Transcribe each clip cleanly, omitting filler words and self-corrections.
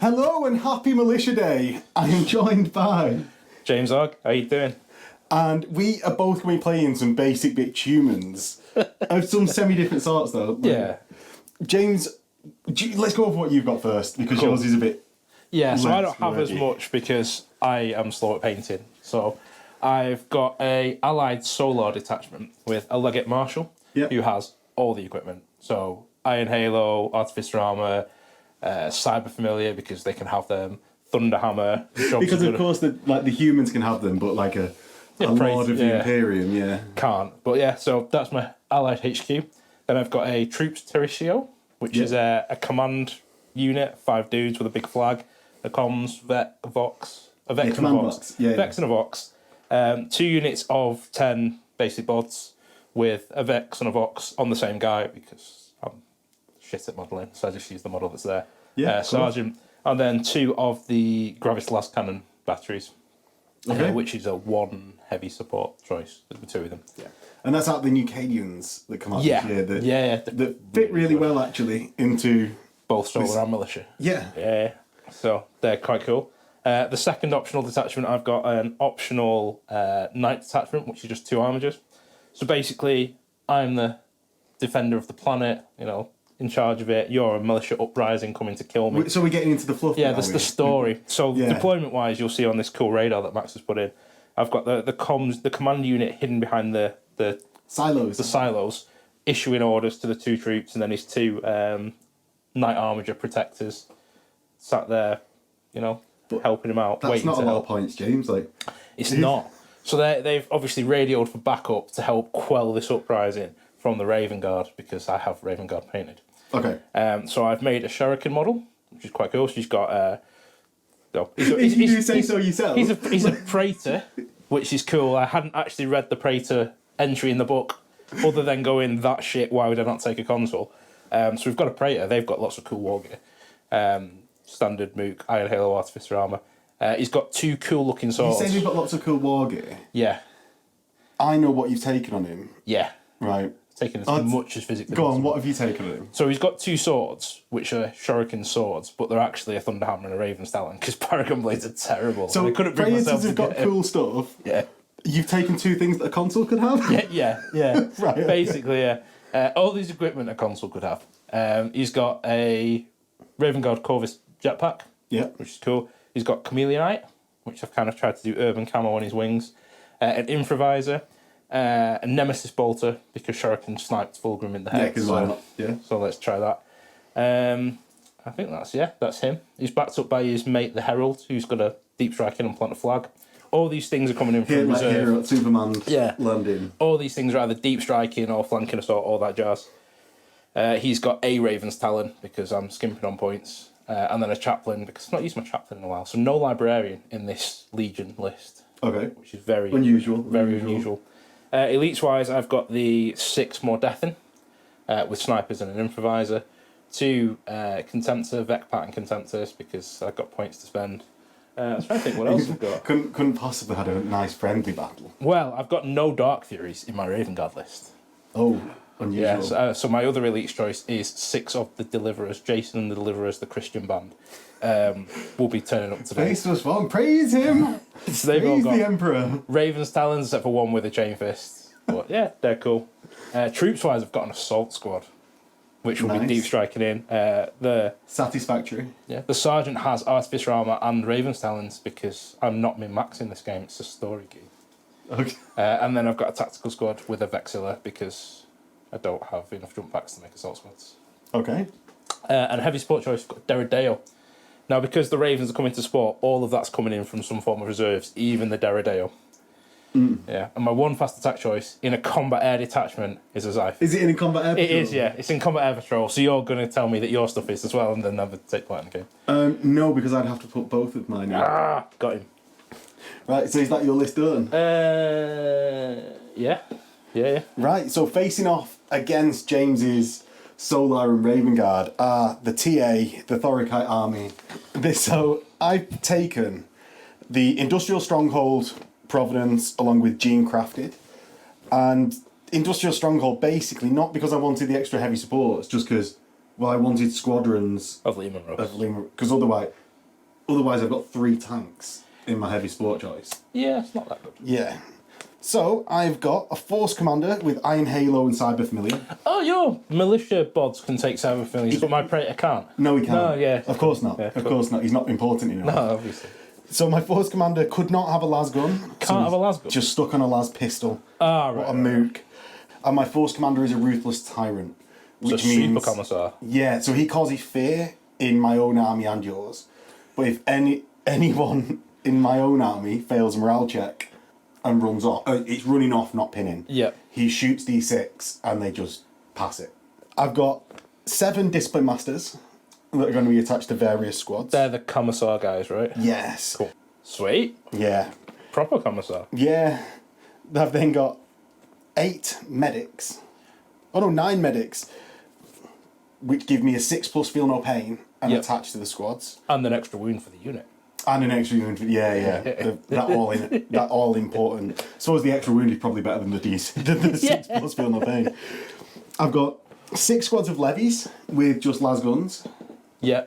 Hello and happy Militia Day. I am joined by James Og. How you doing? And we are both going to be playing some basic bitch humans of some semi-different sorts though. Yeah. James, let's go over what you've got first because Cool. yours is a bit... Yeah, so I don't have wordy. as much because I am slow at painting. So I've got a allied solar detachment with a Legate Marshal who has all the equipment. So Iron Halo, Artificer Armour, Cyber Familiar because they can have them, Thunder Hammer. Because of course the humans can have them, but like a Lord of the Imperium, can't. But yeah, so that's my allied HQ. Then I've got a Troops Territio, which is a command unit, 5 dudes with a big flag, a comms, Vox, a Vex and a Vox. Vex and a Vox. 2 units of 10 basic bods with a Vex and a Vox on the same guy because I'm shit at modelling, so I just use the model that's there. Sergeant. And then 2 of the Gravis Las Cannon batteries, which is a 1 heavy support choice. There's the 2 of them. Yeah. And that's out the new Cadians that come out this year. That fit really well actually into both solar and militia. Yeah. So they're quite cool. The second optional detachment, I've got an optional night detachment, which is just 2 armigers. So basically, I'm the defender of the planet, in charge of it. You're a militia uprising coming to kill me. So we're getting into the fluff. Yeah, that's the story. So deployment-wise, you'll see on this cool radar that Max has put in, I've got the command unit hidden behind the silos. The silos, issuing orders to the 2 troops, and then his 2 night armiger protectors sat there, helping him out. That's not a lot of points, James. It's not. So they've obviously radioed for backup to help quell this uprising from the Raven Guard because I have Raven Guard painted. Okay. So I've made a Shuriken model, which is quite cool. She's got you say so yourself. He's a Praetor, which is cool. I hadn't actually read the Praetor entry in the book, other than going, that shit, why would I not take a console? So we've got a Praetor. They've got lots of cool war gear. Standard Mook, Iron Halo, Artificer Armour. He's got 2 cool looking swords. You said you've got lots of cool war gear? Yeah. I know what you've taken on him. Yeah. Right. Taken as much as physically possible. Go on, what have you taken on him? So he's got 2 swords, which are Shuriken swords, but they're actually a Thunder Hammer and a Raven Stallion, because Paragon Blades are terrible. So Praetors have got cool stuff. Yeah. You've taken 2 things that a console could have? Yeah. Right, basically, yeah. All these equipment a console could have. He's got a Raven Guard Corvus jetpack, which is cool. He's got Chameleonite, which I've kind of tried to do urban camo on his wings. An Improviser, a Nemesis Bolter, because Shuriken sniped Fulgrim in the head. Yeah, because why not? Yeah. So let's try that. I think that's him. He's backed up by his mate, the Herald, who's got a deep strike in and plant a flag. All these things are coming in from reserve. Here at Superman landing. All these things are either deep striking or flanking assault, all that jazz. He's got a Raven's Talon, because I'm skimping on points. And then a Chaplain, because I've not used my Chaplain in a while. So no Librarian in this Legion list. Okay. Which is very unusual. Very unusual. Elites-wise, I've got the 6 Mordethin, with snipers and an Improviser. 2 Contemptor, Vecpat and Contemptors, because I've got points to spend. I was trying to think what else I've got. Couldn't possibly have a nice friendly battle. Well, I've got no Dark Furies in my Raven Guard list. Oh, unusual. Yeah, so my other Elite's choice is 6 of the Deliverers, Jason and the Deliverers, the Christian band. Will be turning up today. Face was wrong. Praise him. So they've all got the Emperor. Raven's Talons, except for 1 with a chain fist. But yeah, they're cool. Troops-wise, I've got an Assault Squad, which will be deep striking in. The Satisfactory. Yeah, the Sergeant has Artificer Armour and Raven's Talons because I'm not min-maxing this game. It's a story game. Okay. And then I've got a Tactical Squad with a Vexilla because I don't have enough jump packs to make Assault Squads. Okay. And heavy support choice, I've got Derrideo. Now, because the Ravens are coming to sport, all of that's coming in from some form of reserves, even the Derrideo. Yeah, and my 1 fast attack choice in a combat air detachment is a Zyph. Is it in a combat air patrol? It is, yeah. It's in combat air patrol, so you're going to tell me that your stuff is as well and then never take part in the game. No, because I'd have to put both of mine in. Got him. Right, so is that your list done? Yeah. Right, so facing off against James's Solar and Raven Guard are the TA, the Thorikite army. So I've taken the Industrial Stronghold Providence along with Gene Crafted, and Industrial Stronghold basically not because I wanted the extra heavy supports, just because I wanted squadrons of Lehman Russ. Because otherwise Otherwise, I've got 3 tanks in my heavy sport choice. Yeah, it's not that good. Yeah. So, I've got a Force Commander with Iron Halo and Cyber Familiar. Oh, your militia bods can take cyber familiars, but my Praetor can't. No, he can't. No, yeah. Of course not. Yeah, of course not. He's not important enough. No, obviously. So, my Force Commander could not have a las gun. Can't have a las gun? Just stuck on a las pistol. Ah, right. What a mook. And my Force Commander is a Ruthless Tyrant. Which So means... super commissar. Yeah, so he causes fear in my own army and yours. But if anyone in my own army fails a morale check and runs off, it's running off, not pinning. Yeah. He shoots D6 and they just pass it. I've got 7 Discipline Masters that are going to be attached to various squads. They're the commissar guys, right? Yes. Cool. Sweet. Yeah. Proper commissar. Yeah. I've then got 8 medics. Oh no, 9 medics. Which give me a 6+ feel no pain and Yep. attached to the squads. And an extra wound for the unit. And an extra wound. Yeah. that all important. Suppose the extra wound is probably better than the 6+ feel no pain. I've got 6 squads of levies with just las guns. Yeah.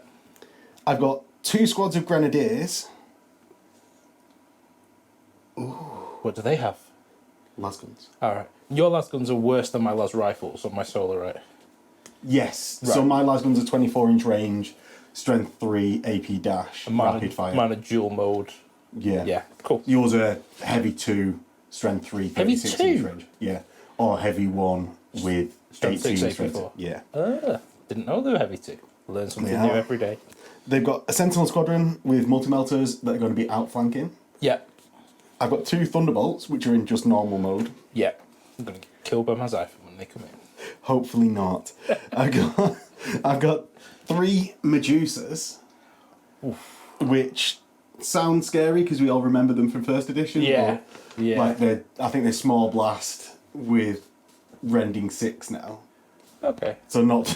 I've got 2 squads of grenadiers. What do they have? Las guns. Alright. Your las guns are worse than my las rifles on my solar, right? Yes. Right. So my las guns are 24-inch range, strength 3, AP dash, rapid fire. Mine are dual mode. Yeah. Yeah, cool. Yours are heavy 2, strength 3, Heavy 36 inch 2? range. Yeah. Or heavy 1 with Strength 18 6, strength. 84. Yeah. Didn't know they were heavy too. Learn something They new are. every day. They've got a Sentinel Squadron with multi-melters that are going to be outflanking. Yeah. I've got 2 Thunderbolts, which are in just normal mode. Yeah. I'm going to get killed by my Xiphon when they come in. Hopefully not. I've got 3 Medusas, which sound scary because we all remember them from first edition. Yeah. but, Yeah. Like I think they're small blast with rending 6 now, Okay. so not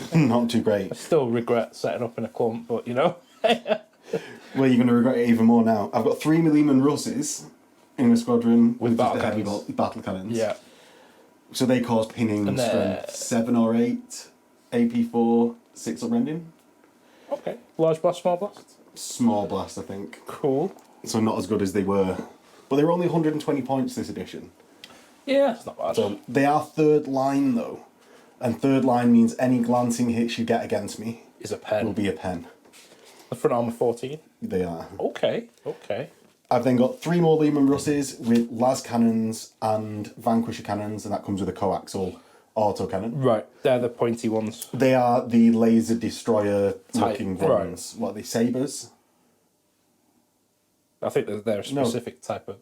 too great. I still regret setting up in a clump, but you know. Well, you're going to regret it even more now. I've got 3 Milliman Russes in a squadron With just battle the heavy cannons. battle cannons. Yeah. So they cause pinning And strength 7 or 8, AP4, 6 or rending. Okay. Large blast, small blast. Small blast, I think. Cool. So not as good as they were. But they were only 120 points this edition. Yeah, it's not bad. So they are 3rd line though. And 3rd line means any glancing hits you get against me Is a pen. will be a pen. The front armor 14. They are. Okay. Okay. I've then got 3 more Lehman Russes with las cannons and Vanquisher cannons, and that comes with a coaxial autocannon. Right. They're the pointy ones. They are the laser destroyer looking Type, right. ones. What are they, sabers? I think they're a specific type of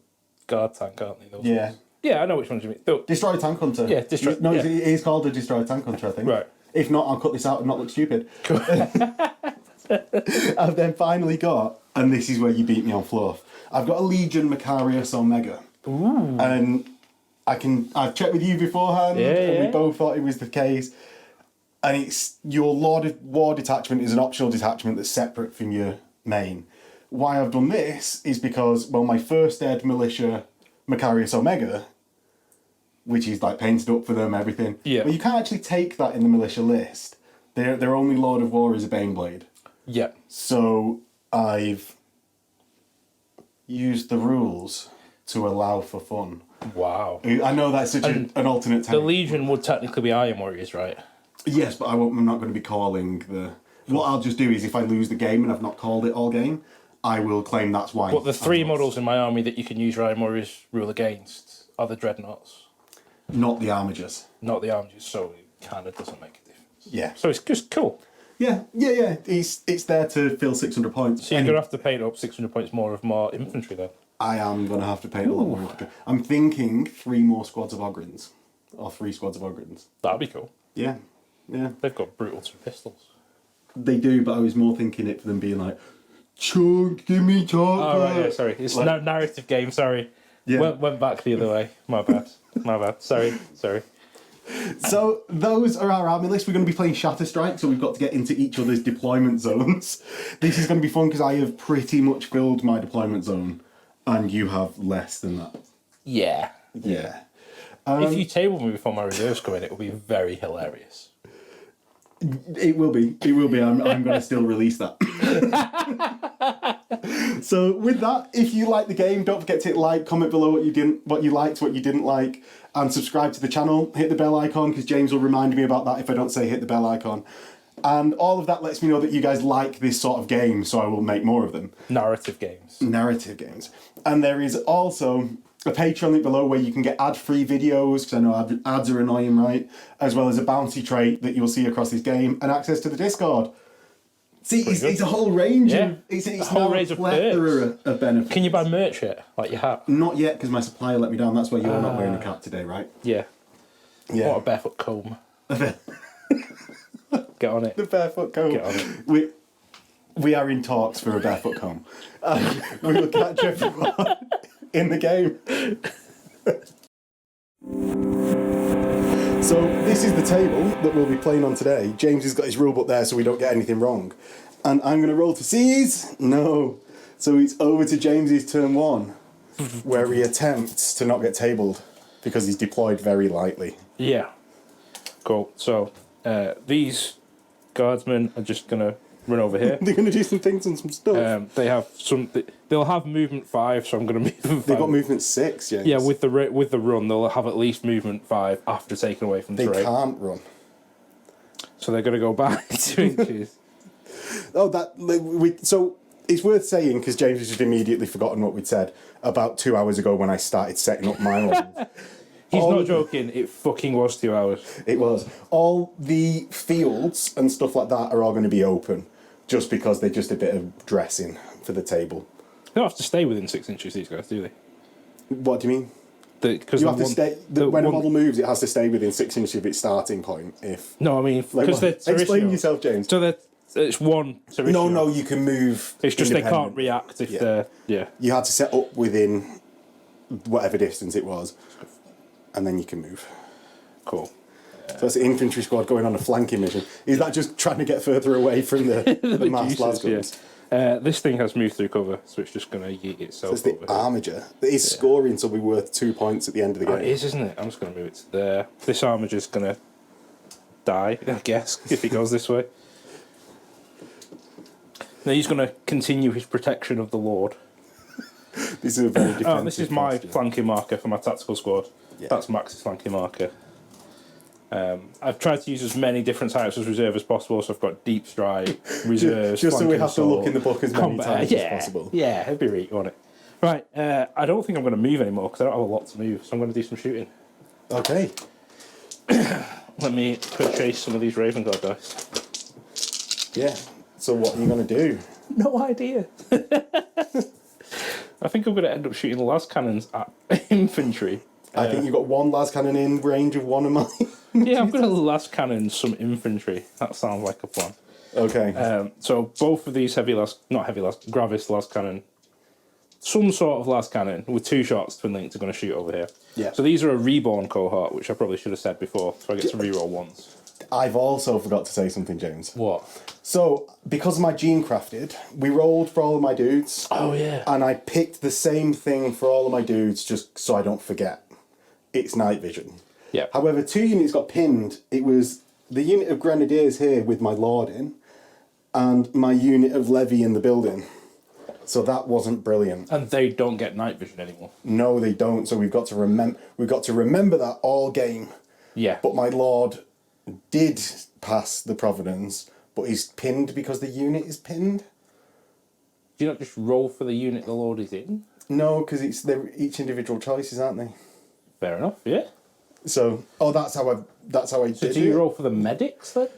guard tank, aren't they? Those Yeah. ones? Yeah, I know which ones you mean. Though, Destroyer Tank Hunter. Yeah, Destroy- No, yeah. it is called a Destroyer Tank Hunter, I think. Right. If not, I'll cut this out and not look stupid. I've then finally got, and this is where you beat me on fluff, I've got a Legion Macarius Omega. Ooh. And I've checked with you beforehand, and we Yeah. both thought it was the case. And it's your Lord of War detachment is an optional detachment that's separate from your main. Why I've done this is because, well, my first ed militia Macarius Omega, which is like painted up for them, everything. Yeah. But you can't actually take that in the militia list. Their only Lord of War is a Baneblade. yeah. So I've used the rules to allow for fun. Wow. I know that's such an alternate The take. Legion would technically be Iron Warriors, right? Yes, but I'm not going to be calling the... What I'll just do is if I lose the game and I've not called it all game, I will claim that's why. But the 3 models in my army that you can use Iron Warriors rule against are the Dreadnoughts, Not the Armigers. not the Armigers, so it kind of doesn't make a difference. Yeah. So it's just cool. Yeah. It's there to fill 600 points. So you're going to have to paint up 600 points more of more infantry then. I am going to have to paint a lot more infantry. I'm thinking 3 more squads of Ogrins. Or 3 squads of Ogrins. That'd be cool. Yeah. They've got brutal 2 pistols. They do, but I was more thinking it for them being like, Chunk, give me chocolate. Oh, right, yeah, sorry. It's Like- narrative game, sorry. Yeah. Went back the other way. My bad. My bad. Sorry. So those are our army list. We're going to be playing Shatter Strike, so we've got to get into each other's deployment zones. This is going to be fun because I have pretty much filled my deployment zone, and you have less than that. Yeah. Yeah. If you table me before my reserves come in, it will be very hilarious. It will be. It will be. I'm going to still release that. So with that, if you like the game, don't forget to hit like, comment below what you liked, what you didn't like, and subscribe to the channel. Hit the bell icon because James will remind me about that if I don't say hit the bell icon. And all of that lets me know that you guys like this sort of game, so I will make more of them. Narrative games. Narrative games. And there is also a Patreon link below where you can get ad-free videos, because I know ads are annoying, right? As well as a bounty trait that you'll see across this game, and access to the Discord. See, it's a whole range of... It's a whole range of plethora of benefits. Can you buy merch yet? Like your hat? Not yet, because my supplier let me down. That's why you're not wearing a cap today, right? Yeah. What a barefoot comb. Get on it. The barefoot comb. Get on it. We are in talks for a barefoot comb. We will catch everyone in the game. So this is the table that we'll be playing on today. James has got his rulebook there so we don't get anything wrong. And I'm going to roll to seize. No. So it's over to James's turn 1, where he attempts to not get tabled because he's deployed very lightly. Yeah. Cool. So these guardsmen are just going to run over here. They're going to do some things and some stuff. They'll have movement 5, so I'm going to move them 5. They've got movement 6, James. Yeah, with the run, they'll have at least movement 5 after taking away from the terrain. They can't run. So they're going to go back 2 inches. So it's worth saying, because James has just immediately forgotten what we'd said about 2 hours ago when I started setting up my models. He's not joking, it fucking was 2 hours. It was. All the fields and stuff like that are all going to be open, just because they're just a bit of dressing for the table. They don't have to stay within 6 inches, these guys, do they? What do you mean? Because you have to stay. When a model moves, it has to stay within 6 inches of its starting point. No, I mean, because they're explain yourself, James. So it's one terrestrial. No, you can move. It's just they can't react if they're. Yeah. You had to set up within whatever distance it was, and then you can move. Cool. So that's the infantry squad going on a flanking mission. Is that just trying to get further away from the mass lasguns? Yeah. This thing has moved through cover, so it's just going to yeet itself. So it's the armiger that is scoring, so we're worth 2 points at the end of the game. It is, isn't it? I'm just going to move it to there. This armiger's going to die, I guess, if it goes this way. Now he's going to continue his protection of the Lord. This is a very defensive this is my posture. flanking marker for my tactical squad. Yeah. That's Max's flanking marker. I've tried to use as many different types of reserve as possible, so I've got deep strike, reserves, just so we have assault, to look in the book as many times as possible. Yeah, it'd be right, won't it? Right, I don't think I'm going to move anymore because I don't have a lot to move, so I'm going to do some shooting. Okay. Let me purchase some of these Raven Guard dice. Yeah. So what are you going to do? No idea. I think I'm going to end up shooting las cannons at infantry. I think you've got one las cannon in range of one of mine. Yeah, I'm going to las cannon some infantry. That sounds like a plan. Okay. So both of these Gravis las cannon, some sort of las cannon with 2 shots twin linked are going to shoot over here. Yeah. So these are a reborn cohort, which I probably should have said before, so I get to reroll once. I've also forgot to say something, James. What? So, because of my gene crafted, we rolled for all of my dudes. Oh, yeah. And I picked the same thing for all of my dudes just so I don't forget. It's night vision. Yeah. However, 2 units got pinned. It was the unit of grenadiers here with my lord in, and my unit of levy in the building. So that wasn't brilliant. And they don't get night vision anymore. No, they don't. So we've got to remember that all game. Yeah. But my lord did pass the Providence, but he's pinned because the unit is pinned. Do you not just roll for the unit the Lord is in? No, because they're each individual choices, aren't they? Fair enough, yeah. So, that's how I did it. So do you roll for the medics then?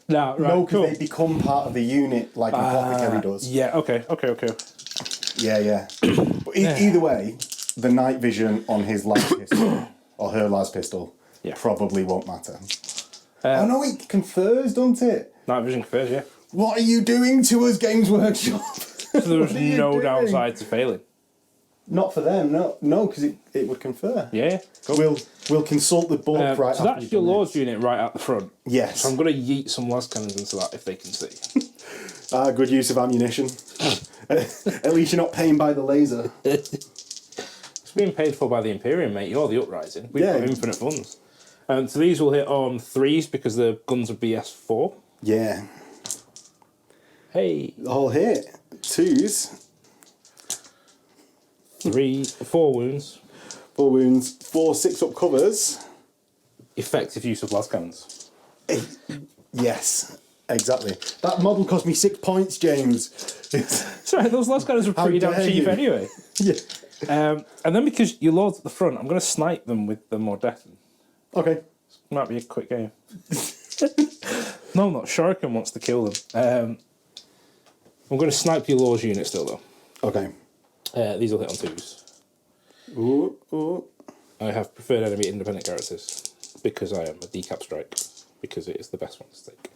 No, right, no, because cool. they become part of the unit like an apothecary does. Yeah, okay. Yeah. But either way, the night vision on his las pistol, or her las pistol, probably won't matter. Oh no, it confers, don't it? Night vision confers, yeah. What are you doing to us, Games Workshop? So there's no downside to failing. Not for them, no, because it would confer. Yeah, cool. We'll consult the book right. So that's your Lord's unit right at the front. Yes. So I'm going to yeet some las cannons into that if they can see. Good use of ammunition. At least you're not paying by the laser. It's being paid for by the Imperium, mate. You're the Uprising. We've got infinite funds. So these will hit on 3s because the guns are BS4. Yeah. Hey. All hit. 2s. 4 wounds. 4 wounds. 4 6-up covers. Effective use of las cannons. Yes, exactly. That model cost me 6 points, James. Sorry, those las cannons were pretty damn cheap anyway. Yeah. And then because your lord's at the front, I'm going to snipe them with the Mordeton. Okay. Might be a quick game. No, not Shuriken wants to kill them. I'm going to snipe your lord's unit still, though. Okay. These will hit on 2s. Ooh, ooh. I have preferred enemy independent characters because I am a decap strike, because it is the best one to take.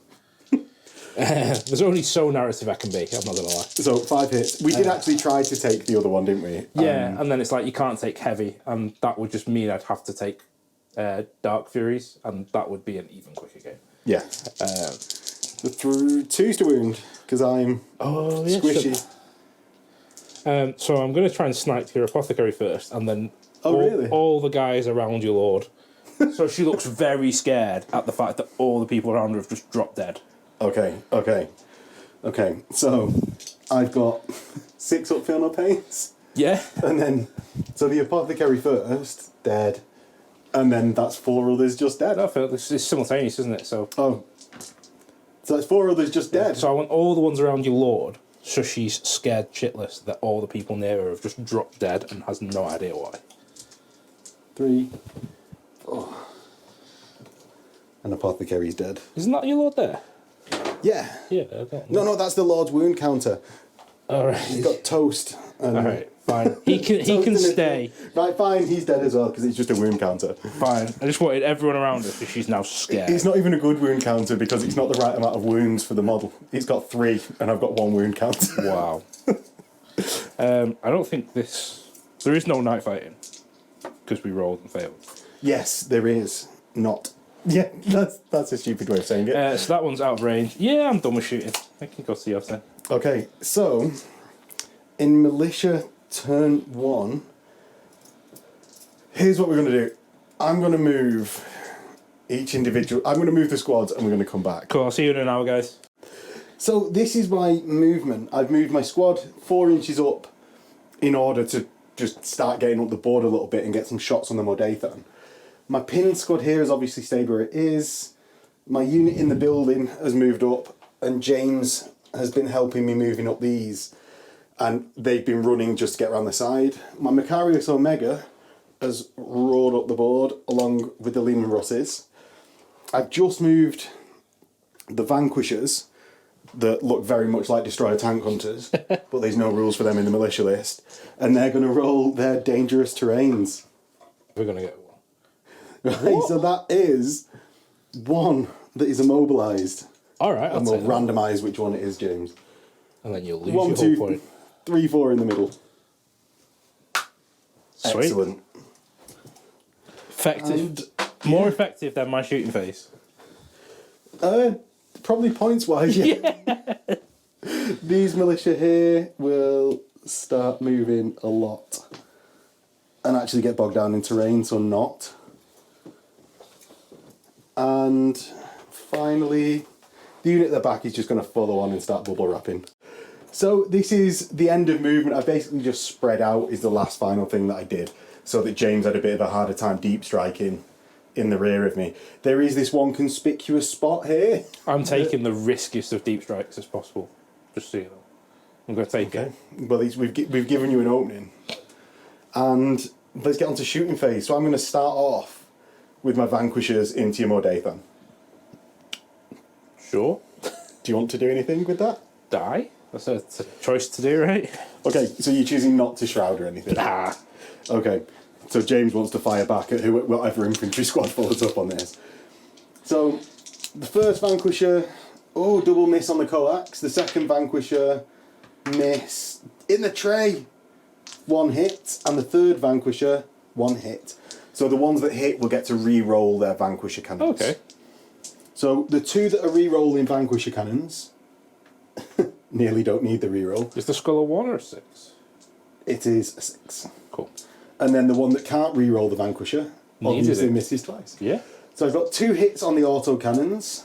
There's only so narrative I can be, I'm not going to lie. So 5 hits. We did actually try to take the other one, didn't we? Yeah, and then it's like you can't take heavy, and that would just mean I'd have to take Dark Furies, and that would be an even quicker game. Yeah. Through 2s to wound, because I'm squishy. Sure. So I'm going to try and snipe your apothecary first, and then really? all the guys around your lord. So she looks very scared at the fact that all the people around her have just dropped dead. Okay. So I've got 6 up feel no pains. Yeah. And then, so the apothecary first, dead. And then that's 4 others just dead. I feel this is simultaneous, isn't it? So that's 4 others just dead. So I want all the ones around your lord, so she's scared shitless that all the people near her have just dropped dead and has no idea why. 3, 4. And apothecary's dead. Isn't that your lord there? Yeah. Yeah. No, that's the Lord's wound counter. All right. He's got toast. All right. Fine. He can stay. Right, fine. He's dead as well because it's just a wound counter. Fine. I just wanted everyone around her because she's now scared. It's not even a good wound counter because it's not the right amount of wounds for the model. He's got 3 and I've got 1 wound counter. Wow. I don't think there is no night fighting because we rolled and failed. Yes, there is. Not. Yeah, that's a stupid way of saying it. So that one's out of range. Yeah, I'm done with shooting. I can go see yours then. Okay, so in Militia turn 1, here's what we're going to do. I'm going to move each individual. I'm going to move the squads and we're going to come back. Cool, I'll see you in an hour, guys. So this is my movement. I've moved my squad 4 inches up in order to just start getting up the board a little bit and get some shots on the Mordeton. My pinned squad here has obviously stayed where it is. My unit in the building has moved up, and James has been helping me moving up these, and they've been running just to get around the side. My Macarius Omega has roared up the board along with the Lehman Russes. I've just moved the Vanquishers that look very much like Destroyer Tank Hunters, but there's no rules for them in the militia list, and they're going to roll their dangerous terrains. We're going to get one. Right, so that is 1 that is immobilised. All right, and we'll randomise which one it is, James. And then you'll lose 1, your 2, whole point. 3, 4 in the middle. Sweet. Excellent. Effective. More effective than my shooting face. Probably points wise, yeah. These militia here will start moving a lot and actually get bogged down in terrain, so not. And finally, the unit at the back is just going to follow on and start bubble wrapping. So this is the end of movement. I basically just spread out is the last final thing that I did, so that James had a bit of a harder time deep striking in the rear of me. There is this one conspicuous spot here. I'm taking the riskiest of deep strikes as possible. Just so you know. I'm going to take it. Well, we've given you an opening. And let's get on to shooting phase. So I'm going to start off with my Vanquishers into your Mordeton. Sure. Do you want to do anything with that? Die? That's a choice to do, right? Okay, so you're choosing not to shroud or anything? Nah. Okay, so James wants to fire back at whatever infantry squad follows up on this. So, the first Vanquisher, double miss on the coax. The second Vanquisher, miss in the tray, 1 hit. And the third Vanquisher, 1 hit. So the ones that hit will get to re-roll their Vanquisher cannons. Okay. So the 2 that are re-rolling Vanquisher cannons nearly don't need the re-roll. Is the skull a 1 or a 6? It is a 6. Cool. And then the one that can't re-roll the Vanquisher obviously misses twice. Yeah. So I've got 2 hits on the autocannons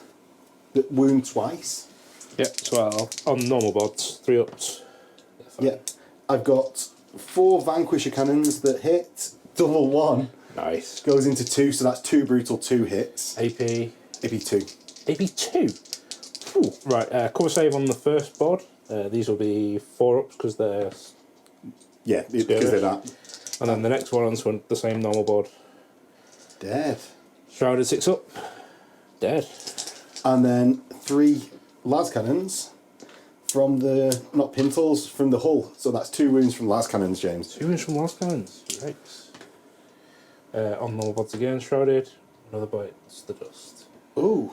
that wound twice. Yep, 12 on normal bods, 3 ups. Yeah. I've got 4 Vanquisher cannons that hit. Double 1 Nice. goes into 2, so that's 2 brutal 2 hits. AP. AP 2. AP 2. Ooh. Right, cover save on the first bod. These will be 4 ups because they're. Yeah, because they're that. And then the next one onto the same normal board. Dead. Shrouded 6 up. Dead. And then 3 las cannons from the, not pintles, from the hull. So that's 2 wounds from las cannons, James. 2 wounds from last cannons. Yikes. On normal bods again, shrouded. Another bites the dust. Ooh.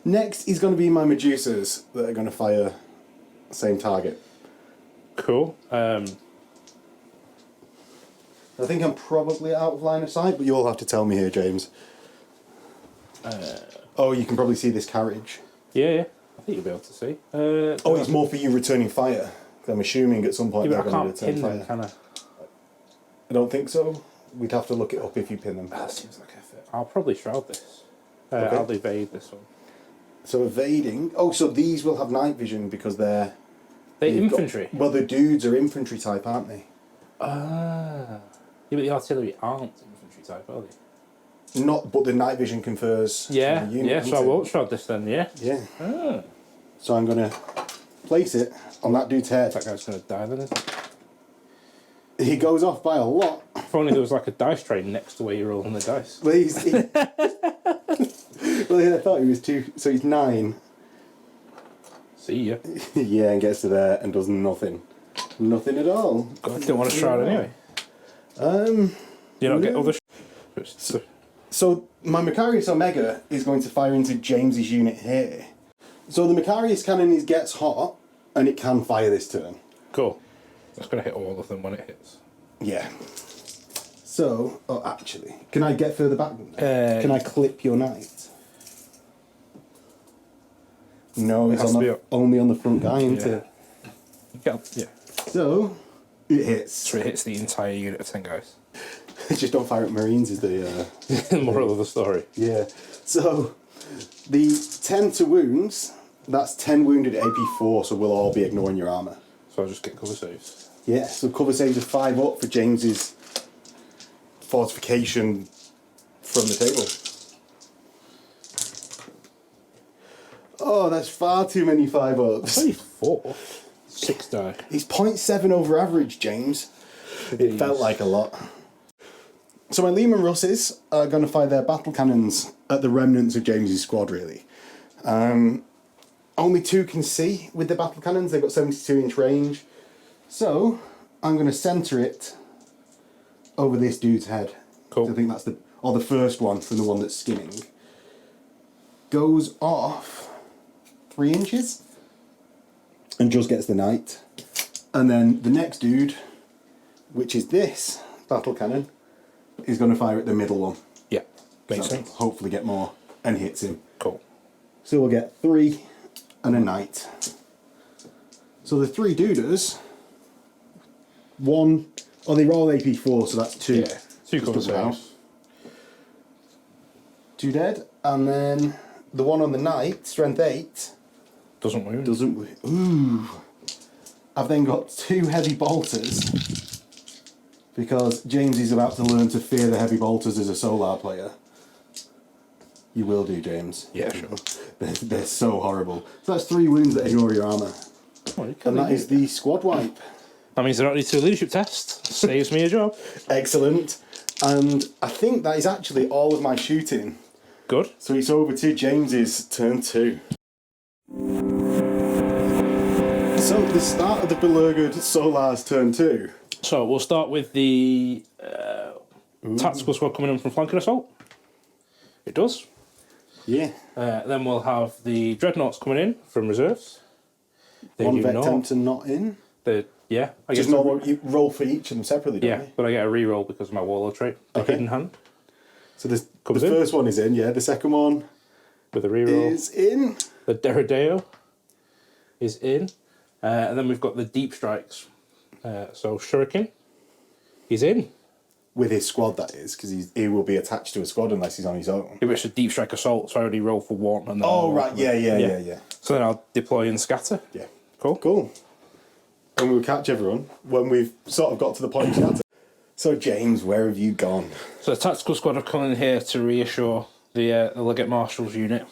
Next is going to be my Medusas that are going to fire the same target. Cool. I think I'm probably out of line of sight, but you'll have to tell me here, James. Oh, you can probably see this carriage. Yeah. I think you'll be able to see. Oh, it's more for you returning fire. I'm assuming at some point Yeah, they're but I going to can't return pin fire. them, can I don't think so. We'd have to look it up if you pin them. I? That seems like effort. I'll probably shroud this. Okay. I'll evade this one. So evading. Oh, so these will have night vision because they're Infantry. Well, the dudes are infantry type, aren't they? Ah. Yeah, but the artillery aren't infantry type, are they? Not, but the night vision confers. Yeah, to the unit, so I won't shroud this then, yeah? Yeah. Ah. So I'm going to place it on that dude's head. That guy's going to die then, isn't he? He goes off by a lot. If only there was like a dice tray next to where you're rolling the dice. Well, well, yeah, I thought he was 2. So he's 9. See ya. Yeah, and gets to there and does nothing. Nothing at all. God, I didn't want to shroud anyway. You don't get other So my Macarius Omega is going to fire into James's unit here. So the Macarius cannon gets hot and it can fire this turn. Cool. That's going to hit all of them when it hits. Yeah. So, oh, actually, can I get further back than that? Can I clip your knight? No, it's has to be only on the front guy, isn't it? Yeah. So, it hits. So it hits the entire unit of 10 guys. Just don't fire at Marines is the... Moral of the story. Yeah. So, the 10 to wounds, that's 10 wounded AP4, so we'll all be ignoring your armour. So I'll just get cover saves. Yeah, so cover saves are 5 up for James's fortification from the table. Oh, that's far too many 5 ups. Only 4. 6 die. He's 0.7 over average, James. It felt like a lot. So my Lehman Russes are going to fire their battle cannons at the remnants of James's squad, really. Only 2 can see with the battle cannons. They've got 72-inch range. So I'm going to centre it over this dude's head. Cool. So I think that's the first one from the one that's skimming. Goes off 3 inches and just gets the knight. And then the next dude, which is this battle cannon, is going to fire at the middle one. Yeah. Makes So sense. hopefully get more and hits him. Cool. So we'll get 3 and a knight. So the 3 duders, 1, oh, they roll AP4, so that's 2. Yeah. 2 Just cover double out. saves. 2 dead, and then the one on the knight, strength 8, Doesn't wound. doesn't. Ooh. I've then got 2 heavy bolters because James is about to learn to fear the heavy bolters as a Solar player. You will do, James. Yeah, sure. They're so horrible. So that's 3 wounds that ignore your armour. Oh, you And that is the squad wipe. That means I don't need to do a leadership test. Saves me a job. Excellent. And I think that is actually all of my shooting. Good. So it's over to James's turn 2. So the start of the beleaguered Solar's turn 2. So we'll start with the tactical squad coming in from flanking assault. It does. Yeah. Then we'll have the dreadnoughts coming in from reserves. They 1 do vet not. tempter not in. Yeah. I Just get normal, you roll for each of them separately, don't Yeah, you? but I get a reroll because of my warlord trait. The Okay. hidden hand So the Comes in. first one is in, yeah. The second one with a reroll. is in. The Deredeo is in. And then we've got the deep strikes. So Shuriken, he's in. with his squad, that is, because he will be attached to a squad unless he's on his own. If it's a deep strike assault, so I already roll for 1. And then Oh, right, yeah. So then I'll deploy and scatter. Yeah. Cool. And we'll catch everyone when we've sort of got to the point of scatter. So, James, where have you gone? So the tactical squad have come in here to reassure the Legate Marshal's unit,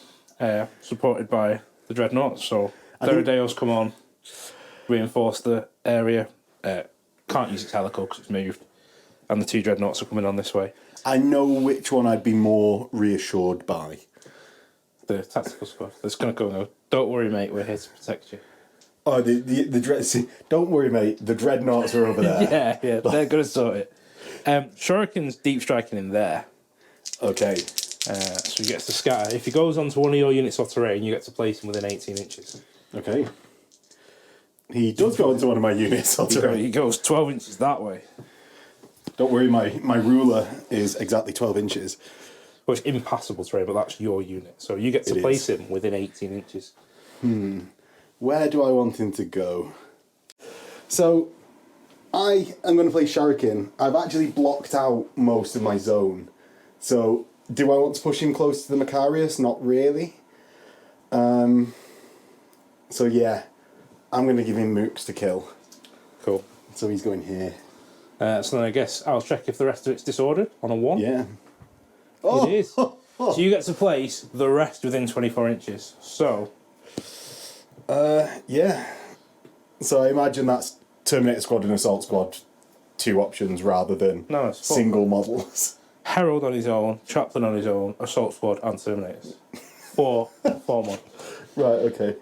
supported by the Dreadnoughts. So Derrideo's come on, reinforce the area. Can't use its helico because it's moved. And the 2 Dreadnoughts are coming on this way. I know which one I'd be more reassured by. The tactical squad. It's going to go and go, don't worry, mate, we're here to protect you. Oh, don't worry, mate, the Dreadnoughts are over there. yeah, they're going to sort it. Shuriken's deep striking in there. Okay. So he gets to scatter. If he goes onto one of your units or terrain, you get to place him within 18 inches. Okay. He does go into one of my units. He goes 12 inches that way. Don't worry, my ruler is exactly 12 inches. Well, it's impassable terrain, but that's your unit. So you get to place him within 18 inches. Where do I want him to go? So, I am going to play Shuriken. I've actually blocked out most of my zone. So, do I want to push him close to the Macarius? Not really. So yeah, I'm going to give him mooks to kill. Cool. So he's going here. So then I guess I'll check if the rest of it's disordered on a 1. Yeah. It is. So you get to place the rest within 24 inches. So... yeah. So I imagine that's Terminator Squad and Assault Squad, 2 options rather than single models. Herald on his own, Chaplain on his own, Assault Squad and Terminators. 4 models. Right, okay.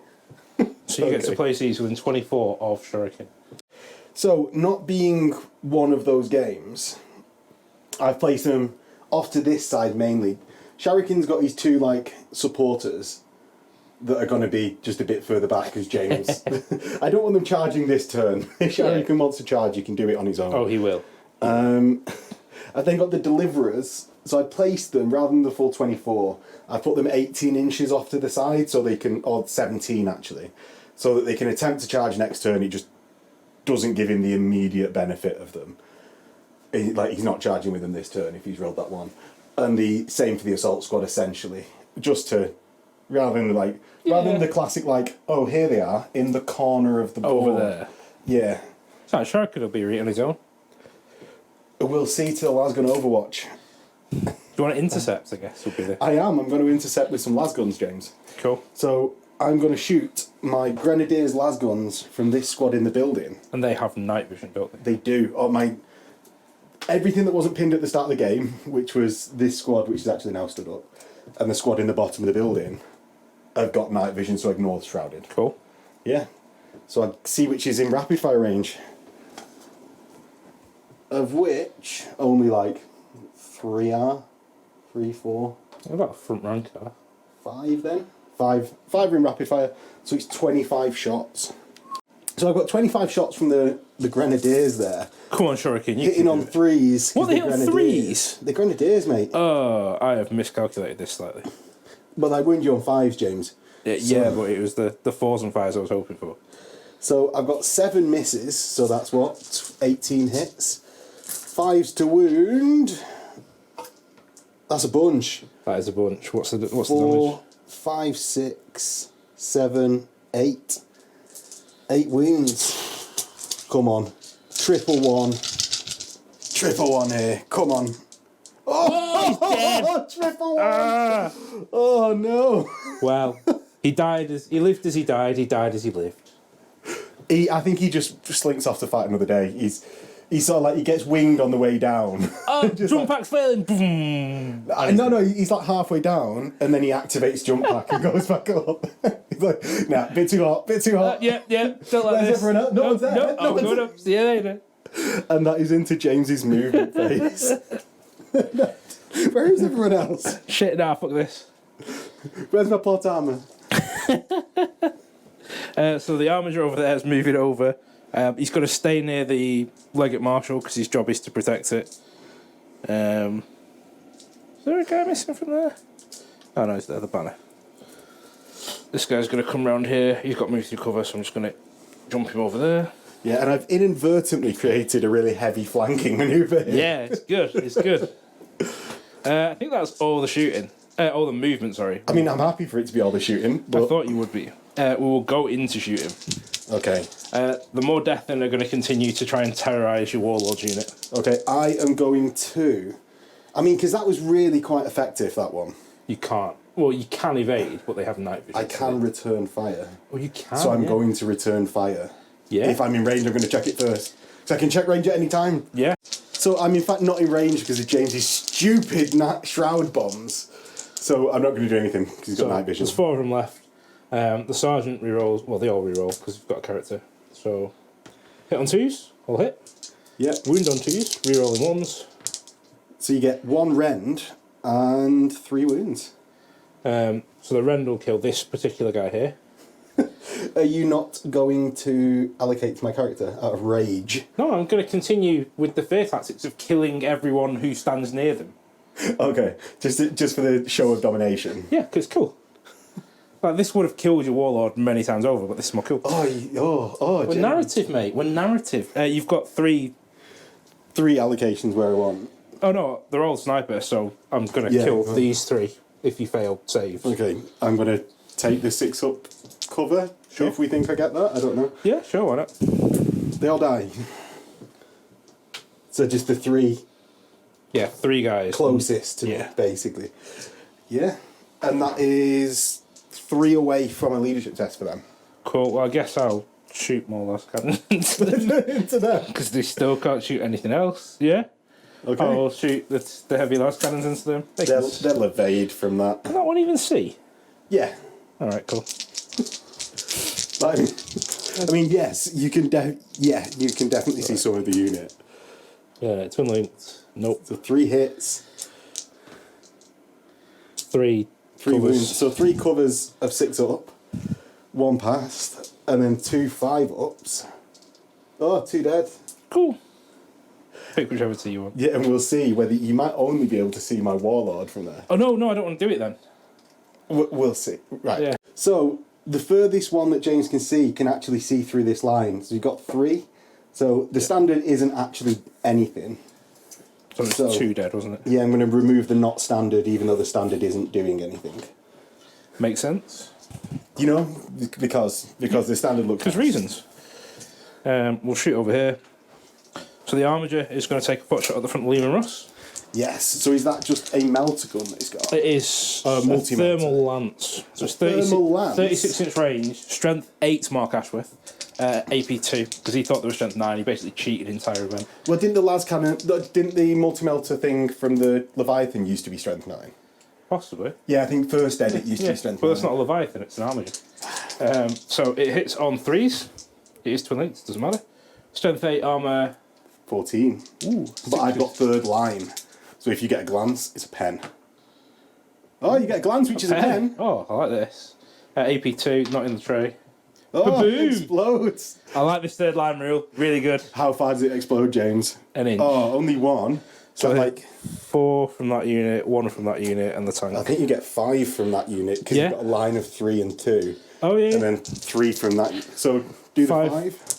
So you get to place these within 24 of Shuriken. So, not being one of those games, I've placed them off to this side mainly. Shuriken's got these 2, supporters that are going to be just a bit further back because James... I don't want them charging this turn. If Shuriken wants to charge, he can do it on his own. Oh, he will. I've then got the Deliverers, so I placed them, rather than the full 24, I put them 18 inches off to the side, so they can... or 17, actually. So that they can attempt to charge next turn, it just doesn't give him the immediate benefit of them. He's not charging with them this turn if he's rolled that 1. And the same for the Assault Squad, essentially. Just to... Rather than the classic, oh, here they are, in the corner of the board. Over there. Yeah. So Shuriken will be right on his own. We'll see till Lasgun Overwatch. Do you want to intercept, I guess, would be the... I'm going to intercept with some Lasguns, James. Cool. So, I'm going to shoot my Grenadiers Lasguns from this squad in the building. And they have night vision built in. They do. Everything that wasn't pinned at the start of the game, which was this squad, which is actually now stood up, and the squad in the bottom of the building, have got night vision, so ignore the Shrouded. Cool. Yeah. So I see which is in rapid fire range. Of which only 3 are. 3, 4. What about front rank? 5 then? 5 are in rapid fire, so it's 25 shots. So I've got 25 shots from the Grenadiers there. Come on, Shuriken, you hitting on 3s. What, they hit on 3s? The Grenadiers, mate. Oh, I have miscalculated this slightly. But I wound you on 5s, James. Yeah, but it was the 4s and 5s I was hoping for. So I've got 7 misses, so that's what? 18 hits. 5s to wound. That's a bunch. That is a bunch. What's the 4, damage? 5, 6, 7, 8. 8 wounds. Come on. Triple 1. Triple 1 here. Come on. Oh, he's dead. Triple 1. Ah. Oh no. Well, he lived as he died as he lived. I think he just slinks off to fight another day. He's sort of he gets winged on the way down. Oh, jump pack's failing. Boom. No, he's halfway down, and then he activates jump pack and goes back up. He's like, nah, bit too hot. Yeah, don't like Where's this. everyone else? No one's there. No, I'm going up. See you later. And that is into James's movement phase. Where is everyone else? Shit, nah, fuck this. Where's my plot armour? So the armiger over there is moving over. He's got to stay near the Legate Marshal because his job is to protect it. Is there a guy missing from there? Oh no, it's there, the banner. This guy's going to come round here. He's got moved to cover, so I'm just going to jump him over there. Yeah, and I've inadvertently created a really heavy flanking manoeuvre here. Yeah, it's good. It's good. I think that's all the shooting. All the movement, sorry. I mean, I'm happy for it to be all the shooting, but... I thought you would be. We will go into shooting. Okay. The more death then are going to continue to try and terrorise your Warlord unit. Okay, I am going to... I mean, because that was really quite effective, that one. You can't. Well, you can evade, but they have night vision. I can return fire. Oh, you can. So I'm going to return fire. Yeah. If I'm in range, I'm going to check it first. So I can check range at any time. Yeah. So I'm in fact not in range because of James's stupid shroud bombs. So I'm not going to do anything because he's got night vision. There's 4 of them left. The sergeant rerolls. Well, they all reroll because you've got a character. So hit on 2s, all hit. Yeah. Wound on 2s, rerolling 1s. So you get 1 rend and 3 wounds. So the rend will kill this particular guy here. Are you not going to allocate to my character out of rage? No, I'm going to continue with the fear tactics of killing everyone who stands near them. Okay, just for the show of domination. Yeah, because it's cool. Like, this would have killed your Warlord many times over, but this is more cool. Oh, We're narrative, mate. We're narrative. You've got 3... 3 allocations where I want. Oh, no, they're all sniper, so I'm going to kill these 3 if you fail save. Okay, I'm going to take the 6 up cover. Sure. If we think I get that, I don't know. Yeah, sure, why not? They all die. So just the 3 Yeah, 3 guys. closest to me, basically. Yeah, and that is 3 away from a leadership test for them. Cool, well, I guess I'll shoot more last cannons. To them. Because they still can't shoot anything else, yeah? Okay. I'll shoot the heavy last cannons into them. They'll evade from that. Can that one even see? Yeah. Alright, cool. I mean, yes, you can. You can definitely see some of the unit. Yeah, twin linked. Nope. So 3 hits, 3 3 wounds. So 3 covers of 6 up, 1 passed, and then 2 5-ups. Oh, 2 dead. Cool. Pick whichever 2 you want. Yeah, and we'll see whether you might only be able to see my Warlord from there. Oh, no, I don't want to do it then. We'll see. Right. Yeah. So the furthest one that James can actually see through this line. So you've got 3. So the standard isn't actually anything. So it's 2 dead, wasn't it? Yeah, I'm going to remove the not standard, even though the standard isn't doing anything. Makes sense. You know, because the standard looks. Because reasons. We'll shoot over here. So the Armiger is going to take a pot shot at the front of Lehman Ross. Yes. So is that just a melter gun that he's got? It is a multi-melter. thermal lance. So it's thermal lance? 36-inch range, strength 8 Mark Ashworth, AP 2, because he thought there was strength 9. He basically cheated the entire event. Well, didn't the multi-melter thing from the Leviathan used to be strength 9? Possibly. Yeah, I think first ed it used to be strength 9. But that's not a Leviathan, it's an Armiger. So it hits on 3s. It is twin linked, doesn't matter. Strength 8 armour. 14. Ooh. But I've got 3rd line. So if you get a glance, it's a pen. Oh, you get a glance, which is a pen. Oh, I like this. AP 2, not in the tray. Oh, Ba-boom! it explodes. I like this 3rd line rule. Really good. How far does it explode, James? An inch. Oh, only 1. So like 4 from that unit, 1 from that unit, and the tank. I think you get 5 from that unit because you've got a line of 3 and 2. Oh yeah. And then 3 from that. So do the 5.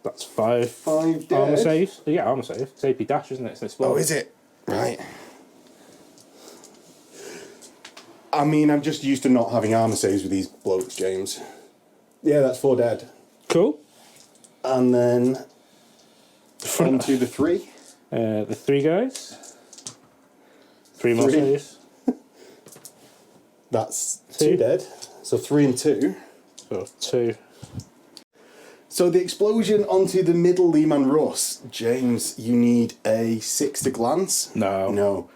That's 5. 5 dead. Armour saves. Yeah, armour save. It's AP dash, isn't it? It's an explode. Oh, is it? Right. I mean, I'm just used to not having armour saves with these blokes, James. Yeah, that's 4 dead. Cool. And then onto the 3. The 3 guys. 3 more 3. saves. That's 2 2 dead. So 3 and 2. So 2. So the explosion onto the middle Lehman Russ. James, you need a 6 to glance? No. No.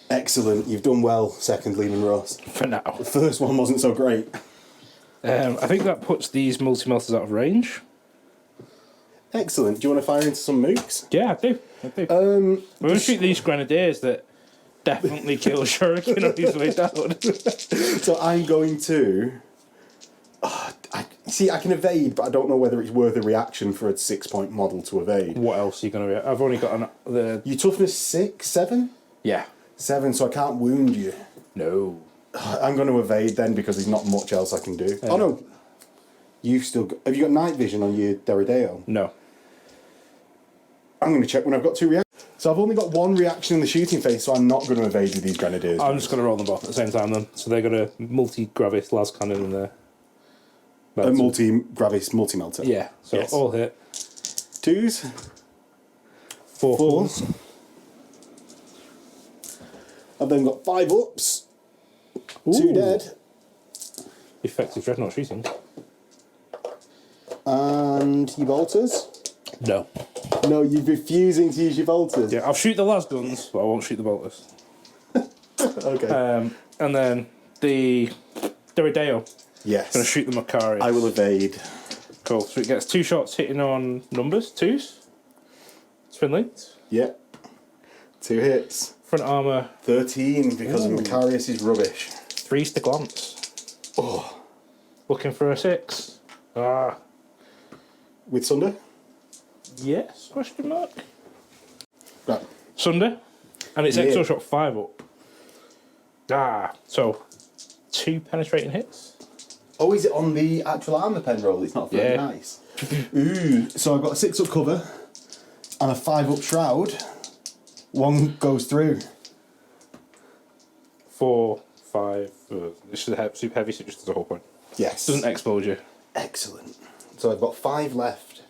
Excellent. You've done well, second Lehman Russ. For now. The first one wasn't so great. I think that puts these multi-melters out of range. Excellent. Do you want to fire into some mooks? Yeah, I do. We're going to shoot these grenadiers that definitely kill Shuriken on his way down. So I'm going to... I can evade, but I don't know whether it's worth a reaction for a 6-point model to evade. What else are you going to... I've only got the... You toughness 6? 7? Yeah. 7, so I can't wound you. No. I'm going to evade then because there's not much else I can do. Yeah. Oh no. You've still got... Have you got night vision on your Derideo? No. I'm going to check when I've got 2 reactions. So I've only got 1 reaction in the shooting phase, so I'm not going to evade with these Grenadiers. I'm just going to roll them both at the same time then. So they're going to multi-gravis las cannon in there. A multi-gravis, multi-melter. Yeah, so Yes. all hit. 2s. 4 4s. I've then got 5 ups. 2 dead. Effective dreadnought shooting. And your bolters? No. No, you're refusing to use your bolters. Yeah, I'll shoot the las guns, but I won't shoot the bolters. Okay. And then the Derideo. Yes. Going to shoot the Macari. I will evade. Cool. So it gets 2 shots hitting on numbers, 2s. Twin linked. Yeah. 2 hits. Front armour. 13 because of Macarius is rubbish. 3s to glance. Oh. Looking for a 6. Ah. With Sunder? Yes? Question mark. Right. Sunder. And it's Yeah. exo shot 5 up. Ah. So 2 penetrating hits. Oh, is it on the actual armour pen roll? It's not very nice. Ooh. So I've got a 6 up cover and a 5 up shroud. 1 goes through. 4, 5. This is super heavy, so it just does the whole point. Yes. Doesn't explode you. Excellent. So I've got 5 left.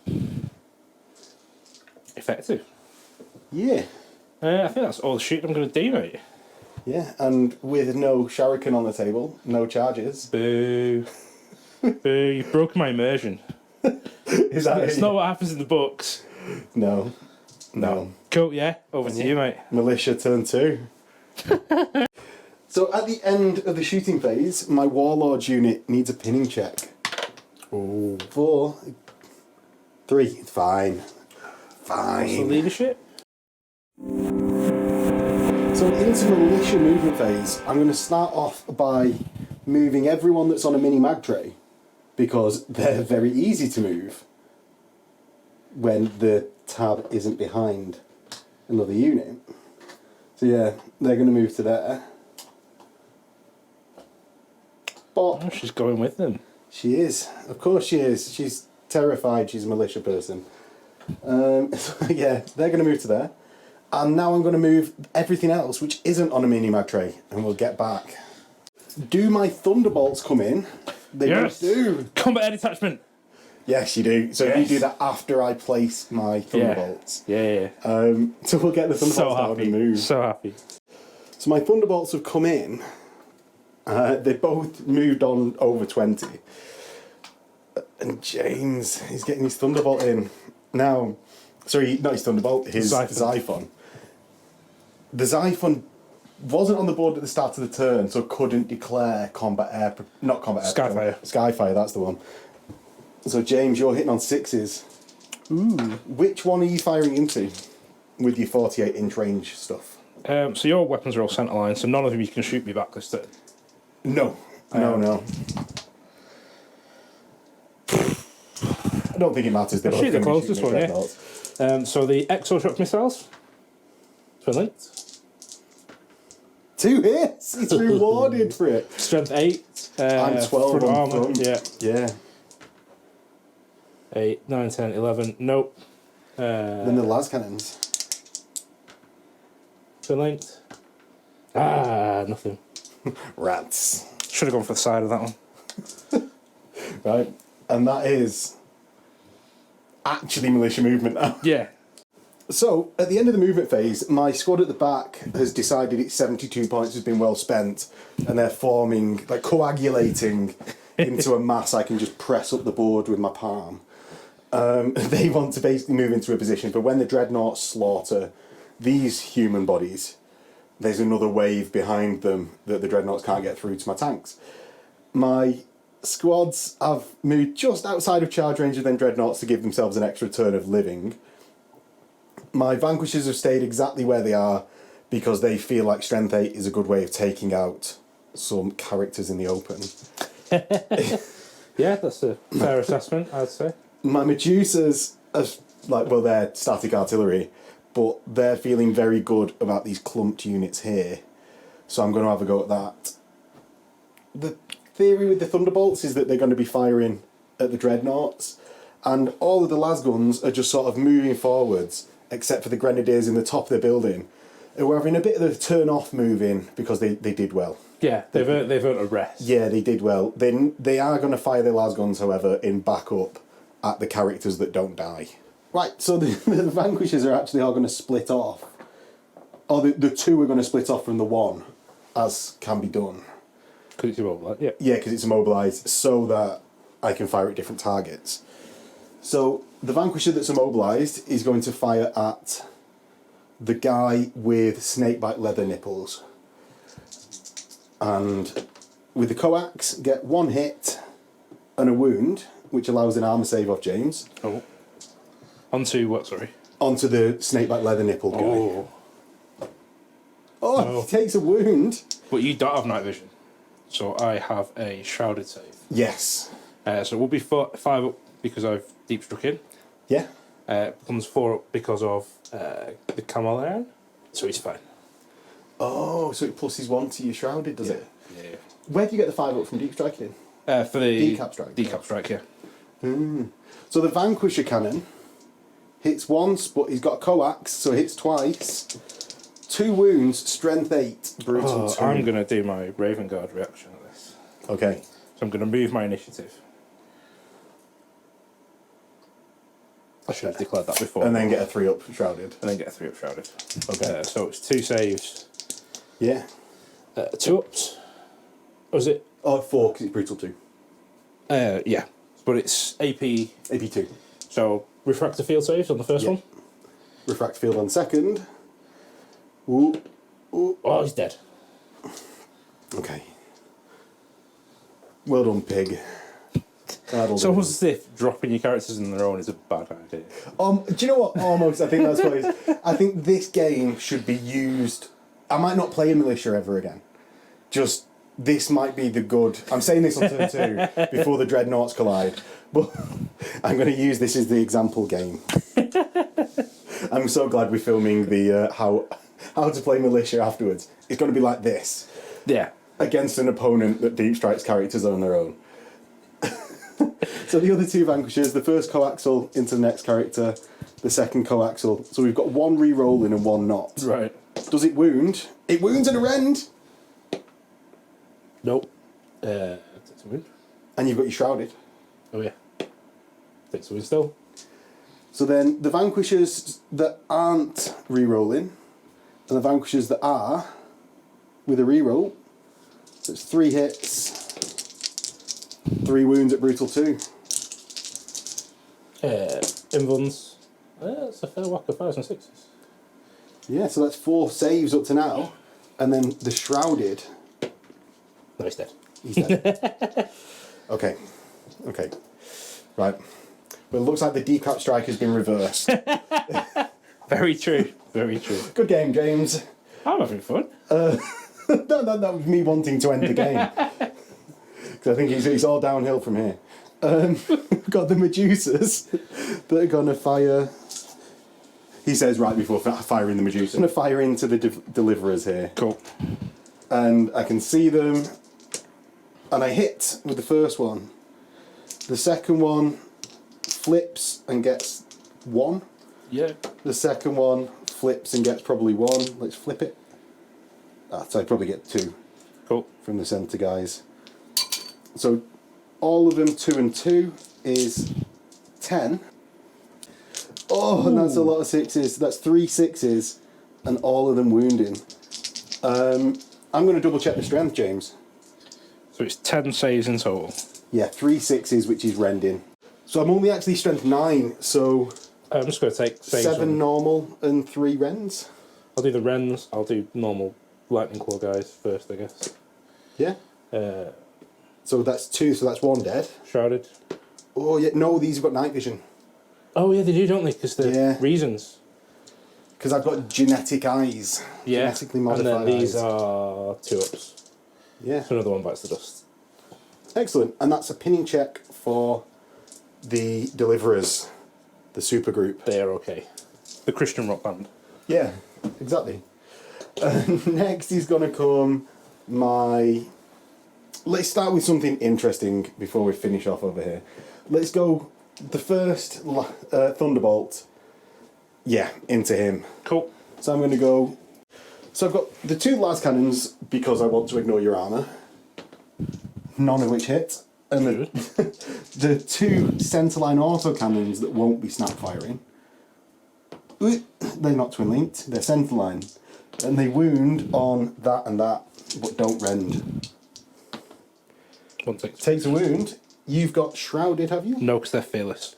Effective. Yeah. I think that's all the shooting I'm going to do, mate. Yeah, and with no shuriken on the table, no charges. Boo. Boo, you've broken my immersion. Is that It's it? not what happens in the books. No. No. Cool, yeah. Over to you, mate. Militia turn 2. So at the end of the shooting phase, my Warlord's unit needs a pinning check. Ooh. 4. 3. Fine. What's the Fine. leadership? So into militia movement phase, I'm going to start off by moving everyone that's on a mini mag tray, because they're very easy to move when the tab isn't behind another unit. So yeah, they're going to move to there. But Oh, she's going with them. she is, of course she is. She's terrified. She's a militia person. So yeah, they're going to move to there. And now I'm going to move everything else which isn't on a mini mag tray, and we'll get back. Do my thunderbolts come in? They Yes. both do. Combat air detachment. Yes, you do. So Yes. you do that after I place my thunderbolts. Yeah. So we'll get the thunderbolts So down and happy. move. So happy. So my thunderbolts have come in. They both moved on over 20. And James is getting his thunderbolt in. Now, sorry, not his thunderbolt, his Xiphon. The Xiphon wasn't on the board at the start of the turn, so couldn't declare combat air... Not combat air... Skyfire. Skyfire, that's the one. So James, you're hitting on 6s. Ooh. Which one are you firing into with your 48-inch range stuff? So your weapons are all centre line, so none of them you can shoot me back this turn. No. No. I don't think it matters. They're I'll both shoot the gonna be closest shooting one, at yeah. dreadnoughts. So the exo-shock missiles. Twin linked. 2 hits! It's rewarded for it. Strength 8. I'm 12 front on armour. front. Yeah. Yeah. 8, 9, 10, 11. Nope. Then the las cannons. Twin linked. Ah, nothing. Rats. Should have gone for the side of that one. Right. And that is actually militia movement now. Yeah. So, at the end of the movement phase, my squad at the back has decided its 72 points has been well spent, and they're forming, like coagulating into a mass I can just press up the board with my palm. They want to basically move into a position for when the dreadnoughts slaughter these human bodies, there's another wave behind them that the dreadnoughts can't get through to my tanks. My squads have moved just outside of charge range of them dreadnoughts to give themselves an extra turn of living. My vanquishers have stayed exactly where they are because they feel like strength 8 is a good way of taking out some characters in the open. Yeah, that's a fair assessment, I'd say. My Medusas are they're static artillery, but they're feeling very good about these clumped units here. So I'm going to have a go at that. The theory with the Thunderbolts is that they're going to be firing at the dreadnoughts, and all of the lasguns are just sort of moving forwards, except for the grenadiers in the top of the building, who are having a bit of a turn off moving because they did well. Yeah, they've earned a rest. Yeah, they did well. They are going to fire their lasguns, however, in backup at the characters that don't die. Right, so the vanquishers are actually all going to split off. Or the two are going to split off from the one, as can be done. Because it's immobilised, yeah. Yeah, because it's immobilised, so that I can fire at different targets. So the vanquisher that's immobilised is going to fire at the guy with snakebite leather nipples. And with the coax, get 1 hit and a wound, which allows an armour save off James. Oh. Onto what, sorry? Onto the snakebite leather nipple guy. Oh. Oh, he takes a wound. But you don't have night vision. So I have a shrouded save. Yes. So it will be 5 up because I've deep struck in. Yeah. It becomes 4 up because of the camel iron. So he's fine. Oh, so it pluses 1 to your shrouded, does it? Yeah. Where do you get the 5 up from deep striking? For the Decap strike. Decap strike, yeah. So the vanquisher cannon hits once, but he's got a coax, so it hits twice. 2 wounds, strength 8, brutal 2. I'm going to do my Raven Guard reaction to this. Okay. So I'm going to move my initiative. I should have declared that before. And then get a 3 up shrouded. And then get a 3 up shrouded. Okay. So it's 2 saves. Yeah. 2 ups. Was it? Oh, 4, because it's brutal 2. Yeah. But it's AP. AP 2. So refractor field saves on the first one. Refract field on second. Ooh. Ooh. Oh, he's dead. Okay. Well done, pig. That'll So do. was if dropping your characters in their own is a bad idea? Do you know what? Almost. I think that's what it is. I think this game should be used. I might not play a militia ever again. Just this might be the good. I'm saying this on turn 2 before the dreadnoughts collide, but I'm going to use this as the example game. I'm so glad we're filming the how to play militia afterwards. It's going to be like this. Yeah. Against an opponent that deep strikes characters on their own. So the other 2 vanquishers, the first coaxial into the next character, the second coaxial. So we've got 1 re-rolling and 1 not. Right. Does it wound? It wounds at a rend! Nope. Takes a wound. And you've got your shrouded. Oh yeah. Takes a wound still. So then the vanquishers that aren't re-rolling, and the vanquishers that are, with a re-roll, so it's 3 hits, 3 wounds at brutal 2. Invulns. That's a fair whack of 5s and 6s. Yeah, so that's 4 saves up to now, and then the shrouded. No, he's dead. He's dead. Okay. Right. Well, it looks like the decap strike has been reversed. Very true. Very true. Good game, James. I'm having fun. No, that was me wanting to end the game. Because I think it's all downhill from here. We've got the Medusas that are going to fire. He says right before firing the Medusa. Going to fire into the deliverers here. Cool. And I can see them. And I hit with the first one. The second one flips and gets 1. Yeah. The second one flips and gets probably 1. Let's flip it. So I probably get 2 Cool. from the centre guys. So all of them 2 and 2 is 10. Oh, and that's a lot of 6s. That's 3 6s and all of them wounding. I'm going to double check the strength, James. So it's 10 saves in total. Yeah, 3 6s, which is rending. So I'm only actually strength 9, so I'm just going to take saves 7 normal and 3 rends. I'll do the Wrens. I'll do normal Lightning Claw guys first, I guess. Yeah. So that's 2, so that's 1 dead. Shrouded. Oh, yeah, no, these have got night vision. Oh, yeah, they do, don't they? Because they're reasons. Because I've got genetic eyes. Yeah. Genetically modified and then these eyes. are 2-ups. Yeah. So another one bites the dust. Excellent. And that's a pinning check for the Deliverers, the supergroup. They are okay. The Christian rock band. Yeah, exactly. Next is going to come my... Let's start with something interesting before we finish off over here. let's go the first Thunderbolt. Yeah, into him. Cool. So I'm going to go... So I've got the 2 las cannons because I want to ignore your armour. None of which hit. And the 2 centerline autocannons that won't be snap firing. They're not twin linked, they're centerline. And they wound on that and that, but don't rend. 1 6. Takes a wound. You've got shrouded, have you? No, because they're fearless.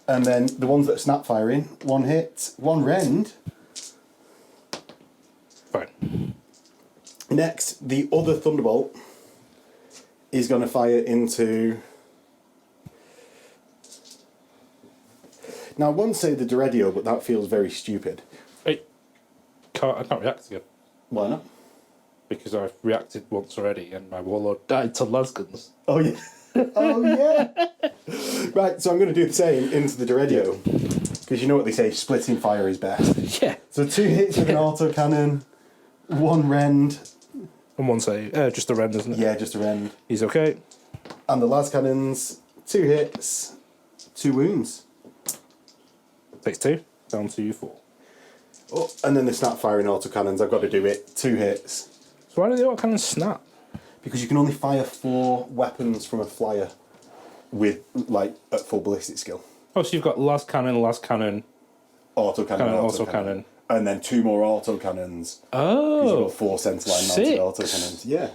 And then the ones that are snap firing, 1 hit, 1 rend. Fine. Next, the other Thunderbolt is going to fire into... Now, I won't say the Doredio, but that feels very stupid. Hey, I can't react again. Why not? Because I've reacted once already and my Warlord died to lasguns. Oh, yeah. Oh, yeah. Right, so I'm going to do the same into the Doredio. Because you know what they say, splitting fire is best. Yeah. So 2 hits with an autocannon, 1 rend. And 1 save. Just a rend, isn't it? Yeah, just a rend. He's okay. And the las cannons, 2 hits, 2 wounds. Takes 2. Down to 4. Oh, and then the snap firing autocannons, I've got to do it, 2 hits. So why do they all kind of snap? Because you can only fire 4 weapons from a flyer with, like, at full ballistic skill. Oh, so you've got las cannon, Autocannon, autocannon. And then 2 more autocannons. Oh. Because you've got 4 centerline mounted Sick. autocannons. Yeah.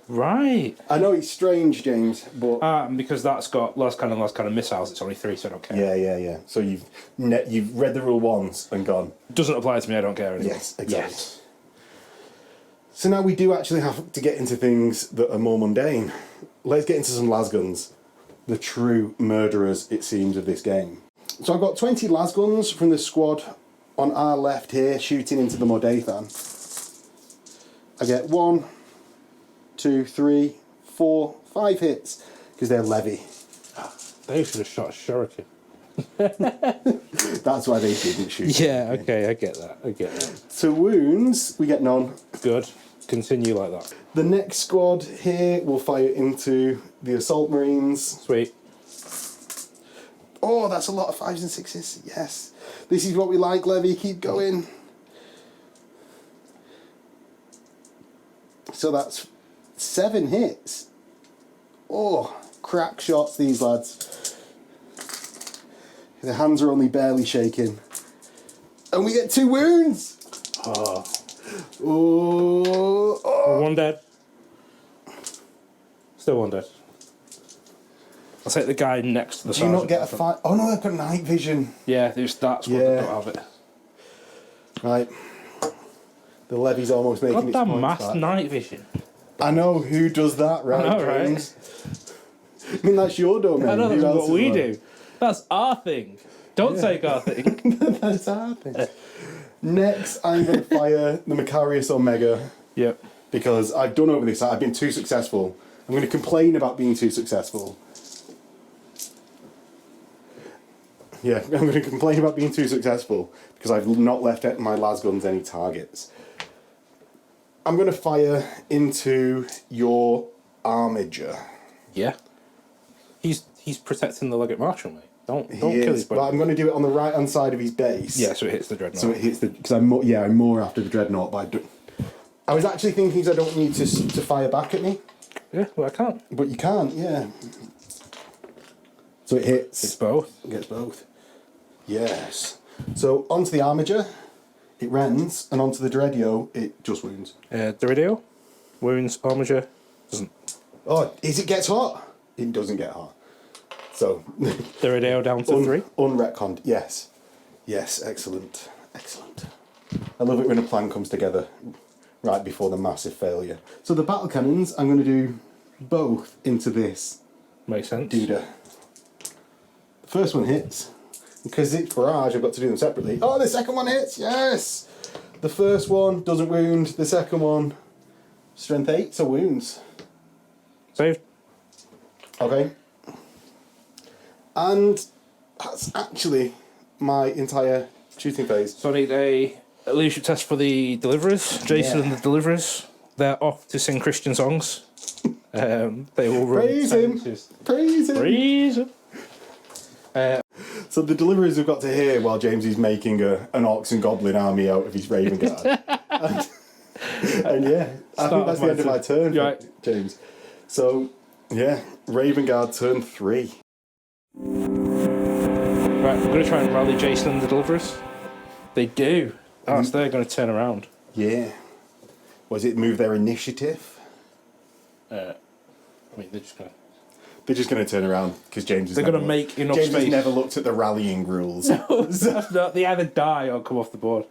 Right. I know it's strange, James, but... And because that's got las cannon missiles, it's only 3, so I don't care. Yeah. So you've read the rule once and gone... Doesn't apply to me, I don't care anymore. Yes, exactly. Yes. So now we do actually have to get into things that are more mundane. Let's get into some lasguns. The true murderers, it seems, of this game. So I've got 20 lasguns from the squad on our left here, shooting into the Mordathan. I get 1, 2, 3, 4, 5 hits, because they're levy. They should have shot a shuriken. That's why they didn't shoot. Yeah, okay, I get that. So wounds, we get none. Good. Continue like that. The next squad here will fire into the Assault Marines. Sweet. Oh, that's a lot of 5s and 6s. Yes. This is what we like, Levy. Keep going. So that's 7 hits. Oh, crack shots, these lads. Their hands are only barely shaking. And we get 2 wounds. Oh. Oh. 1 dead. Still 1 dead. I'll take the guy next to the Do you not get a fight? Oh no, I've got night vision. Yeah, there's that's one Yeah. that don't have it. Right. The levy's almost making its Goddamn point mass back. night vision. I know who does that, right? I know, right? James? I mean, that's your domain. I know Who that's else what is we there? do. That's our thing. Don't take our thing. That's our thing. Next, I'm going to fire the Macarius Omega Yep. because I've done over this. I've been too successful. I'm going to complain about being too successful. Yeah, I'm going to complain about being too successful because I've not left my lasguns any targets. I'm going to fire into your Armiger. Yeah. He's protecting the Legate Marshal, mate. Don't He kill is, his but I'm going to do it on the right hand side of his base. Yeah, so it hits the Dreadnought. So it hits the because I'm more after the Dreadnought, but I was actually thinking I don't need to fire back at me, Yeah, well I can't. but you can't. Yeah. So it hits. It's both. It gets both. Yes. So onto the Armiger, it rends, and onto the Dreadio, it just wounds. Doridio, wounds, Armiger, doesn't. Oh, it gets hot? It doesn't get hot. So Doridio down to 3. Unretconned, yes. Yes, excellent. Excellent. I love it when a plan comes together right before the massive failure. So the battle cannons, I'm going to do both into this Makes sense. Duda. The first one hits. Because it's barrage, I've got to do them separately. Oh, the second one hits, yes! The first one doesn't wound, the second one, strength 8, so wounds. Saved. Okay. And that's actually my entire shooting phase. So I need a leadership test for the deliverers. Jason and the deliverers. They're off to sing Christian songs. They will run Praise 10 him. inches. Praise him. Praise him. So the deliveries we've got to hear while James is making an Orcs and Goblin army out of his Raven Guard. and yeah, I think that's the end of my turn, Right. James. So yeah, Raven Guard turn 3. Right, I'm going to try and rally Jason and the deliverers. They do. Oh, so they're going to turn around. Yeah. Was it move their initiative? I mean, they're just going to... They're just going to turn around because James is. They're going to make enough James space. has never looked at the rallying rules. That's not, they either die or come off the board.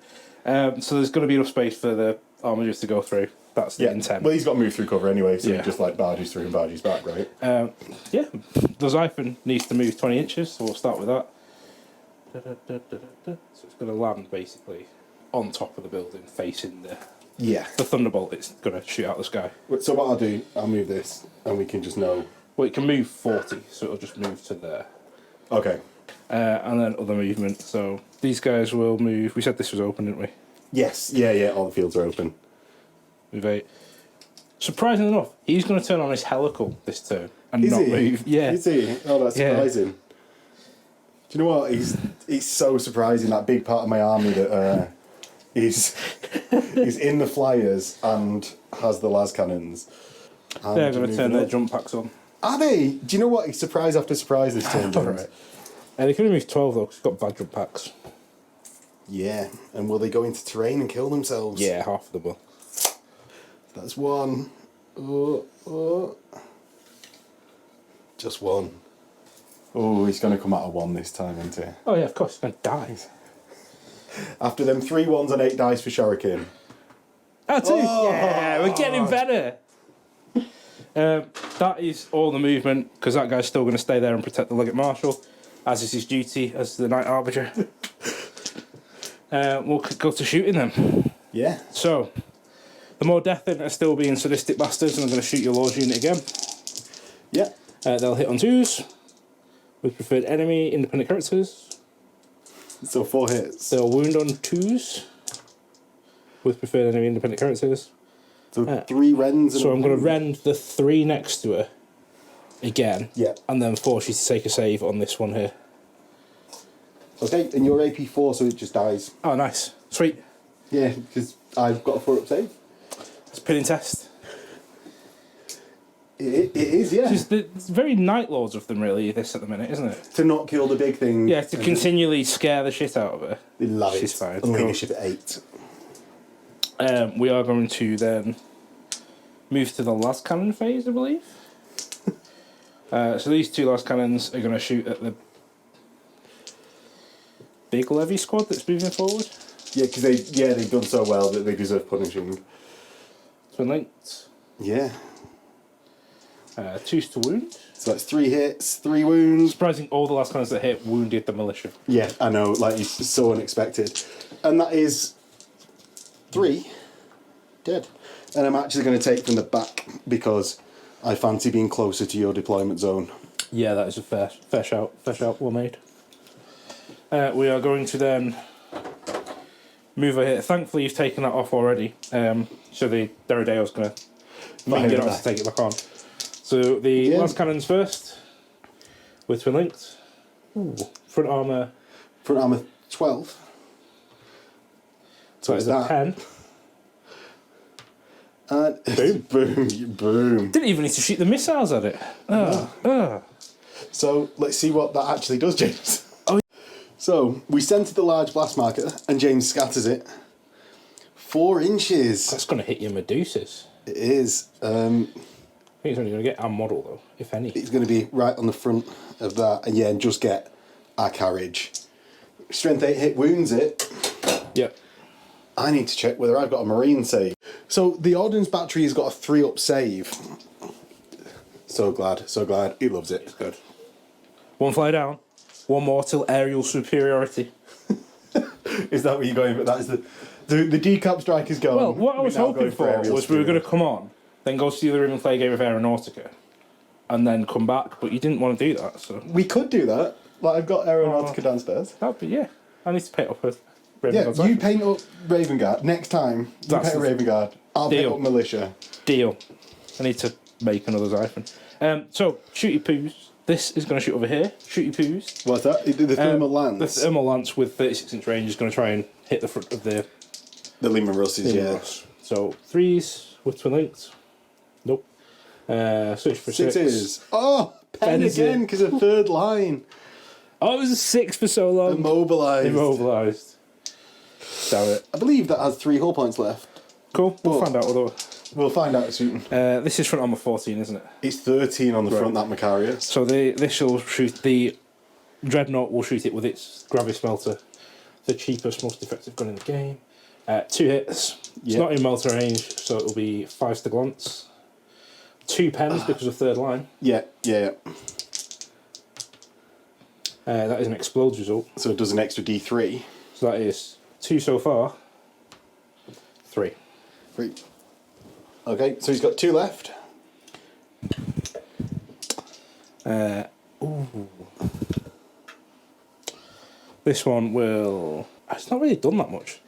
So there's going to be enough space for the armigers to go through. That's the intent. Well, he's got to move through cover anyway, so Yeah. he just like barges through and barges back, right? Yeah, the Xiphon needs to move 20 inches, so we'll start with that. So it's going to land basically on top of the building, facing the Thunderbolt. It's going to shoot out the sky. So what I'll do, I'll move this, and we can just know. Well, it can move 40, so it'll just move to there. Okay. And then other movement. So these guys will move. We said this was open, didn't we? Yes. Yeah. All the fields are open. Move 8. Surprisingly enough, he's going to turn on his helical this turn and Is not he? move. Yeah. Is he? Oh, that's Yeah. surprising. Do you know what? He's so surprising. That big part of my army that he's in the flyers and has the las cannons. And They're going to turn their moving up. jump packs on. Are they? Do you know what? He's surprise after surprise this turn, James. Alright. They can only move 12 though, because he's got bad jump packs. Yeah. And will they go into terrain and kill themselves? Yeah, half of them will. That's one. Oh. Just one. Oh, he's going to come out of 1 this time, isn't he? Oh yeah, of course, he's going to die. After them 3 1s and 8 dice for Shuriken. Oh, 2! Yeah, we're getting better! That is all the movement, because that guy's still going to stay there and protect the Legate Marshal, as is his duty as the Knight Arbiter. We'll go to shooting them. Yeah. So, the more Deathin are still being sadistic bastards, and I'm going to shoot your Lord's unit again. Yeah. They'll hit on 2s, with preferred enemy, independent characters. So 4 hits. They'll wound on 2s, with preferred enemy, independent characters. So 3 rends. And So I'm going to rend the 3 next to her again. Yeah. And then force you to take a save on this one here. Okay, and you're AP 4, so it just dies. Oh, nice. Sweet. Yeah, because I've got a 4-up save. It's a pinning test. It is, yeah. It's very Night Lords of them, really, this at the minute, isn't it? To not kill the big thing. Yeah, to continually scare the shit out of her. They love She's it. fine. And Cool. leadership at 8. We are going to then move to the last cannon phase, I believe. So these 2 last cannons are going to shoot at the big levy squad that's moving forward. Yeah, because they've done so well that they deserve punishing. Twin linked. Yeah. 2s to wound. So that's 3 hits, 3 wounds. Surprising, all the last cannons that hit wounded the militia. Yeah, I know, like it's so unexpected. And that is 3 dead. And I'm actually going to take from the back because I fancy being closer to your deployment zone. Yeah, that is a fair shout. Fair shout, well made. We are going to then move over here. Thankfully, you've taken that off already. So the Derrideo's going to make it out to take it back on. So the last cannons first, with twin linked. Ooh. Front armour 12. So it's a 10. And boom. Didn't even need to shoot the missiles at it. So let's see what that actually does, James. Oh. So we centre the large blast marker and James scatters it. 4 inches. That's going to hit your Medusas. It is. I think it's only going to get our model, though, if any. It's going to be right on the front of that. And yeah, and just get our carriage. Strength 8 hit wounds it. Yep. I need to check whether I've got a marine save. So the ordnance battery has got a 3-up save. So glad. He loves it. It's good. 1 fly down. 1 more till aerial superiority. Is that what you're going for? That is the decap strike is going. Well, what I was hoping for was we were going to come on, then go to the other room and play a game of Aeronautica, and then come back, but you didn't want to do that, so... We could do that. Like, I've got Aeronautica downstairs. That'd be, yeah. I need to pay it up with Yeah, you paint up Raven Guard. Next time, you That's paint the- Raven Guard. I'll Deal. paint up Militia. Deal. I need to make another Xiphon. So, Shooty Poos. This is going to shoot over here. Shooty Poos. What's that? The thermal lance? The thermal lance with 36-inch range is going to try and hit the front of the Lehman Russes, yeah. So, 3s with twin links. Nope. Search for 6. Sixes. Oh, pen again because of third line. Oh, it was a 6 for so long. Immobilised. Damn it. I believe that has 3 hull points left. Cool. We'll find out although. We'll find out soon. This is front armor 14, isn't it? It's 13 on the front, that Macarius. So this will shoot the Dreadnought will shoot it with its Gravis Melter, the cheapest, most effective gun in the game. 2 hits. It's not in melter range, so it will be 5 to glance. 2 pens because of third line. Yeah. That is an explodes result. So it does an extra D3. So that is 2 so far. 3. 3. Okay, so he's got 2 left. This one will... It's not really done that much.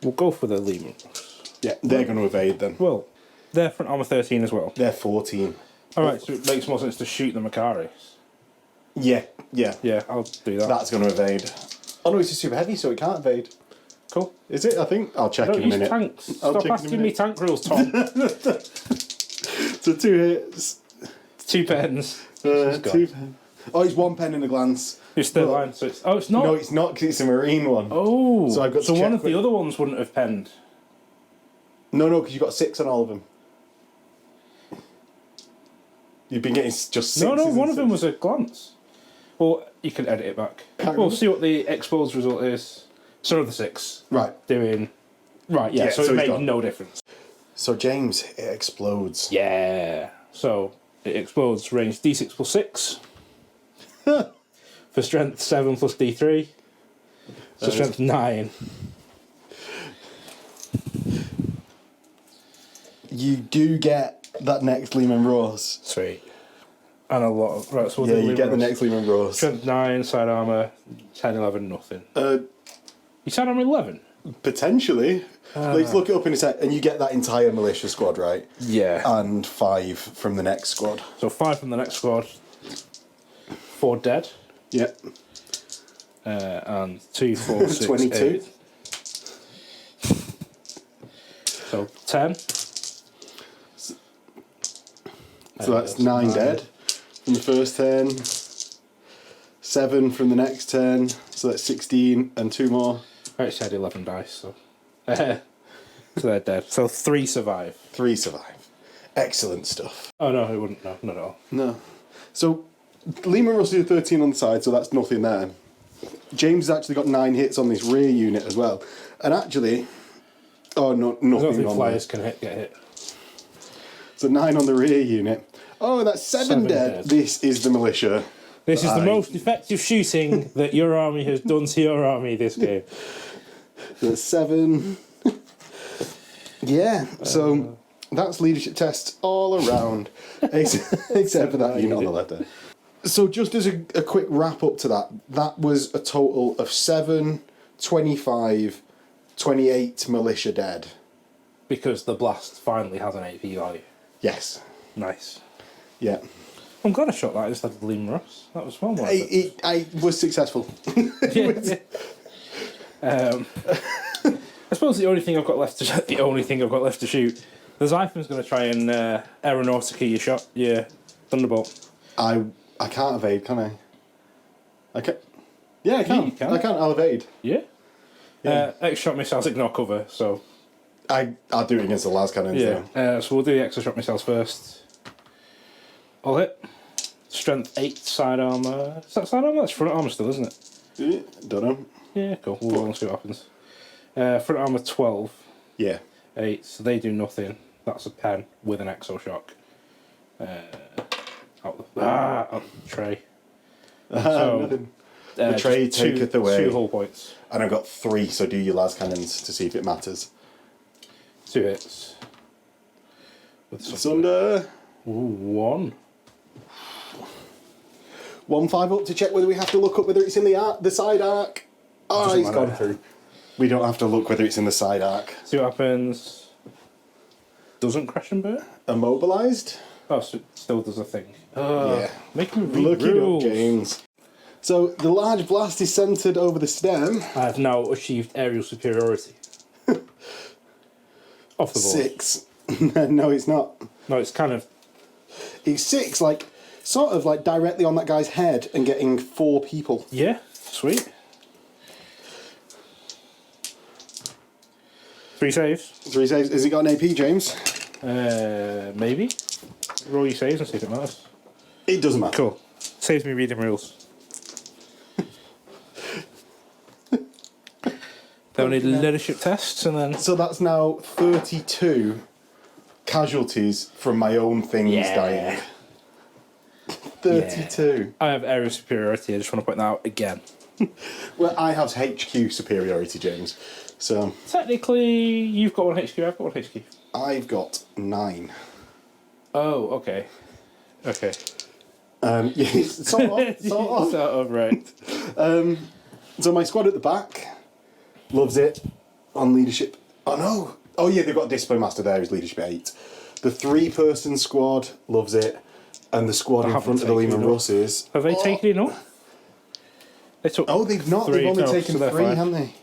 We'll go for the Lehman. Yeah, they're going to evade then. Well, they're front armor 13 as well. They're 14. Alright, so it makes more sense to shoot the Macarius. Yeah. Yeah, I'll do that. That's going to evade. Oh no, it's just super heavy, so it can't evade. Cool. Is it? I think. I'll check in a minute. Tanks. Stop asking me tank rules, Tom. So 2 hits. 2 pens. 2 pen. Oh, he's 1 pen in a glance. It's third line, so it's... Oh, it's not? No, it's not, because it's a marine one. Oh. So I've got to one check of the other ones wouldn't have penned. No, because you've got 6 on all of them. You've been getting just 6. No, one of them was a glance. Well, you can edit it back. We'll see what the exposed result is. It's another 6. Right. Doing... Right, yeah, so it made no difference. So, James, it explodes. Yeah. So, it explodes range D6 plus 6. For strength 7 plus D3. So, strength 9. You do get that next Lehman Ross. Sweet. And a lot of... Right, so yeah, you get the next Lehman Ross. Strength 9, side armour, 10, 11, nothing. You side armour 11? Potentially. Let's look it up in a sec, and you get that entire militia squad, right? Yeah. And 5 from the next squad. So 5 from the next squad. 4 dead. Yep. And 2, 4, 6, 22. 8. So 10. So that's 9 dead from the first 10. 7 from the next 10. So that's 16 and 2 more. I actually had 11 dice, so... so they're dead. So 3 survive. 3 survive. Excellent stuff. Oh no, it wouldn't. No, not at all. No. So, Lehman Russell 13 on the side, so that's nothing there. James has actually got 9 hits on this rear unit as well. And actually... Oh, no, nothing I don't think on flyers can get hit. So 9 on the rear unit. Oh, that's 7 dead. This is the militia. This is the most effective shooting that your army has done to your army this game. That's 7. Yeah, so that's leadership tests all around, except for that unit on the left there. So just as a quick wrap up to that, that was a total of 7, 25, 28 militia dead. Because the blast finally has an AP value. Yes. Nice. Yeah. I'm glad I shot that instead of Liam Ross. That was well worth it. I was successful. Yeah. I suppose the only thing I've got left to shoot. The Xiphon's going to try and aeronautica your shot. Yeah. Thunderbolt. I can't evade, can I? I can. Yeah, I can. You can. I can. I'll evade. Yeah. X-shot missiles ignore cover, so... I'll do it against the las cannons. Yeah. So we'll do the extra shot missiles first. I'll hit. Strength 8 side armour. Is that side armour? That's front armour still, isn't it? Yeah, don't know. Yeah, cool. We'll see what happens. Front armour 12. Yeah. 8. So they do nothing. That's a pen with an exo shock. Out the tray. So, the tray taketh away. 2 hull points. And I've got 3, so do your las cannons to see if it matters. 2 hits. With Sunder. Ooh, 1. 1-5 up to check whether we have to look up whether it's in the side arc. Oh, he's gone through. We don't have to look whether it's in the side arc. See what happens. Doesn't crash and burn. Immobilised. Oh, so it still does a thing. Yeah. Make me read Look it up, rules. James. So the large blast is centered over the stem. I have now achieved aerial superiority. Off the board. 6. No, it's not. No, it's kind of... It's 6, like, sort of like directly on that guy's head and getting 4 people. Yeah, sweet. 3 saves. 3 saves. Has he got an AP, James? Maybe. Roll your saves and see if it matters. It doesn't matter. Cool. Saves me reading rules. Then we need leadership tests and then... So that's now 32 casualties from my own things dying. 32. I have area superiority, I just want to point that out again. Well, I have HQ superiority, James. So Technically, you've got 1 HQ, I've got 1 HQ. I've got 9. Oh, okay. Okay. Yeah, sort of. Sort of, right. So my squad at the back loves it on leadership. Oh no! Oh yeah, they've got a discipline master there who's leadership 8. The 3-person squad loves it, and the squad in front of the Lehman Russes. Have they taken it up? They took Oh, they've not. 3, They've only no, taken so they're 3, fine. haven't they?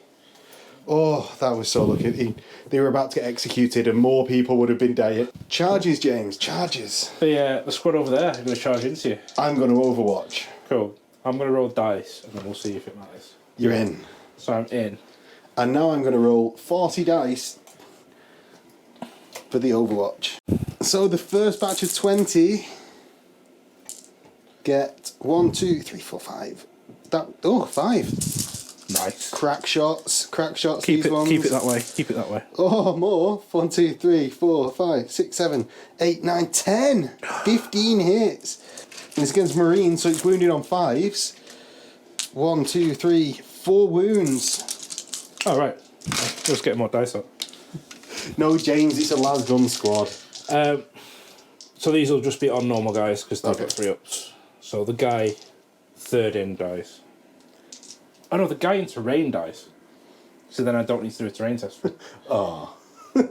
Oh, that was so lucky. They were about to get executed, and more people would have been dead. Charges, James. Charges. The squad over there are going to charge into you. I'm going to Overwatch. Cool. I'm going to roll dice, and then we'll see if it matters. You're in. So I'm in. And now I'm going to roll 40 dice for the Overwatch. So the first batch of 20 get 1, 2, 3, 4, 5. 5. Nice. Crack shots. Keep Keep these it, ones. keep it that way. Keep it that way. Oh, more. 1, 2, 3, 4, 5, 6, 7, 8, 9, 10. 15 hits. And it's against Marines, so it's wounded on 5s. 1, 2, 3, 4 wounds. Oh, right. Let's get more dice up. No, James, it's a las gun squad. So these will just be on normal guys because they've Okay. got 3 ups. So the guy 3rd in dies. Oh no, the guy in terrain dies. So then I don't need to do a terrain test for him. Oh. But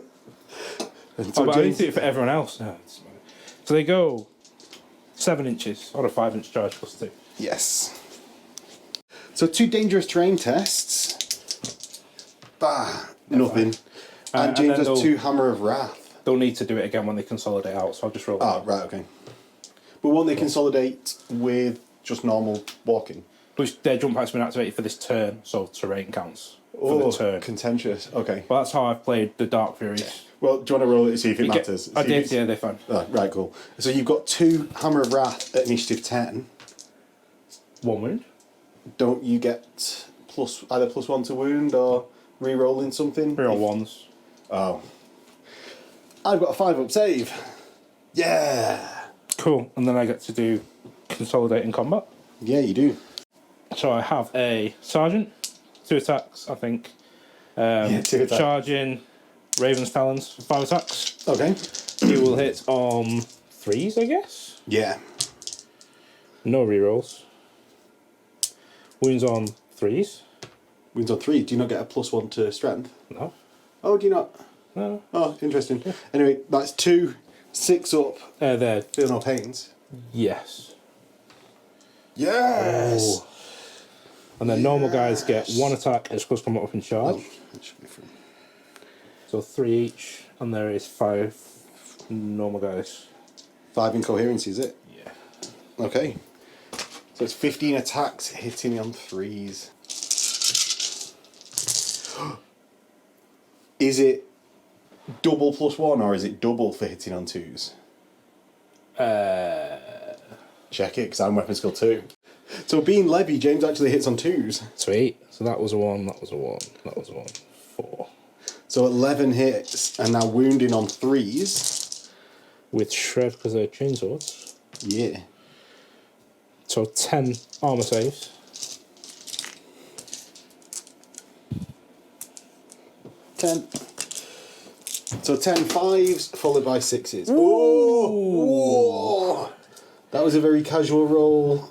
I need to do it for everyone else. No, so they go 7 inches on a 5-inch charge plus 2. Yes. So 2 dangerous terrain tests. Bah, nothing. And James then has 2 Hammer of Wrath. They'll need to do it again when they consolidate out, so I'll just roll them Ah, out. right, okay. But won't they consolidate with just normal walking? Which their jump pack's been activated for this turn, so terrain counts for the turn. Contentious. Okay. But that's how I've played the Dark Furies. Well, do you want to roll it to see if it matters? I See if did, it's- yeah, they're fine. Oh, right, cool. So you've got 2 Hammer of Wrath at initiative 10. 1 wound. Don't you get either +1 to wound or re-rolling something? Reroll 1s. Oh. I've got a 5-up save. Yeah. Cool. And then I get to do consolidate in combat. Yeah, you do. So I have a sergeant, 2 attacks, I think. 2 attacks. Charging, Raven's Talons, 5 attacks. Okay. He will hit on 3s, I guess. Yeah. No rerolls. Wounds on 3s. Wounds on 3. Do you not get a +1 to strength? No. Oh, do you not? No. Oh, interesting. Anyway, that's 2 6-up. There. Feel no pains. Yes. Yes! Oh. And then normal guys get 1 attack as close combat up in charge. Oh, that should be fun. So 3 each, and there is 5 normal guys. 5 incoherency, is it? Yeah. Okay. So it's 15 attacks hitting on 3s. Is it double +1 or is it double for hitting on 2s? Check it, because I'm weapon skill 2. So being Levy, James actually hits on 2s. Sweet. So that was a 1, that was a 1, that was a 1. 4. So 11 hits, and now wounding on 3s. With shred because they're chainswords. Yeah. So 10 armor saves. 10. So 10 5s, followed by 6s. Oh! That was a very casual roll.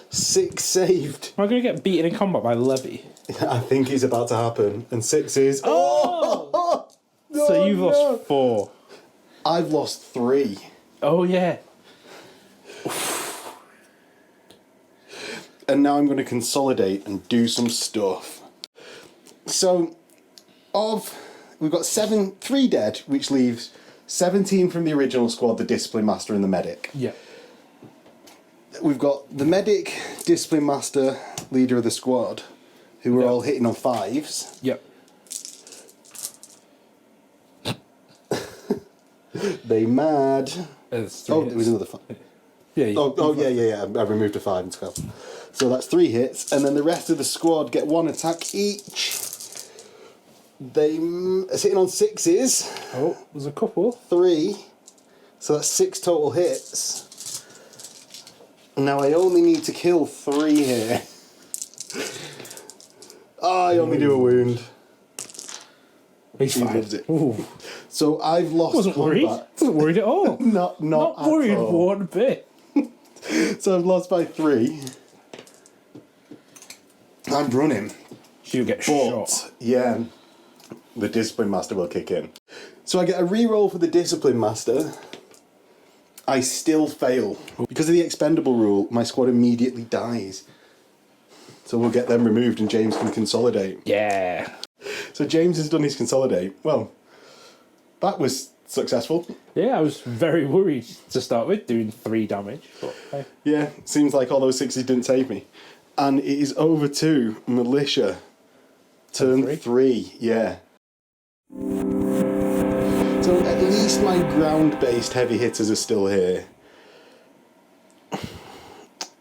6 saved. Am I going to get beaten in combat by Levy? I think it's about to happen. And 6s. Oh! So you've lost 4. I've lost 3. Oh, yeah. And now I'm going to consolidate and do some stuff. So, we've got 3 dead, which leaves 17 from the original squad, the Discipline Master and the Medic. Yeah. We've got the Medic, Discipline Master, leader of the squad, who are all hitting on 5s. Yep. They mad. There's 3 Oh, hits. there was another 5. Yeah. Yeah. I removed a 5 and stuff. So that's 3 hits, and then the rest of the squad get 1 attack each. They are sitting on 6s. Oh, there's a couple. 3. So that's 6 total hits. Now I only need to kill 3 here. I only do a wound. He's He fine. loves it. Ooh. So I've lost Wasn't worried. combat. Wasn't worried at all. Not Not at worried all. one bit. So I've lost by 3. I'm running. She'll get But, shot. yeah, the Discipline Master will kick in. So I get a reroll for the Discipline Master. I still fail. Because of the expendable rule, my squad immediately dies. So we'll get them removed and James can consolidate. Yeah. So James has done his consolidate. Well, that was successful. Yeah, I was very worried to start with, doing 3 damage. But hey. Yeah, seems like all those 6s didn't save me. And it is over to Militia. Turn 3, yeah. So at least my ground-based heavy hitters are still here.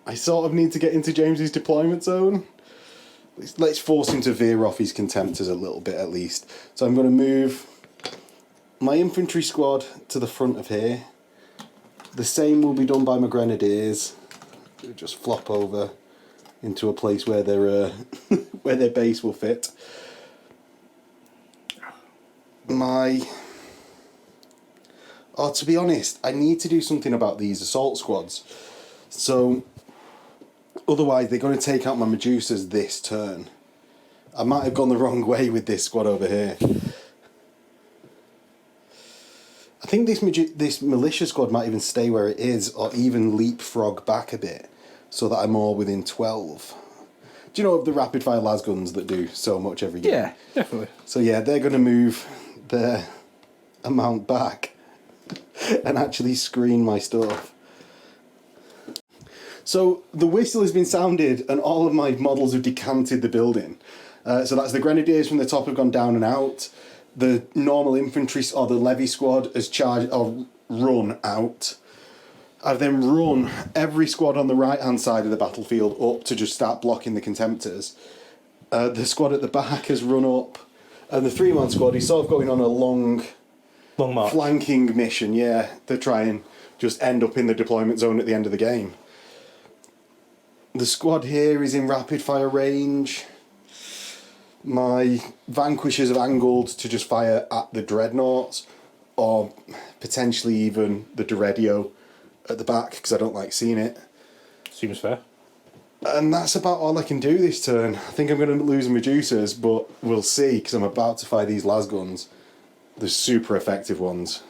I sort of need to get into James's deployment zone. Let's force him to veer off his contemptors a little bit at least. So I'm going to move my infantry squad to the front of here. The same will be done by my grenadiers. They'll just flop over into a place where their where their base will fit. To be honest, I need to do something about these assault squads. So, otherwise they're going to take out my Medusas this turn. I might have gone the wrong way with this squad over here. I think this militia squad might even stay where it is, or even leapfrog back a bit, so that I'm all within 12. Do you know of the rapid fire lasguns that do so much every game? Yeah, definitely. So yeah, they're going to move their amount back and actually screen my stuff. So the whistle has been sounded and all of my models have decanted the building. So that's the grenadiers from the top have gone down and out. The normal infantry or the levy squad has charged or run out. I've then run every squad on the right hand side of the battlefield up to just start blocking the contemptors. The squad at the back has run up, and the 3-man squad is sort of going on a long Long march. flanking mission, yeah, to try and just end up in the deployment zone at the end of the game. The squad here is in rapid fire range. My vanquishers have angled to just fire at the dreadnoughts, or potentially even the Deredio at the back, because I don't like seeing it. Seems fair. And that's about all I can do this turn. I think I'm going to lose Medusas, but we'll see, because I'm about to fire these lasguns. The super effective ones.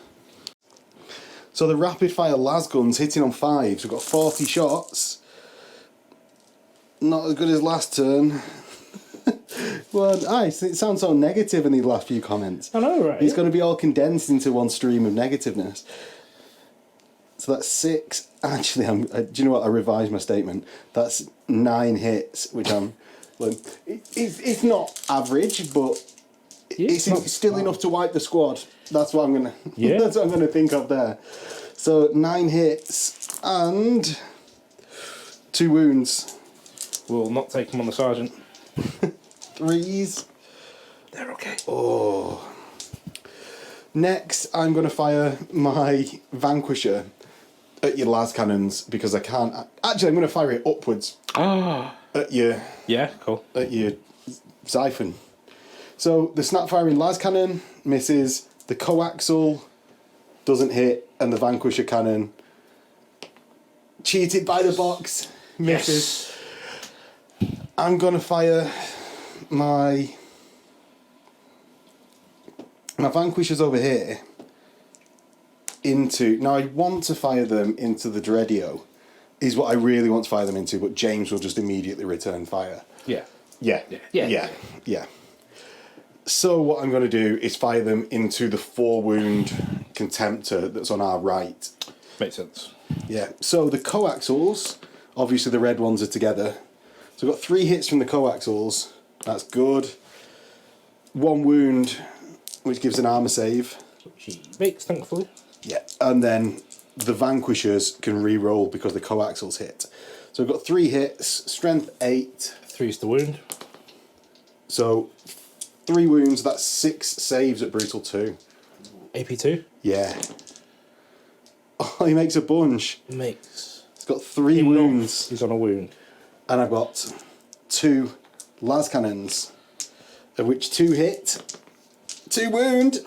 So the rapid fire lasguns hitting on 5s. We've got 40 shots. Not as good as last turn. Well, nice. It sounds so negative in these last few comments. I know, right? It's going to be all condensed into one stream of negativeness. So that's 6. Actually, do you know what? I revised my statement. That's 9 hits, which it's not average, but Yeah, it's still enough to wipe the squad. That's what I'm gonna. Yeah. That's what I'm gonna think of there. So 9 hits and 2 wounds. We'll not take them on the sergeant. 3s. They're okay. Oh. Next, I'm gonna fire my Vanquisher at your las cannons because I can't. Actually, I'm gonna fire it upwards at your Yeah, cool. Xiphon. So the snap firing las cannon misses, the coaxial doesn't hit, and the Vanquisher cannon, cheated by the box, misses. Yes. I'm gonna fire my Vanquishers over here into... Now, I want to fire them into the Dreadio, is what I really want to fire them into, but James will just immediately return fire. Yeah. Yeah. So what I'm going to do is fire them into the 4-wound Contemptor that's on our right. Makes sense. Yeah, so the coaxials, obviously the red ones are together. So I've got 3 hits from the coaxials. That's good. 1 wound, which gives an armor save. She makes, thankfully. Yeah, and then the vanquishers can re-roll because the coaxials hit. So I've got 3 hits, strength 8. 3's the wound. So 3 wounds, that's 6 saves at brutal 2. AP2? Yeah. Oh, he makes a bunch. Makes. He's got 3 wounds. He's on a wound. And I've got 2 las cannons, of which 2 hit, 2 wound.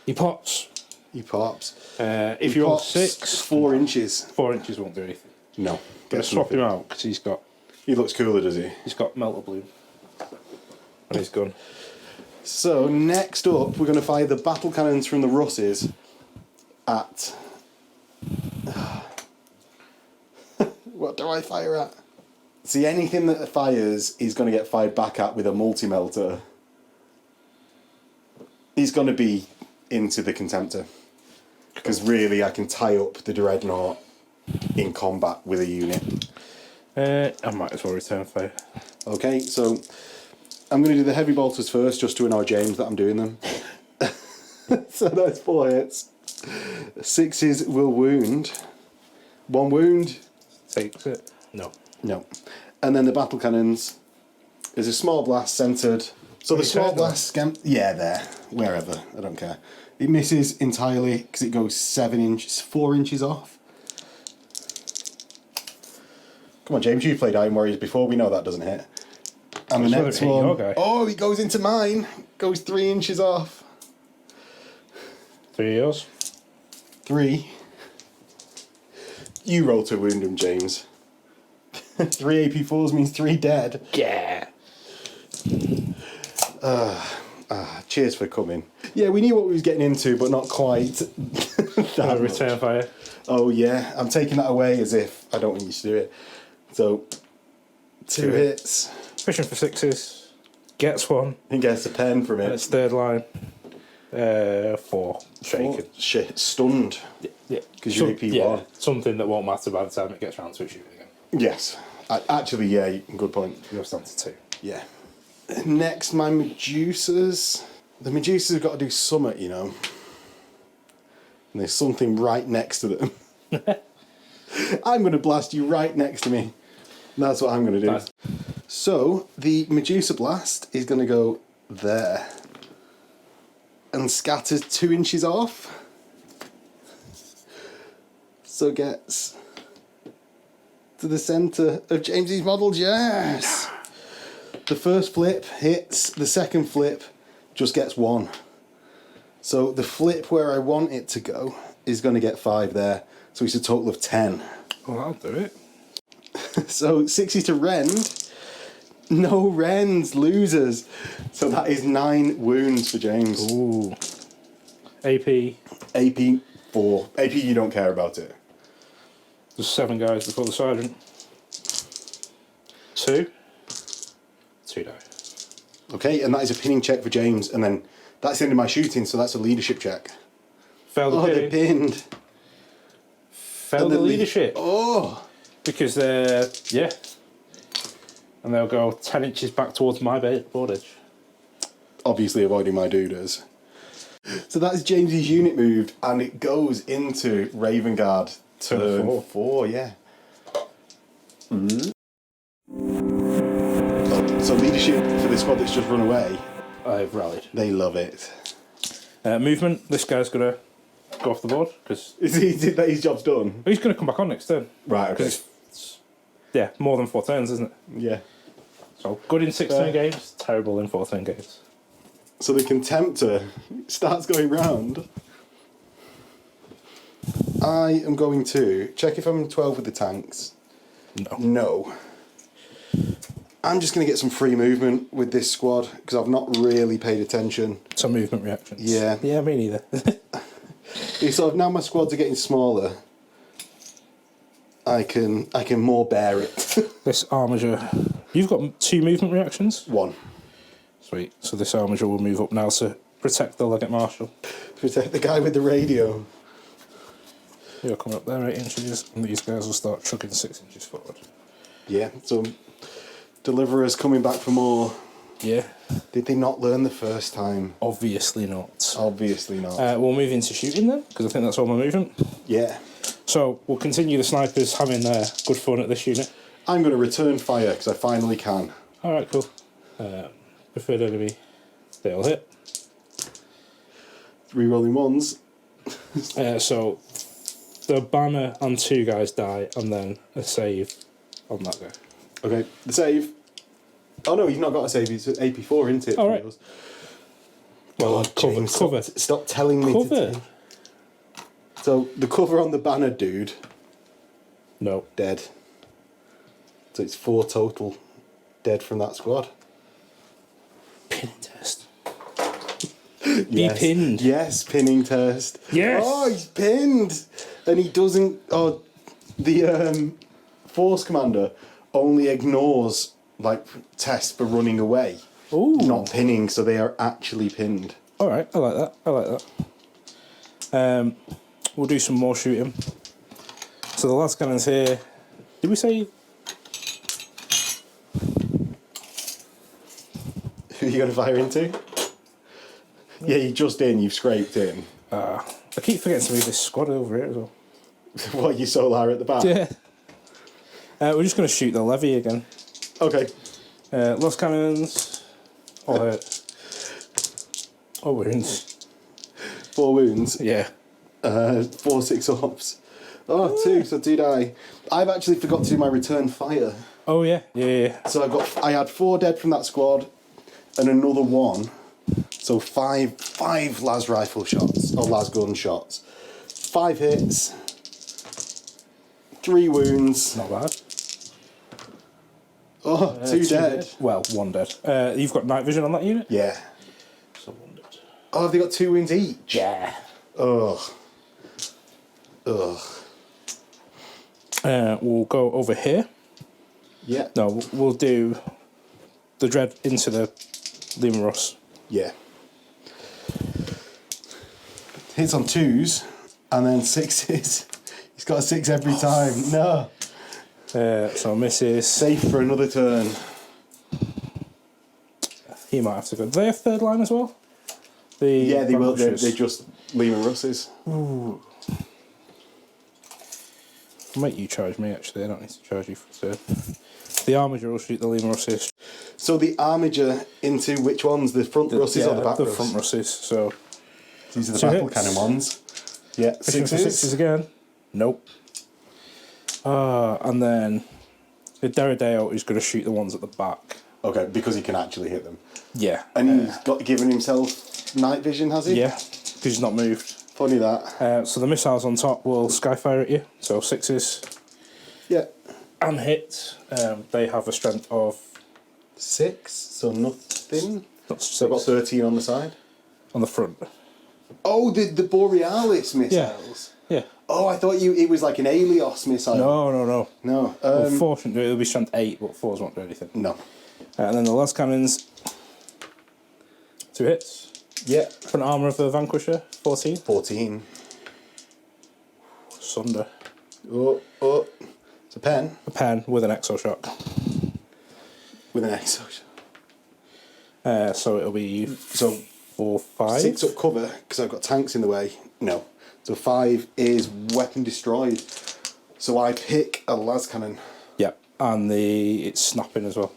He pops. He pops. If He you're on pops 6, 4 inches. 4 inches won't do anything. No. I'm going to swap him out because he's got cooler, does he? Melter Bloom. And he's gone. So next up, we're going to fire the battle cannons from the Russes at... What do I fire at? See, anything that fires is going to get fired back at with a multi-melter. He's going to be into the Contemptor. Because really, I can tie up the Dreadnought in combat with a unit. I might as well return fire. Okay, so I'm going to do the heavy bolters first, just to annoy James that I'm doing them. So that's 4 hits. 6s will wound. 1 wound. Takes it. No. No. And then the battle cannons is a small blast centred. So the small blast... Yeah, there. Wherever. I don't care. It misses entirely because it goes 4 inches off. Come on, James, you've played Iron Warriors before. We know that doesn't hit. And the next one... Oh, he goes into mine. Goes 3 inches off. 3 yours. 3. You roll to wound him, James. 3 AP4s means 3 dead. Yeah. Cheers for coming. Yeah, we knew what we was getting into, but not quite. Return fire. Oh yeah, I'm taking that away as if I don't want you to do it. So, 2 hits. Fishing for 6s. Gets 1. He gets a pen from And it. it's third line. 4. Shaken. Shit, stunned. Yeah. Because you're AP1. Yeah, something that won't matter by the time it gets round to it shooting again. Yes. Actually, yeah, good point. You're down to 2. Yeah. Next, my Medusas. The Medusas have got to do summit, you know. And there's something right next to them. I'm going to blast you right next to me. That's what I'm going to do. Nice. So, the Medusa Blast is going to go there. And scatters 2 inches off. So gets to the centre of James's model, yes! The first flip hits, the second flip just gets 1. So the flip where I want it to go is going to get 5 there. So it's a total of 10. Well, I'll do it. So 60 to rend. No rends, losers. So that is 9 wounds for James. Ooh. AP. AP 4. AP, you don't care about it. There's 7 guys before the sergeant. 2. 2 die. Okay, and that is a pinning check for James, and then that's the end of my shooting, so that's a leadership check. Failed the They pinning. pinned. Failed the leadership. Oh! Because they're, yeah. And they'll go 10 inches back towards my board edge. Obviously avoiding my dooders. So that's James's unit moved, and it goes into Raven Guard. Turn 4, yeah. Mm-hmm. So leadership for this squad that's just run away. I've rallied. They love it. Movement. This guy's going to go off the board because Is his job's done? he's going to come back on next turn. Right, okay. It's, yeah, more than 4 turns, isn't it? Yeah. So good in 6-turn games, terrible in 4-turn games. So the Contemptor starts going round. I am going to check if I'm 12 with the tanks. No. I'm just going to get some free movement with this squad because I've not really paid attention. Some movement reactions. Yeah. Yeah, me neither. It's sort of, now my squads are getting smaller, I can more bear it. This armiger. You've got 2 movement reactions? 1. Sweet. So this armiger will move up now to protect the Legate Marshal. Protect the guy with the radio. You're coming up there 8 inches, and these guys will start chugging 6 inches forward. Yeah, so Deliverer's coming back for more. Yeah. Did they not learn the first time? Obviously not. Obviously not. We'll move into shooting then, because I think that's all my movement. Yeah. So we'll continue the snipers having good fun at this unit. I'm going to return fire because I finally can. Alright, cool. Preferred enemy, they'll hit. 3 rolling 1s. So the banner and 2 guys die, and then a save on that guy. Okay, the save. Oh no, he's not got a save, he's at AP4, isn't it? Alright. Well, cover. Stop telling me Cover. to... So, the cover on the banner dude, No. dead. So it's 4 total dead from that squad. Pinning test. Yes. pinned. Yes, pinning test. Yes. Oh, he's pinned! And he doesn't... Oh, the force commander only ignores, like, tests for running away. Ooh. Not pinning, so they are actually pinned. Alright, I like that. We'll do some more shooting. So the last cannon's here. Did we say... Who are you going to fire into? Yeah, you're just in, you've scraped in. I keep forgetting to move this squad over here as well. What, you solar at the back? Yeah. We're just going to shoot the levy again. Okay. Lost cannons. All hurt. All wounds. 4 wounds. Yeah. 4 6 ops. Oh, 2, so 2 die. I've actually forgot to do my return fire. Oh yeah. Yeah. So I had 4 dead from that squad, and another 1. So 5 las rifle shots, or las gun shots. 5 hits. 3 wounds. Not bad. Oh, 2 dead. Well, 1 dead. You've got night vision on that unit? Yeah. So 1 dead. Oh, have they got 2 wounds each? Yeah. Ugh. Ugh. We'll go over here. Yeah. No, we'll do the dread into the Lima Ross. Yeah. Hits on 2s, and then 6s. He's got a 6 every time. No. So misses. Safe for another turn. He might have to go. Do they have 3rd line as well? Yeah, they will. They're Vanquishers. just Lehman Russes. Ooh. I'll make you charge me, actually. I don't need to charge you for 3rd. The armiger will shoot the Lima Russes. So the armiger into which ones? The front Russes or the back the Russ? front Russes. So These are the 2 battle hits. cannon ones. Yeah, Fishing for 6s again. Nope. And then the Derrideo is going to shoot the ones at the back. Okay, because he can actually hit them. Yeah. And he's got given himself night vision, has he? Yeah, because he's not moved. Funny that. So the missiles on top will skyfire at you. So 6s Yeah. and hit. They have a strength of 6, so nothing. not So I've got 6 13 on the side. on the front. Oh, the Borealis missiles. Yeah. Oh, I thought it was like an Alios missile. No. No. Well, 4 shouldn't do it. It'll be strength 8, but 4s won't do anything. No. And then the last cannons. 2 hits. Yeah. Front armour of the Vanquisher. 14. 14. Sunder. Oh. It's a pen A pen with an exo shock. with an exo. So it'll be So 4, 5. 6 up cover because I've got tanks in the way. No. So 5 is weapon destroyed. So I pick a las cannon. Yeah, and it's snapping as well.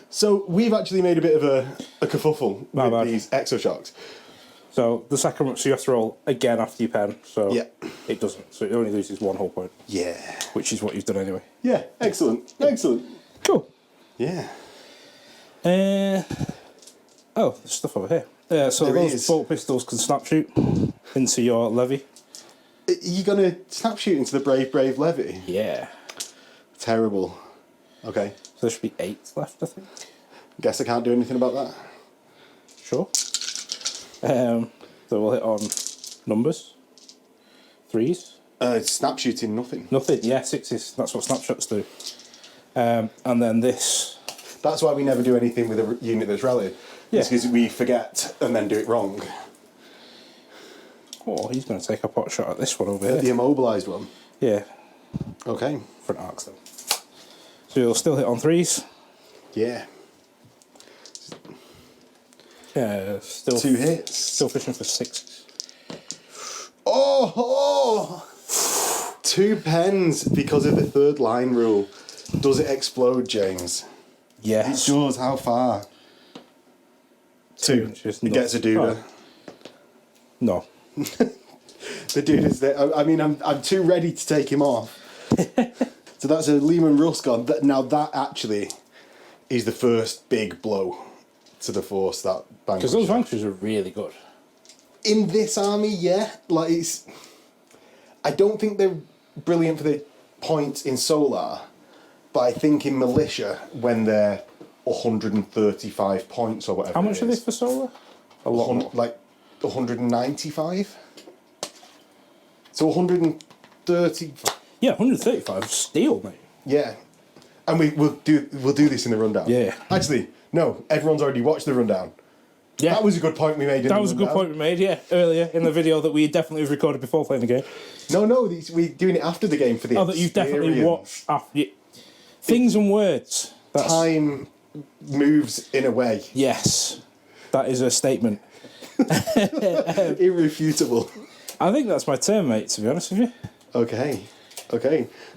So we've actually made a bit of a kerfuffle My with bad. these exo-shocks. So the second one, so you have to roll again after your pen. So Yeah. it doesn't. So it only loses 1 whole point, Yeah. which is what you've done anyway. Yeah, excellent. Excellent. Cool. Yeah. Oh, there's stuff over here. So There those is. bolt pistols can snap shoot into your levy. Are you going to snap shoot into the brave levy? Yeah. Terrible. Okay. So there should be 8 left, I think. Guess I can't do anything about that. Sure. So we'll hit on numbers. 3s. Snap shooting, nothing. Nothing, yeah, 6s. That's what snapshots do. And then this. That's why we never do anything with a unit that's rallied. Yeah. It's because we forget and then do it wrong. Oh, he's going to take a pot shot at this one over here. The immobilised one. Yeah. Okay. Front arcs, though. So you'll still hit on 3s. Yeah. Yeah, still 2 hits. Still fishing for 6s. Oh! 2 pens because of the 3rd line rule. Does it explode, James? Yes. It does. How far? 2. Inches. It gets a duder. Oh. No. The dude is there. I mean, I'm too ready to take him off. So that's a Lehman Russ gone. Now that actually is the first big blow to the force that Because those vanquishers are really good. in this army, yeah. Like it's, I don't think they're brilliant for the points in Solar, but I think in Militia when they're 135 points or whatever. How much are they for Solar? A lot more. Like 195. So 130. Yeah, 135 steel, mate. Yeah, and we'll do this in the rundown. Yeah. Actually, no. Everyone's already watched the rundown. Yeah. That was a good point we made. That was a good point we made, yeah, earlier in the video that we definitely have recorded before playing the game. No, we're doing it after the game for the. Oh, that you've definitely watched after. Things and words. That's, Time moves in a way. yes, that is a statement. Irrefutable. I think that's my turn, mate, to be honest with you. Okay.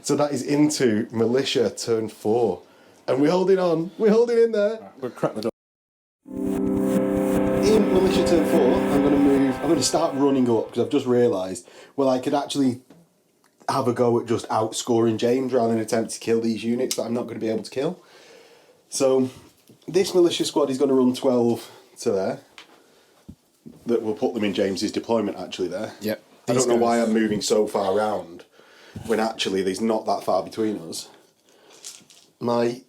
So that is into Militia turn 4. And we're holding on. We're holding in there. We'll crack the door. In Militia turn 4, I'm going to start running up because I've just realised, well, I could actually have a go at just outscoring James rather than attempt to kill these units that I'm not going to be able to kill. So this Militia squad is going to run 12 to there. That will put them in James's deployment actually there. Yep. I don't know why I'm moving so far around when actually there's not that far between us. My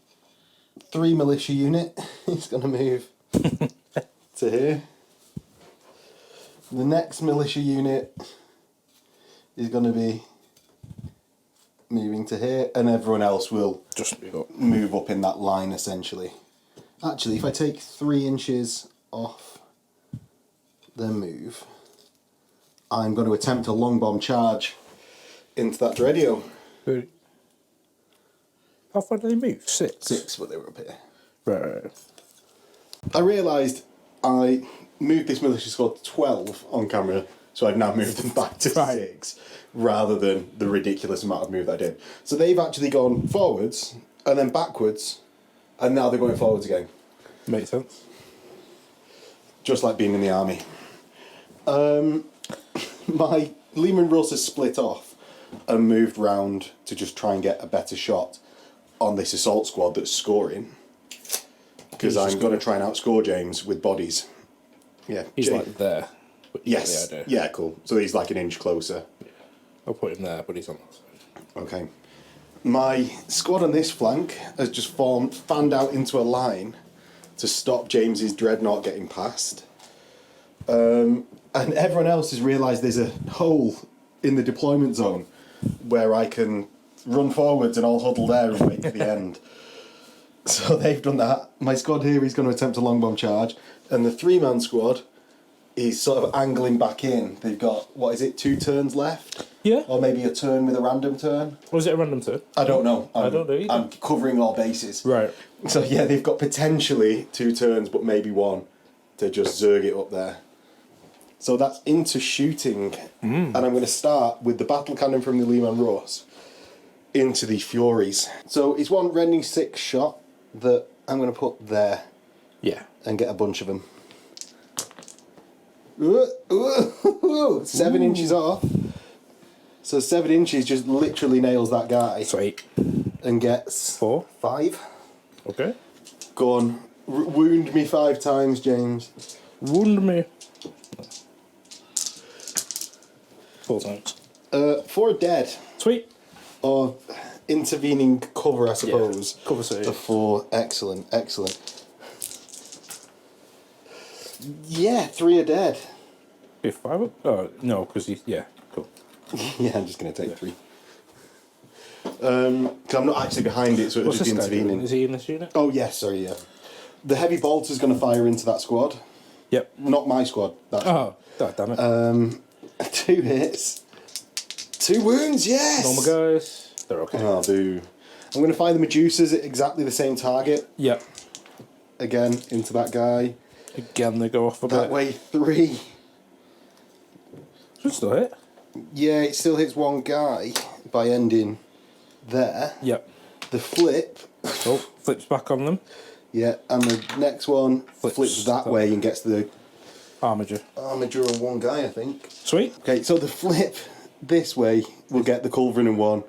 3 Militia unit is going to move to here. The next Militia unit is going to be moving to here, and everyone else will Just move up in that line essentially. Actually, if I take 3 inches off their move, I'm going to attempt a long bomb charge into that Dreadio. How far did they move? 6? 6, but they were up here. Right. I realised I moved this Militia squad to 12 on camera, so I've now moved them back to 6, rather than the ridiculous amount of move that I did. So they've actually gone forwards, and then backwards, and now they're going forwards again. Makes sense. Just like being in the army. My Lehman Russ has split off and moved round to just try and get a better shot on this assault squad that's scoring. Because I'm going to try and outscore James with bodies. Yeah. He's like there. But Yes. the idea. Yeah, cool. So he's like an inch closer. Yeah. I'll put him there, but he's on that side. Okay. My squad on this flank has just fanned out into a line to stop James's dreadnought getting past. And everyone else has realised there's a hole in the deployment zone where I can run forwards and I'll huddle there and wait for the end. So they've done that. My squad here is going to attempt a long bomb charge, and the 3-man squad is sort of angling back in. They've got, 2 turns left? Yeah. Or maybe a turn with a random turn? Was it a random turn? I don't know. I don't know either. I'm covering all bases. Right. So yeah, they've got potentially 2 turns, but maybe 1 to just zerg it up there. So that's into shooting, and I'm going to start with the battle cannon from the Lehman Russ into the Furies. So it's one rending 6 shot that I'm going to put there. Yeah. And get a bunch of them. 7 inches off. So 7 inches just literally nails that guy. Sweet. And gets 4. 5. Okay. Go on. Wound me 5 times, James. Wound me. 4 times. 4 dead. Sweet. Or intervening cover, I suppose. Yeah. Cover save. To 4. Excellent. Yeah, 3 are dead. Be 5 up? Oh, no, because he's... Yeah, cool. Yeah, I'm just going to take 3. Because I'm not actually behind it, so it'll What's just be this guy doing? intervening. Is he in this unit? Oh, yes, sorry, yeah. The heavy bolter's going to fire into that squad. Yep. Not my squad. That Oh, God damn it. 2 hits. 2 wounds, yes! Normal guys. They're okay. Oh, boo. I'm going to fire the Medusas at exactly the same target. Yep. Again, into that guy. Again, they go off a bit. That way, 3. Should still hit. Yeah, it still hits one guy by ending there. Yep. The flip. Oh, flips back on them. Yeah, and the next one flips that way and gets the Armature. armature on one guy, I think. Sweet. Okay, so the flip this way will get the Culverin in 1,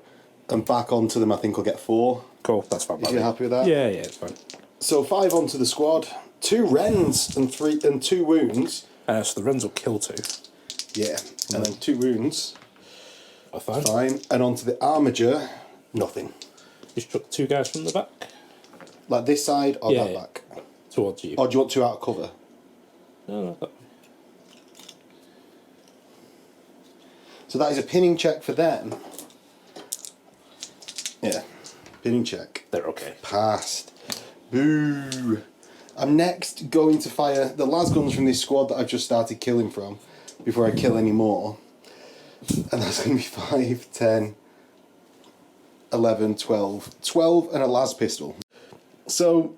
and back onto them I think will get 4. Cool, that's fine. If you're happy with that? Yeah, it's fine. So 5 onto the squad, 2 Rens and 2 wounds. So the Wrens will kill 2. Yeah, and then 2 wounds. Fine. Fine. And onto the armature, nothing. You struck 2 guys from the back. Like this side or Yeah, that yeah. back? Towards you. Or do you want 2 out of cover? No, that... So that is a pinning check for them. Yeah, pinning check. They're okay. Passed. Boo. I'm next going to fire the las guns from this squad that I've just started killing from before I kill any more. And that's going to be 5, 10, 11, 12. 12 and a las pistol. So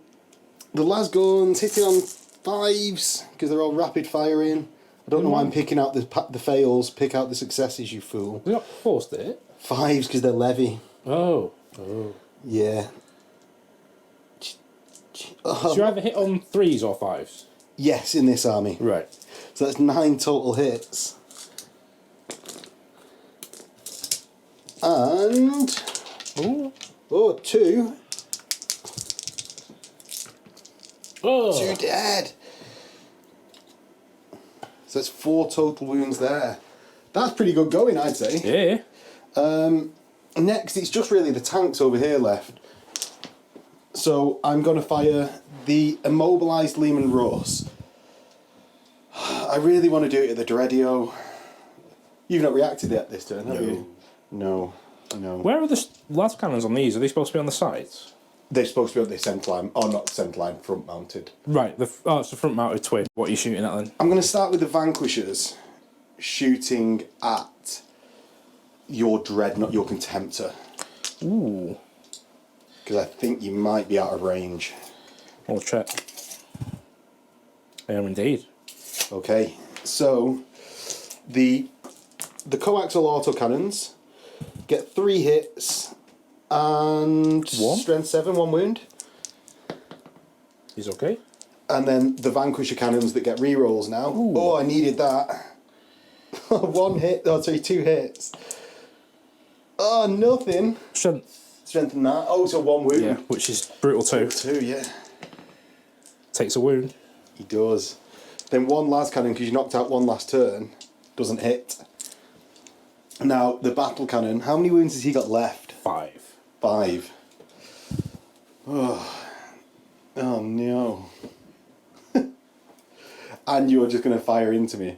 the las guns hitting on 5s because they're all rapid firing. I don't know why I'm picking out the fails. Pick out the successes, you fool. We got forced to hit. 5s because they're levy. Oh. Yeah. So you either hit on 3s or 5s? Yes, in this army. Right. So that's 9 total hits. And... Ooh. 2. Oh. 2 dead. So that's 4 total wounds there. That's pretty good going, I'd say. Yeah. Next, it's just really the tanks over here left. So I'm going to fire the immobilised Lehman Russ. I really want to do it at the Dreadio. You've not reacted yet this turn, have you? No. Where are the las cannons on these? Are they supposed to be on the sides? They're supposed to be on the centre line, or not centre line, front mounted. Right. It's the front mounted twin. What are you shooting at then? I'm going to start with the Vanquishers shooting at your Dreadnought, your Contemptor. Ooh. Because I think you might be out of range. I'll check. I am indeed. Okay, so the coaxial autocannons get 3 hits and 1? strength 7, 1 wound. He's okay. And then the Vanquisher cannons that get rerolls now. Ooh. Oh, I needed that. 1 hit, oh sorry, 2 hits. Oh, nothing. Strengthen that. Oh, so 1 wound. Yeah, which is brutal too. 2, yeah. Takes a wound. He does. Then 1 las cannon, because you knocked out 1 last turn, doesn't hit. Now, the battle cannon, how many wounds has he got left? 5. 5. Oh no. And you're just going to fire into me.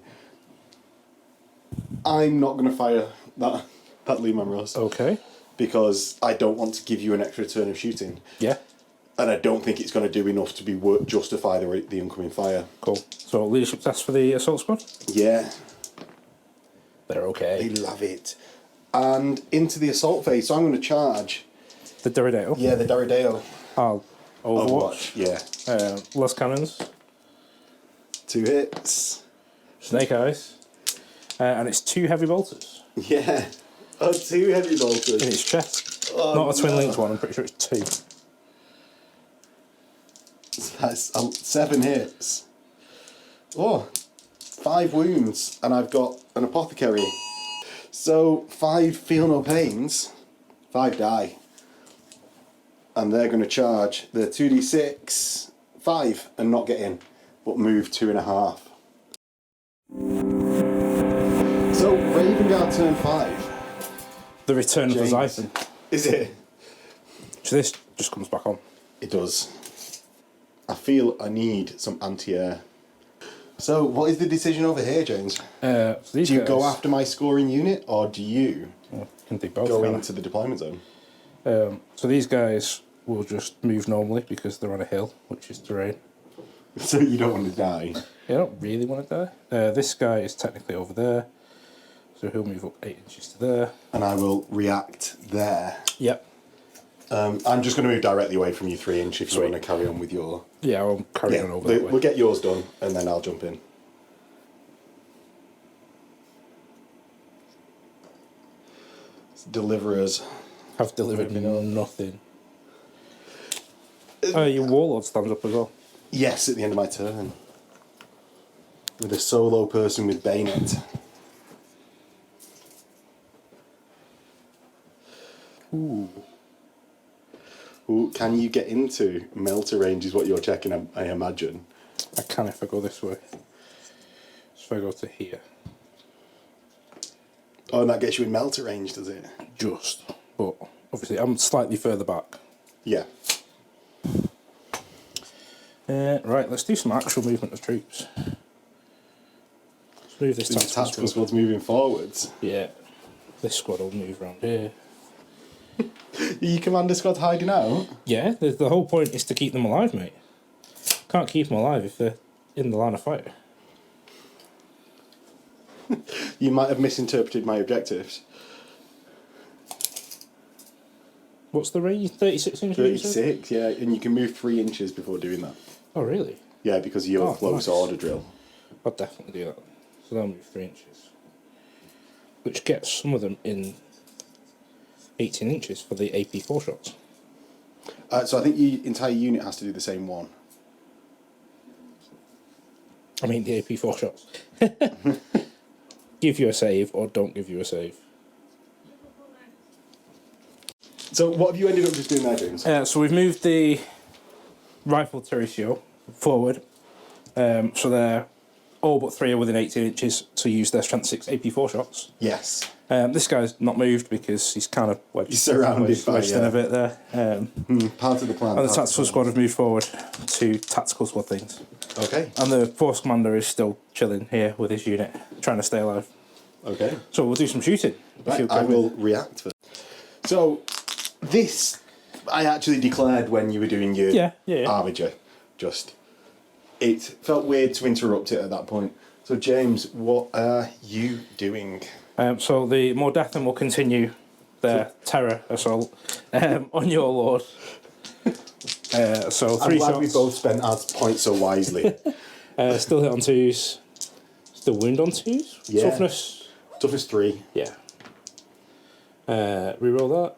I'm not going to fire that Lehman Russ. Okay. Because I don't want to give you an extra turn of shooting. Yeah. And I don't think it's going to do enough to be justify the incoming fire. Cool. So leadership test for the assault squad? Yeah. They're okay. They love it. And into the assault phase, so I'm going to charge. The Derrideo? Yeah, the Derrideo. Oh, Overwatch. Yeah. Las cannons. 2 hits. Snake eyes. And it's 2 heavy bolters. Yeah. Oh, 2 heavy bolters. In its chest. Oh, Not a twin linked one, I'm pretty sure it's 2. That's 7 hits. Oh, 5 wounds, and I've got an apothecary. So 5 feel no pains, 5 die. And they're going to charge the 2d6, 5, and not get in, but move 2.5. So Raven Guard turn 5. The return of the James. Zython. Is it? So this just comes back on. It does. I feel I need some anti-air. So, what is the decision over here, James? So these Do you guys, go after my scoring unit, or do you can do both, go can't I? into the deployment zone? So these guys will just move normally because they're on a hill, which is terrain. So you don't want to die. Yeah, I don't really want to die. This guy is technically over there, so he'll move up 8 inches to there. And I will react there. Yep. I'm just going to move directly away from you 3 inch if you Sweet. want to carry on with your... Yeah, I'll carry on over that way. We'll get yours done, and then I'll jump in. Deliverers. Have delivered nothing. Oh, your warlord stands up as well. Yes, at the end of my turn. With a solo person with bayonet. Ooh. Ooh, can you get into melter range is what you're checking, I imagine. I can if I go this way. So if I go to here. Oh, and that gets you in melter range, does it? Just. But obviously I'm slightly further back. Yeah. Right, let's do some actual movement of troops. Let's move this These tactical squad's moving forwards. Yeah. This squad will move around here. Your commander squad's hiding out? Yeah, the whole point is to keep them alive, mate. Can't keep them alive if they're in the line of fire. You might have misinterpreted my objectives. What's the range? 36 inches? 36, yeah, and you can move 3 inches before doing that. Oh, really? Yeah, because of your close nice. order drill. I'll definitely do that. So they'll move 3 inches. Which gets some of them in 18 inches for the AP4 shots. So I think your entire unit has to do the same one. I mean, the AP4 shots. Give you a save or don't give you a save. So what have you ended up just doing there, James? So we've moved the rifle territio forward. So they're all but 3 are within 18 inches to use their strength 6 AP4 shots. Yes. This guy's not moved because he's kind of wedged, He's surrounded by, wedged in a bit there. Part of the plan. And the tactical squad have moved forward to tactical squad things. Okay. And the force commander is still chilling here with his unit, trying to stay alive. Okay. So we'll do some shooting. Right, I will react first. So, this I actually declared when you were doing your armiger. Just, it felt weird to interrupt it at that point. So, James, what are you doing? So the Mordeathan will continue their terror assault on your lord. So 3 I'm glad shots. we both spent our points so wisely. Still hit on 2s. Still wound on 2s. Yeah. Toughness 3. Yeah. Reroll that.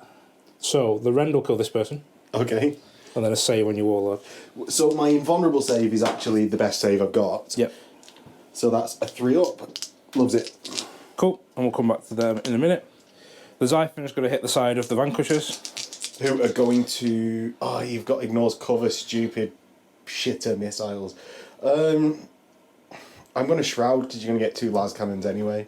So the rend will kill this person. Okay. And then a save on your warlord. So my invulnerable save is actually the best save I've got. Yep. So that's a 3 up. Loves it. Cool. And we'll come back to them in a minute. The Xiphon is going to hit the side of the Vanquishers. Who are going to... Oh, you've got ignores cover, stupid shitter missiles. I'm going to Shroud because you're going to get 2 las cannons anyway.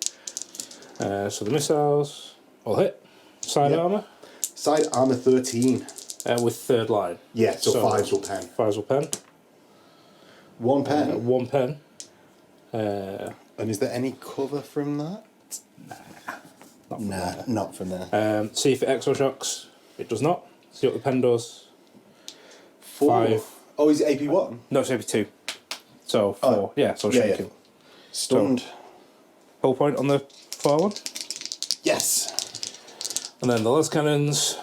So the missiles all hit. Side armour. Side armour 13. With 3rd line. Yeah, so 5s will pen. 5s will pen. 1 pen. 1 pen. And is there any cover from that? Not from there. See if it exo shocks. It does not. See what the pen does. 4. 5. Oh, is it AP1? No, it's AP2. So 4. Oh. Yeah, so Yeah, shaking. yeah. Stunned. Hull point on the far one. Yes. And then the las cannons.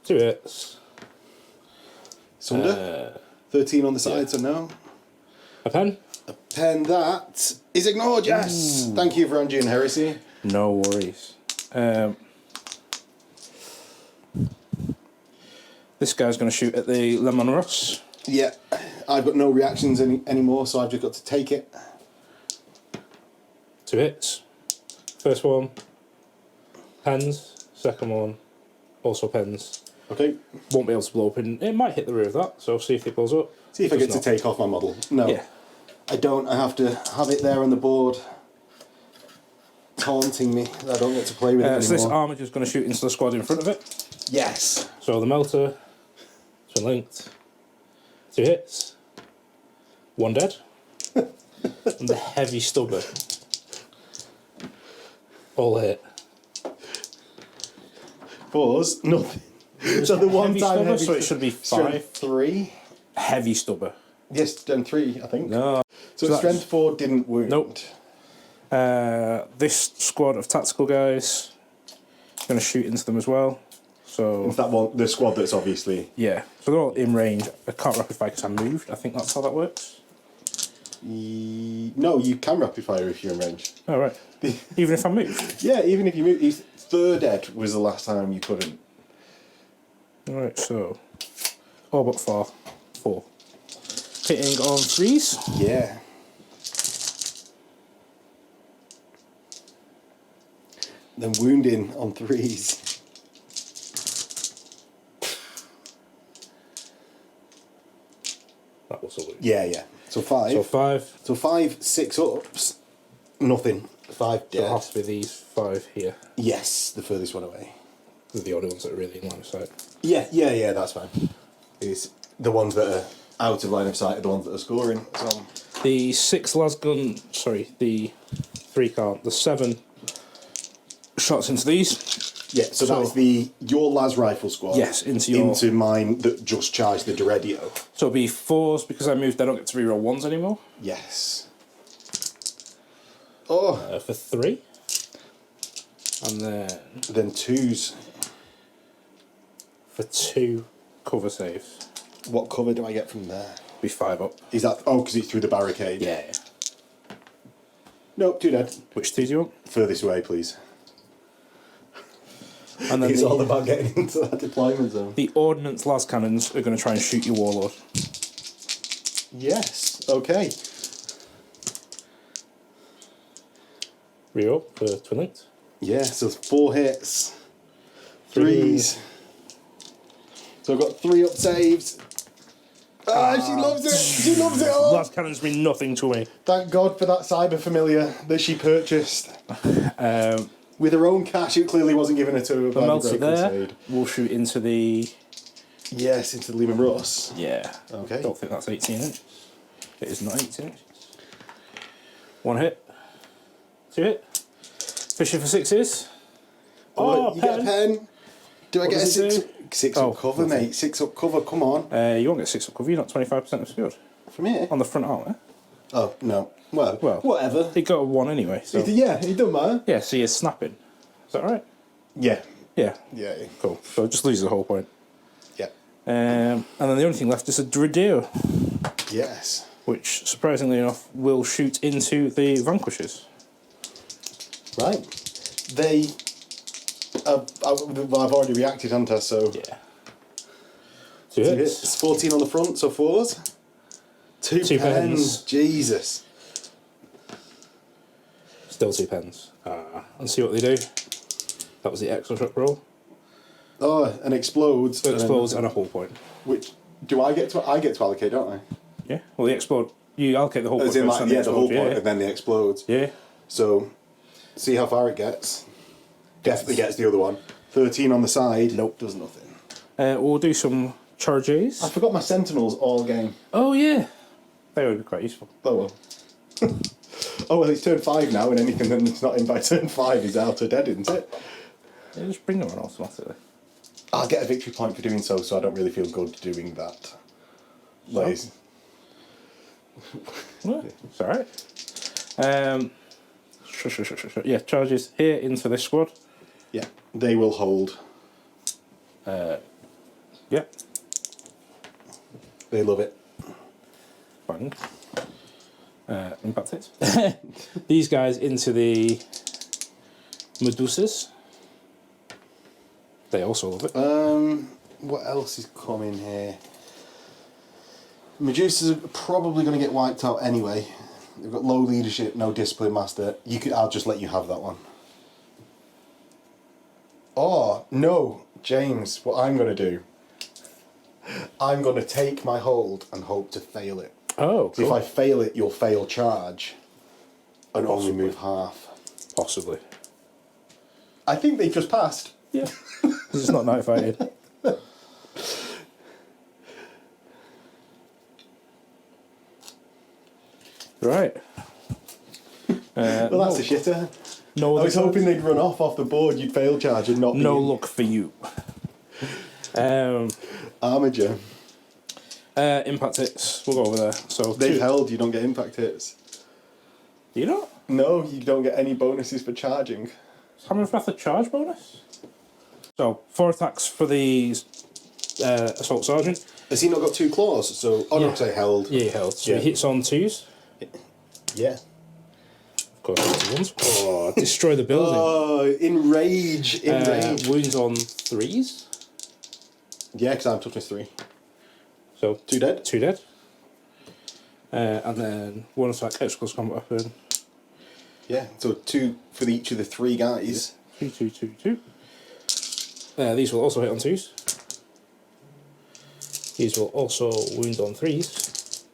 2 hits. Sunder. 13 on the side, so no. A pen. A pen that is ignored, yes. Ooh. Thank you for undoing Heresy. No worries. This guy's going to shoot at the Lemon Ross. Yeah, I've got no reactions anymore, so I've just got to take it. 2 hits. First one, pens. Second one, also pens. Okay. Won't be able to blow up, and it might hit the rear of that, so see if it blows up. See if I get to take off my model. No. Yeah. I don't. I have to have it there on the board, taunting me. I don't get to play with it anymore. So this armiger's going to shoot into the squad in front of it. Yes. So the melter, twin linked, 2 hits, 1 dead. and the heavy stubber. All hit. 4s, nothing. So the one Heavy time stubber, heavy so it should be 5. Strength 3. Heavy stubber. Yes, strength 3, I think. No. So that's- strength 4 didn't wound. Nope. This squad of tactical guys, going to shoot into them as well. So It's that one, the squad that's obviously. yeah, so they're all in range. I can't rapid fire because I moved. I think that's how that works. No, you can rapid fire if you're in range. Oh right. Even if I move. Yeah, even if you move. His third ed was the last time you couldn't. All right. So all but 4. Hitting on 3s. Yeah. Then wounding on 3s. That was a wound. Yeah. So 5. So 5. So 5, 6 ups. Nothing. 5 So it dead. has to be these 5 here. Yes, the furthest one away. They're the only ones that are really in line of sight. Yeah, that's fine. It's the ones that are out of line of sight are the ones that are scoring. So. The 6 lasgun, sorry, the 3 can't. The 7 shots into these. Yeah, so that's your las rifle squad. Yes, into mine that just charged the Deredio. So it'll be 4s because I moved. I don't get to reroll 1s anymore. Yes. Oh. For 3, and then 2s. For 2 cover saves. What cover do I get from there? Be 5 up. Is that because it's through the barricade? Yeah. Nope, 2 dead. Which 2 do you want? Furthest away, please. And then It's all about getting into that deployment zone. the ordnance las cannons are going to try and shoot your warlord. Yes. Okay. Reroll for twin linked. Yeah. So 4 hits. 3s. So I've got 3 up saves. Ah, she loves it. She loves it all. Las cannons mean nothing to me. Thank God for that cyber familiar that she purchased. With her own cash, it clearly wasn't given her to her The by the Melter Great there Crusade. will shoot into the... Yes, into Lehman Russ. Yeah. Okay. Don't think that's 18 inches. It is not 18 inches. 1 hit. 2 hit. Fishing for 6s. Oh, you get a pen. Do I get a does it 6? do? 6 Oh, up cover, nothing. mate. 6 up cover, come on. You won't get 6 up cover, you're not 25% obscured. From here? On the front armour. Oh, no. Well, whatever. It got a 1 anyway, so... Yeah, it doesn't matter. Yeah, so you're snapping. Is that right? Yeah. Yeah. Yeah. Cool. So it just loses the whole point. Yeah. And then the only thing left is a Dreadeo, Yes. which, surprisingly enough, will shoot into the Vanquishers. Right. They... I've already reacted, haven't I? So... Yeah. 2 2 hits. hits. 14 on the front, so 4s. 2 2 pens. pens. Jesus. Still 2 pens. And see what they do. That was the extra shock roll. Oh, and explodes. So it explodes and a whole point. Which... Do I get to allocate, don't I? Yeah. Well, they explode. You allocate the whole As point. in, first like, and yeah, they the whole explode. point, and then they explode. Yeah. So, see how far it gets. Definitely gets the other one. 13 on the side. Nope, does nothing. We'll do some charges. I forgot my sentinels all game. Oh, yeah. They would be quite useful. Oh well. Oh well, it's turn 5 now, and anything that's not in by turn 5 is out or dead, isn't it? Yeah, just bring them on automatically. I'll get a victory point for doing so I don't really feel good doing that. Lays. Well, it's alright. Yeah, charges here into this squad. Yeah, they will hold. Yeah, They love it. bang. Impact it. These guys into the Medusas. They also love it. What else is coming here? Medusas are probably going to get wiped out anyway. They've got low leadership, no discipline master. I'll just let you have that one. Oh, no, James, what I'm going to do, I'm going to take my hold and hope to fail it. Oh, cool. If I fail it, you'll fail charge and only Possibly. move half. Possibly. I think they just passed. Yeah. It's not night fighting. So Right. Well, that's a shitter. No, I was hoping they'd run off the board. You'd fail charge and not. No luck for you. Armature. Impact hits. We'll go over there. So They've held. You don't get impact hits. Do you not? No, you don't get any bonuses for charging. Hammer of Wrath a charge bonus. So 4 attacks for the assault sergeant. Has he not got 2 claws? So no, because I held. Yeah, he held. So he hits on 2s. Yeah. Of course, it's ones. Oh, destroy the building. Oh, enrage. Wounds on 3s. Yeah, because I'm toughness 3. So 2 dead. 2 dead. And then 1 attack, extra close combat weapon. Yeah, so 2 for each of the 3 guys. 2, 2, 2, 2. These will also hit on 2s. These will also wound on 3s.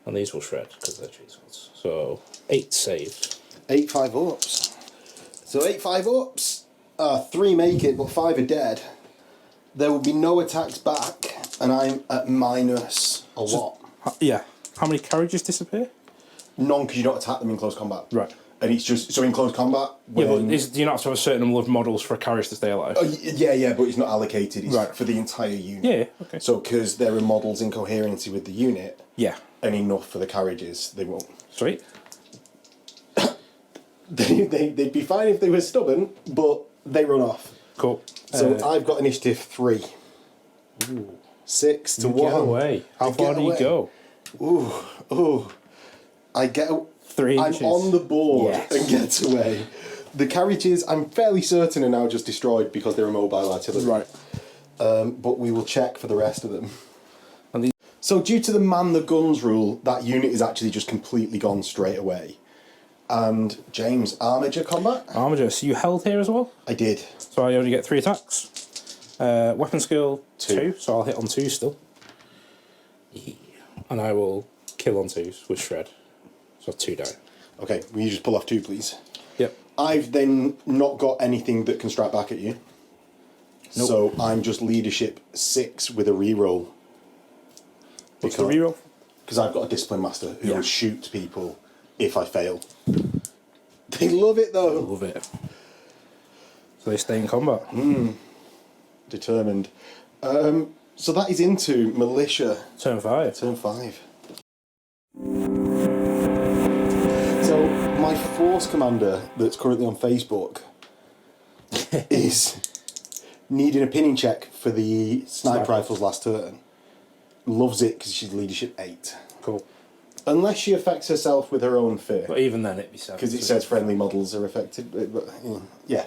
And these will shred because they're cheese ones. So 8 saves. 8 5-ups. So 8 5-ups. 3 make it, but 5 are dead. There will be no attacks back, and I'm at minus a lot. Yeah. How many carriages disappear? None, because you don't attack them in close combat. Right. And it's just, so in close combat... Yeah, but do you not have to have a certain number of models for a carriage to stay alive? Yeah, but it's not allocated. It's for the entire unit. Yeah, okay. So, because there are models in coherency with the unit, Yeah. and enough for the carriages, they won't. Sweet. They'd be fine if they were stubborn, but they run off. Cool. So I've got initiative 3. Ooh. 6 to 1. Get away. How far do you go? Ooh. I get... 3 inches. I'm on the board Yes. and get away. The carriages, I'm fairly certain, are now just destroyed because they're immobile artillery. Right. But we will check for the rest of them. And these... So due to the man the guns rule, that unit is actually just completely gone straight away. And James, armature combat? Armature. So you held here as well? I did. So I only get 3 attacks. Weapon skill 2, so I'll hit on 2 still. And I will kill on 2s with shred. So 2 down. Okay, will you just pull off 2, please? Yep. I've then not got anything that can strike back at you. Nope. So I'm just leadership 6 with a reroll. What's the reroll? Because I've got a discipline master who will shoot people if I fail. They love it though. Love it. So they stay in combat. Determined. So that is into Militia. Turn 5. Turn 5. So my force commander that's currently on Facebook is needing a pinning check for the sniper rifles last turn. Loves it because she's leadership 8. Cool. Unless she affects herself with her own fear. But even then it'd be 7. Because it says friendly models are affected. But, yeah.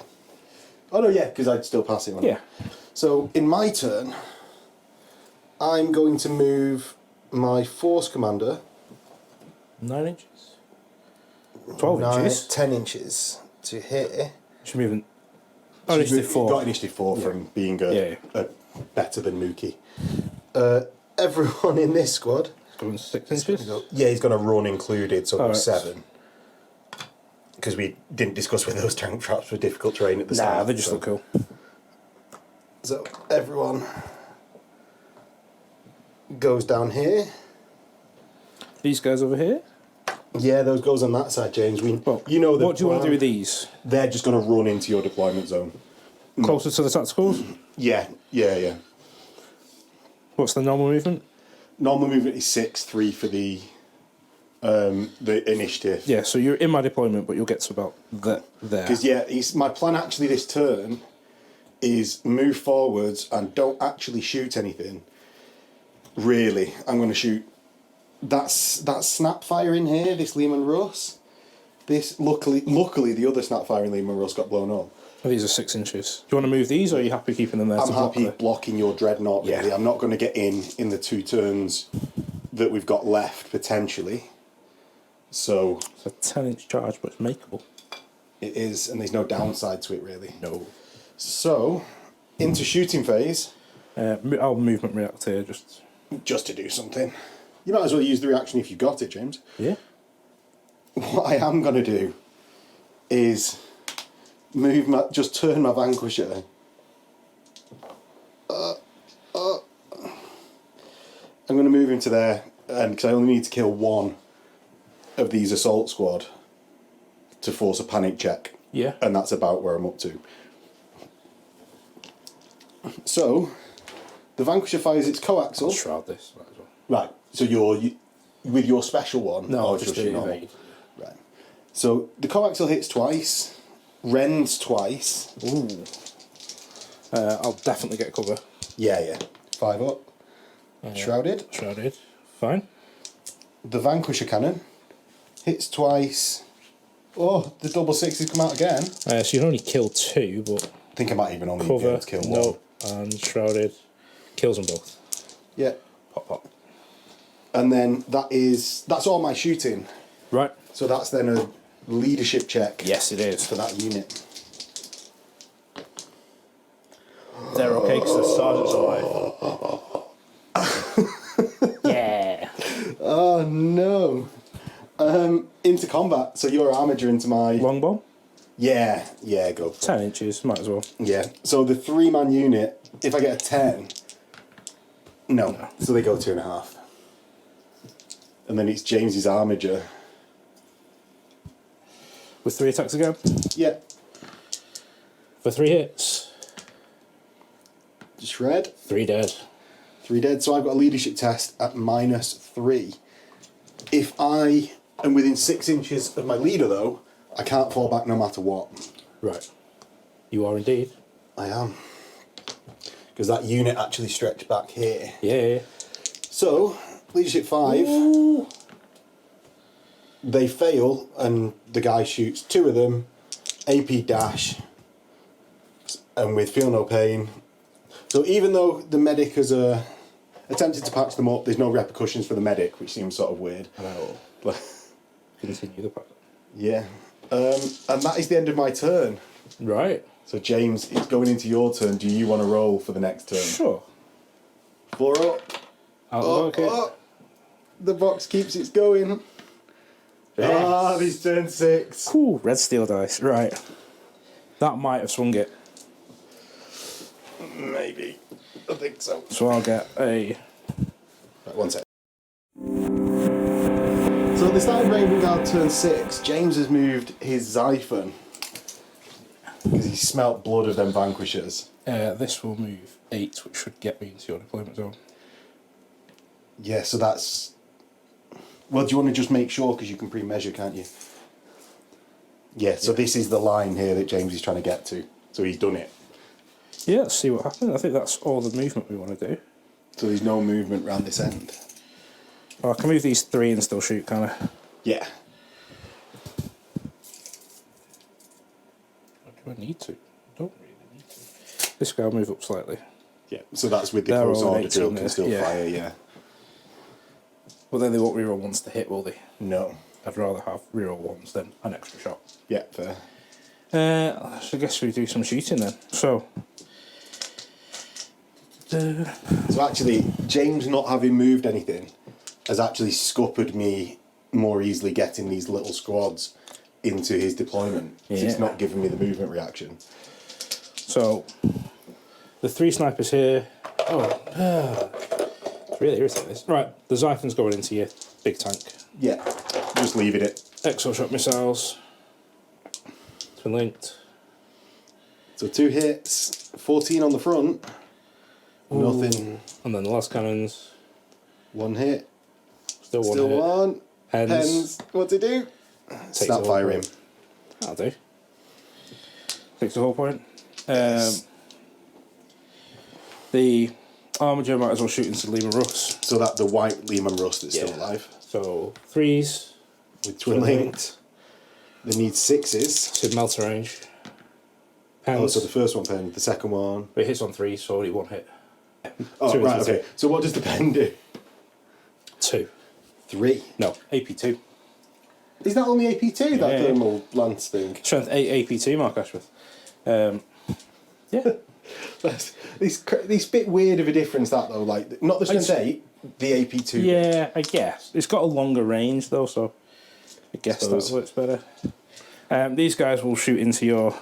Oh no, yeah, because I'd still pass it on. Yeah. So in my turn, I'm going to move my force commander 9 inches? 12 inches? 10 inches to here. She's moving. Oh, initiative 4. Got initiative 4 from being a better than Mookie. Everyone in this squad. Going 6 inches? Yeah, he's got a run included, so Right. 7. Because we didn't discuss whether those tank traps were difficult terrain at the start. Nah, they just look cool. So everyone goes down here. These guys over here? Yeah, those goes on that side, James. Well, you know what do you want to do with these? They're just going to run into your deployment zone. Closer to the tacticals? Yeah. What's the normal movement? Normal movement is 6-3 for the initiative. Yeah, so you're in my deployment, but you'll get to about there. Because my plan actually this turn is move forwards and don't actually shoot anything. Really, I'm going to shoot that snapfire in here. This Lehman Russ. This luckily the other snapfire in Lehman Russ got blown up. Oh, these are 6 inches. Do you want to move these, or are you happy keeping them there? I'm happy blocking your dreadnought. Really, Yeah. I'm not going to get in the 2 turns that we've got left potentially. So It's a 10-inch charge, but it's makeable. it is, and there's no downside to it really. No. So into shooting phase. I'll movement react here, Just to do something. You might as well use the reaction if you got it, James. Yeah. What I am going to do is just turn my Vanquisher. I'm going to move into there, and because I only need to kill 1 of these assault squad. to force a panic check. Yeah. And that's about where I'm up to. So, the Vanquisher fires its coaxial. I'll shroud this. Might as well. Right, so you with your special one? No, or just your do normal? evade. Right. So, the coaxial hits twice, rends twice. Ooh. I'll definitely get cover. Yeah. 5 up. Shrouded. Shrouded. Fine. The Vanquisher cannon hits twice. Oh, the double sixes come out again. So you can only kill 2, but I think I might even only be cover, able to kill no, one. and shrouded. Kills them both. Yeah. Pop, pop. And then that's all my shooting. Right. So that's then a leadership check. Yes, it is. For that unit. They're okay because the sergeant's alive. Yeah. Oh no. Into combat. So you're armature into my Longbow? Yeah, go for it. 10 inches, might as well. Yeah. So the 3-man unit, if I get a 10, no. So they go 2.5. And then it's James's armature. With 3 attacks again? Yeah. For 3 hits. Shred. 3 dead. 3 dead. So I've got a leadership test at -3. If I am within 6 inches of my leader, though, I can't fall back no matter what. Right. You are indeed. I am. Because that unit actually stretched back here. Yeah. So, leadership 5. Ooh. They fail, and the guy shoots 2 of them. AP dash. And with feel no pain. So even though the medic has attempted to patch them up, there's no repercussions for the medic, which seems sort of weird. I know. Continue the pattern. Yeah. And that is the end of my turn. Right. So James, it's going into your turn. Do you want to roll for the next turn? Sure. 4 up. Outlook it. The box keeps it going. Yes. He's turn 6. Cool. Red steel dice. Right. That might have swung it. Maybe. I think so. So I'll get a... Right, 1 sec. So at the start of Raven Guard turn 6, James has moved his Xiphon. Because he smelt blood of them Vanquishers. This will move 8, which should get me into your deployment zone. Yeah, so that's... Well, do you want to just make sure, because you can pre-measure, can't you? Yeah, so this is the line here that James is trying to get to. So he's done it. Yeah, let's see what happens. I think that's all the movement we want to do. So there's no movement around this end. Oh, I can move these 3 and still shoot, can I? Yeah. Do I need to? I don't really need to. This guy will move up slightly. Yeah. So that's with the They're close all order 18 drill can there, still yeah. fire, yeah. Well, then they won't reroll ones to hit, will they? No. I'd rather have reroll ones than an extra shot. Yeah, fair. So I guess we do some shooting then. So. So actually, James not having moved anything has actually scuppered me more easily getting these little squads into his deployment. Yeah. It's not giving me the movement reaction. So, the 3 snipers here. It's really irritating this. Right, the Xiphon's going into your big tank. Yeah, just leaving it. Exo shot missiles. Twin linked. So 2 hits, 14 on the front. Ooh. Nothing. And then the last cannons. 1 hit. Still one Still hit. 1. Pens. Pens. What to do? Takes Snap the whole fire him. point. That'll do. Takes the whole point. Yes. The armature might as well shoot into Lehman Russ. So that the white Lehman Rust is still Yeah. alive. So 3s. With twin linked. They need 6s. To melter range. Oh, Pens. so the first one pen, the second one. It hits on 3, so only 1 hit. Oh, 2 right, into okay. So what does the pen do? 2. 3. No, AP2. Is that only AP2, that Yeah. thermal lance thing? Strength 8 AP2, Mark Ashworth. Yeah. These bit weird of a difference, that though. Like, not the strength 8, the AP2. Yeah, I guess. It's got a longer range though, so I guess Suppose. that works better. These guys will shoot into your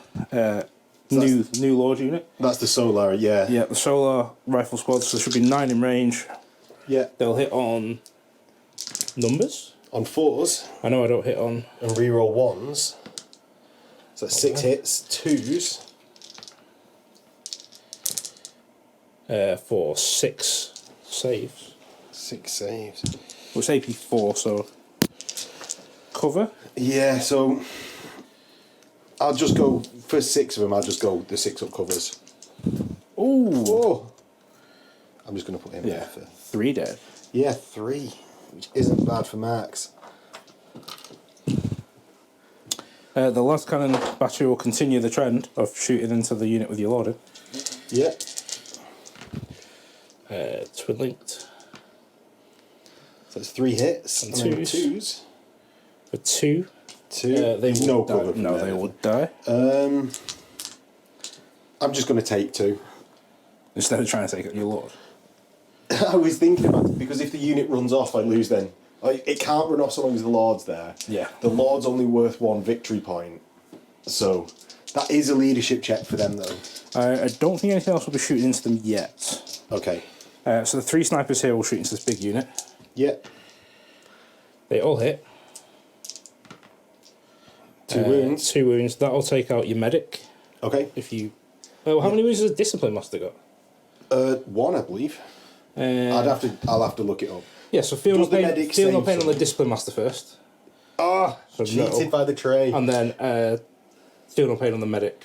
new Lord unit. That's the solar, yeah. Yeah, the solar rifle squad, so there should be 9 in range. Yeah. They'll hit on numbers. On 4s I know I don't hit on. and reroll 1s. So that's 6 hits, 2s. For 6 saves. 6 saves. Well, it's AP4, so cover. Yeah, so I'll just go for 6 of them. I'll just go the 6 up covers. Ooh. Oh, I'm just going to put him there for 3 dead. Yeah, 3, which isn't bad for Max. The last cannon battery will continue the trend of shooting into the unit with your loader. Yeah. Twin linked. So it's 3 hits And then twos. 2s. For 2. 2. They There's would no die. cover. From No, there. they would die. I'm just going to take 2. Instead of trying to take out your lord. I was thinking about it because if the unit runs off, I lose then. It can't run off so long as the Lord's there. Yeah. The Lord's only worth 1 victory point. So that is a leadership check for them, though. I don't think anything else will be shooting into them yet. Okay. So the 3 snipers here will shoot into this big unit. Yeah. They all hit. 2 wounds. 2 wounds. That'll take out your medic. Okay. If you. Well, how many wounds has a discipline master got? 1, I believe. I'll have to look it up. Yeah, so feel no Does the pain. medic Feel no save pain on the something? discipline master first, Ah, So cheated no. by the tray. and then feel no pain on the medic.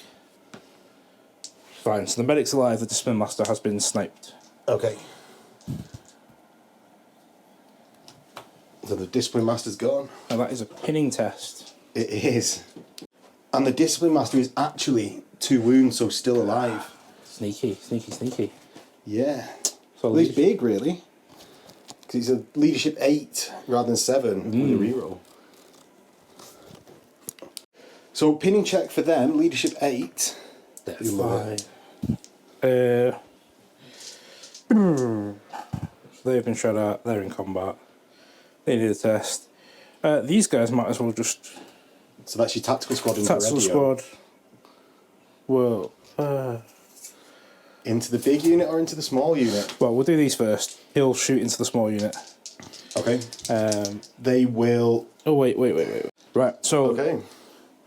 Fine. So the medic's alive. The discipline master has been sniped. Okay. So the discipline master's gone. Now that is a pinning test. It is. And the discipline master is actually 2 wounds, so still alive. Sneaky, sneaky, sneaky. Yeah. So Well, he's big, really. Because he's a leadership 8 rather than 7 with a reroll. So pinning check for them, leadership 8. They're You love fine. So they've been shot at. They're in combat. They did a test. These guys might as well just So that's your tactical squad into tactical radio. squad. Well, Into the big unit or into the small unit? we'll do these first. He'll shoot into the small unit. Okay. Um, They will. oh wait. Right. So Okay.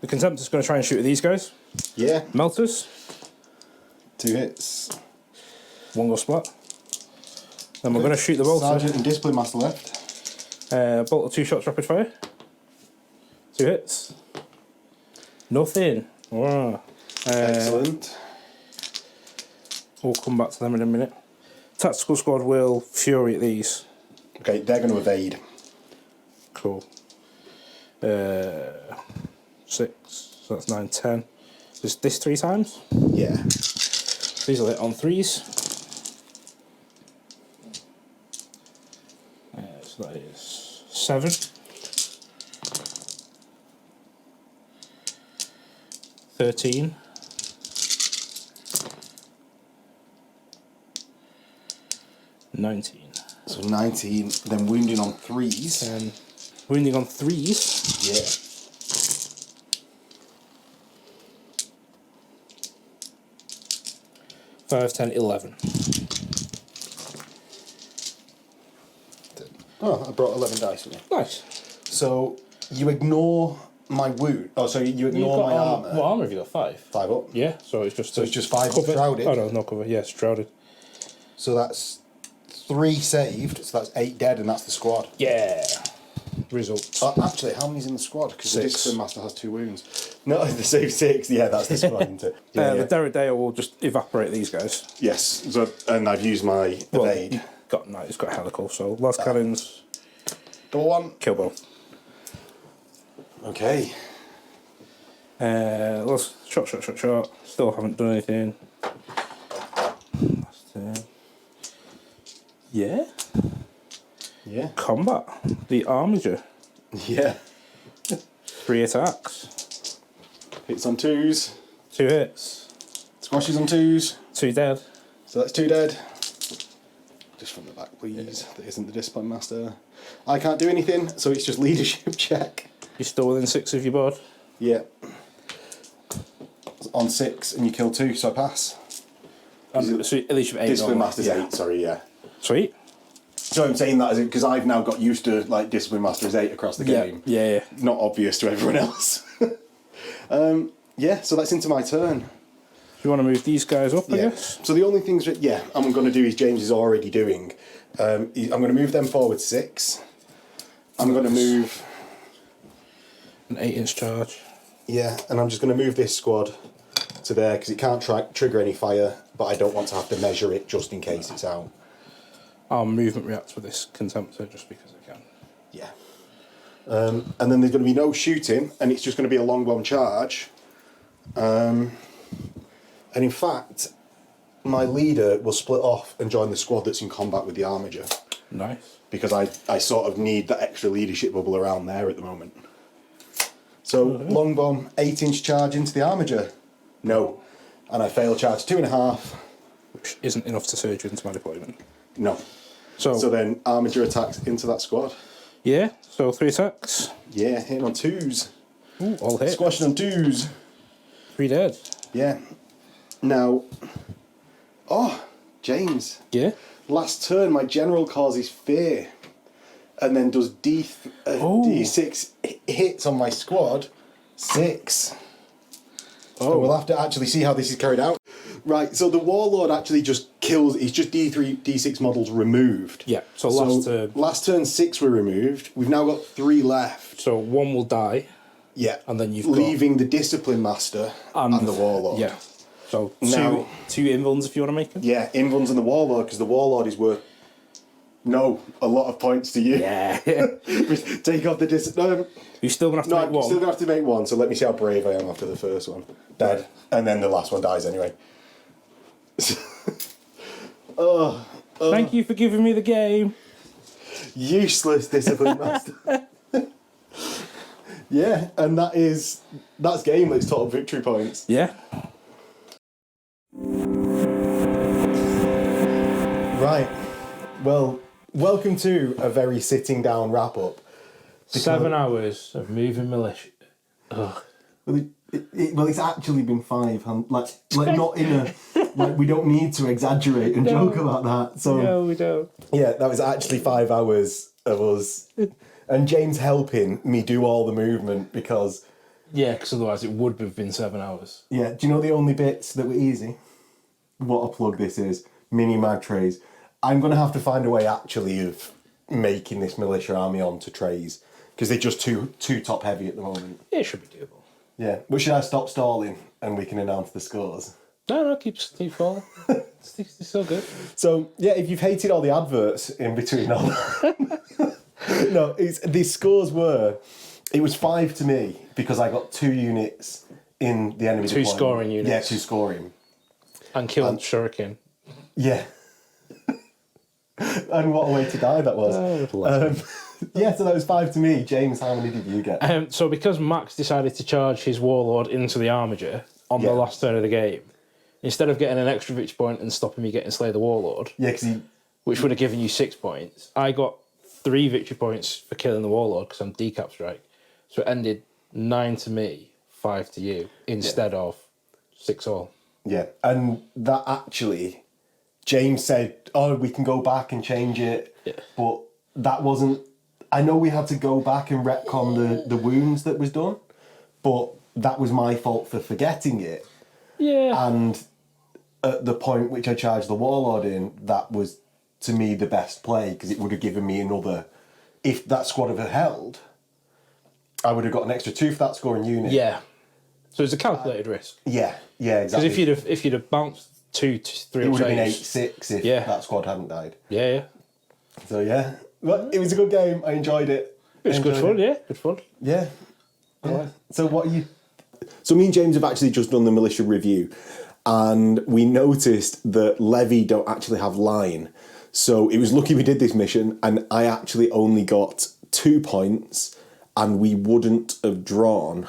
the Contemptor's is going to try and shoot at these guys. Yeah. Melters. 2 hits. 1 goes splat. Then we're going to shoot the bolter. Sergeant and discipline master left. Bolter 2 shots rapid fire. 2 hits. Nothing. Wow. Excellent. We'll come back to them in a minute. Tactical squad will fury at these. Okay, they're going to evade. Cool. 6. So that's 9, 10. Just this 3 times. Yeah. These are lit on 3s. So that is 7. 13. 19. So 19, then wounding on 3s. And wounding on 3s. Yeah. 5, 10, 11. Oh, I brought 11 dice with me. Nice. So you ignore my wound. Oh, so you ignore my armor. What armor have you got? 5? 5 up. Yeah, so it's just. So it's just 5 cover. shrouded. Oh no, no cover. Yes, shrouded. So that's 3 saved. So that's 8 dead, and that's the squad. Yeah. Results. Actually, how many's in the squad? Because the 6. discipline master has 2 wounds. No, the save 6. Yeah, that's the squad, isn't it? Yeah, The Derek Dale will just evaporate these guys. Yes. So, and I've used my evade. It's got helical, so last cannons, Double 1. kill both. Okay. Last shot. Still haven't done anything. Yeah. Yeah. Combat. The Armiger. Yeah. 3 attacks. Hits on 2s. 2 hits. Squashes on 2s. 2 dead. So that's 2 dead. Just from the back, please. That isn't the discipline master. I can't do anything, so it's just leadership check. You're still within 6 of your board. Yeah. On 6, and you kill 2, so I pass. So at least you've 8. Discipline master's 8. Sorry, yeah. Sweet. So I'm saying that because I've now got used to like discipline master is 8 across the game. Yeah. Not obvious to everyone else. Yeah, so that's into my turn. Do you want to move these guys up, I Yeah. guess? So the only things that, I'm going to do is James is already doing. I'm going to move them forward 6. I'm going to move... An 8-inch charge. Yeah, and I'm just going to move this squad to there because it can't trigger any fire, but I don't want to have to measure it just in case it's out. Our movement reacts with this contemptor just because I can. Yeah. And then there's going to be no shooting, and it's just going to be a long-bomb charge. And in fact, my leader will split off and join the squad that's in combat with the Armiger. Nice. Because I sort of need that extra leadership bubble around there at the moment. So, long bomb, 8-inch charge into the Armiger. No. And I fail charge 2.5. Which isn't enough to surge into my deployment. No. So then Armiger attacks into that squad. Yeah, so 3 attacks. Yeah, hitting on 2s. Ooh, all hit. Squashing on 2s. 3 dead. Yeah. Now... Oh, James. Yeah? Last turn, my general causes fear. And then does D6 hits on my squad. 6. Oh. So we'll have to actually see how this is carried out. Right, so the Warlord actually just kills... It's just D3, D6 models removed. Yeah, so last turn 6 were removed. We've now got 3 left. So 1 will die. Yeah. And then you've leaving the Discipline Master and the Warlord. Yeah. So now, two Invuns if you want to make them. Yeah, Invuns and the Warlord, because the Warlord is worth... No, a lot of points to you. Yeah. Take off the Discipline... You're still going to have to make one. I'm still going to have to make one, so let me see how brave I am after the first one. Dead. And then the last one dies anyway. Thank you for giving me the game. Useless Discipline Master. Yeah, and that's game. Let's total victory points. Yeah. Right. Well, welcome to a very sitting down wrap up. 7 hours of moving militia. Ugh. Well, it's actually been 5. Like not in a we don't need to exaggerate and joke about that. So No, we don't. yeah, that was actually 5 hours of us, and James helping me do all the movement because Yeah, because otherwise it would have been 7 hours. yeah. Do you know the only bits that were easy? What a plug this is! Mini mag trays. I'm gonna have to find a way actually of making this militia army onto trays because they're just too top heavy at the moment. It should be doable. Yeah, but should I stop stalling and we can announce the scores? No, keep falling. It's so good. So yeah, if you've hated all the adverts in between all that, no, the scores were, it was 5 to me because I got 2 units in the enemy 2 deployment. scoring units. Yeah, 2 scoring. And killed Shuriken. Yeah. And what a way to die that was. Yeah, so that was 5 to me. James, how many did you get? So because Max decided to charge his Warlord into the Armiger on the last turn of the game, instead of getting an extra victory point and stopping me getting Slay the Warlord, Yeah, because which would have given you 6 points, I got 3 victory points for killing the Warlord because I'm decap strike. So it ended 9 to me, 5 to you, instead of 6 all. Yeah, and that actually, James said, oh, we can go back and change it, but that wasn't... I know we had to go back and retcon the wounds that was done, but that was my fault for forgetting it. Yeah. And at the point which I charged the Warlord in, that was, to me, the best play, because it would have given me another... If that squad had held, I would have got an extra 2 for that scoring unit. Yeah. So it's a calculated risk. Yeah, exactly. Because if you'd have bounced 2 to 3 it would have been 8-6 if Yeah. that squad hadn't died. Yeah. So yeah, but it was a good game. I enjoyed it. It was good fun, Good fun. Yeah. So what are you... So me and James have actually just done the militia review, and we noticed that Levy don't actually have line. So it was lucky we did this mission, and I actually only got 2 points, and we wouldn't have drawn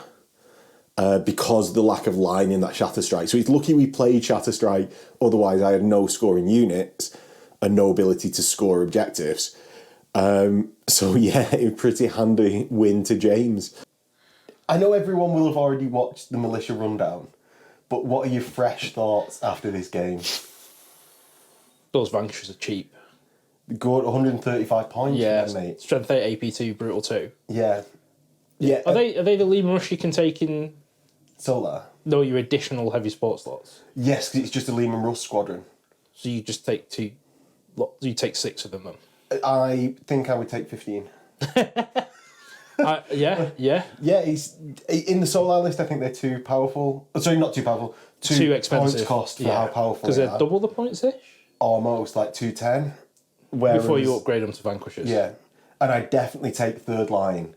because of the lack of line in that Shatter Strike. So it's lucky we played Shatter Strike, otherwise I had no scoring units and no ability to score objectives. So yeah, a pretty handy win to James. I know everyone will have already watched the militia rundown, but what are your fresh thoughts after this game? Those vanquishers are cheap. Good, 135 points, mate. Strength 8, AP 2, Brutal 2. Yeah. Are they the Lima Rush you can take in Solar? No, your additional heavy sports slots. Yes, 'cause it's just a Lehman Russ squadron. So you just take two. You take 6 of them then. I think I would take 15. Yeah. Yeah, it's in the Solar list. I think they're too powerful. Sorry, not too powerful. Too expensive. Points cost for how powerful because they they're are. double the points ish. Almost like 210. Whereas, Before you upgrade them to vanquishers. Yeah, and I definitely take third line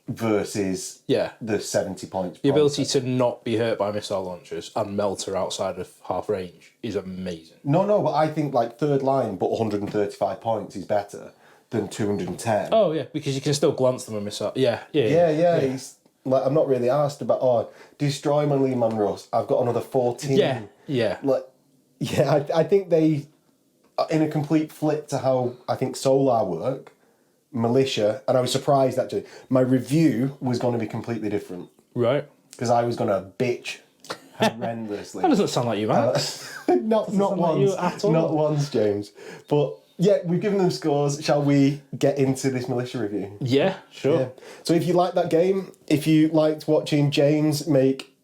versus the 70 points. The ability to not be hurt by missile launchers and melter outside of half range is amazing. No, but I think like third line, but 135 points is better than 210. Oh yeah, because you can still glance them with missile. Yeah. He's, like, I'm not really asked about destroy my Lehman Russ. I've got another 14. Yeah. Like, I think they, in a complete flip to how I think Solar work, Militia, and I was surprised actually. My review was going to be completely different Right. because I was going to bitch horrendously. That doesn't sound like you, man. Not sound like once, you at all. not once, James. But yeah, we've given them scores. Shall we get into this Militia review? Yeah, sure. Yeah. So if you liked that game, if you liked watching James make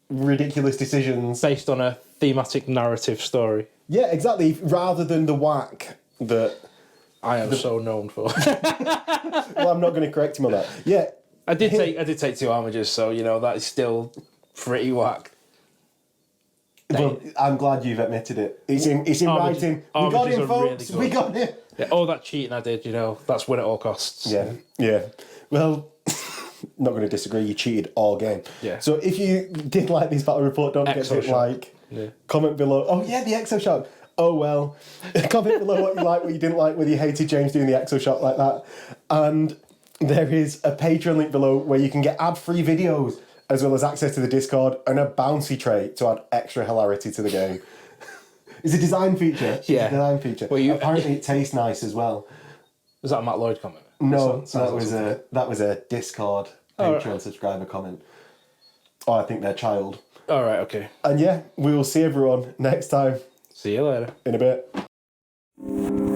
ridiculous decisions, Based on a thematic narrative story. yeah, exactly. Rather than the whack that. I am so known for. Well, I'm not going to correct him on that. Yeah, I did take 2 armigers, so you know that is still pretty whack. but I'm glad you've admitted it. It's in writing. We got Armigers him, are folks. really We good. got him. Yeah, all that cheating I did, that's win at all costs. Yeah. Well, not going to disagree. You cheated all game. Yeah. So if you did like this battle report, don't forget to hit Exo like, Yeah. comment below. Oh yeah, the Exo Shock. Oh well. Comment below what you like, what you didn't like, whether you hated James doing the Exo Shock like that. And there is a Patreon link below where you can get ad-free videos as well as access to the Discord and a bouncy trait to add extra hilarity to the game. It's a design feature. Yeah. It's a design feature. Well, Apparently it tastes nice as well. Was that a Matt Lloyd comment? No, Sounds that was a Discord Patreon subscriber comment. Oh, I think they're child. All right, okay. And yeah, we will see everyone next time See you later. in a bit.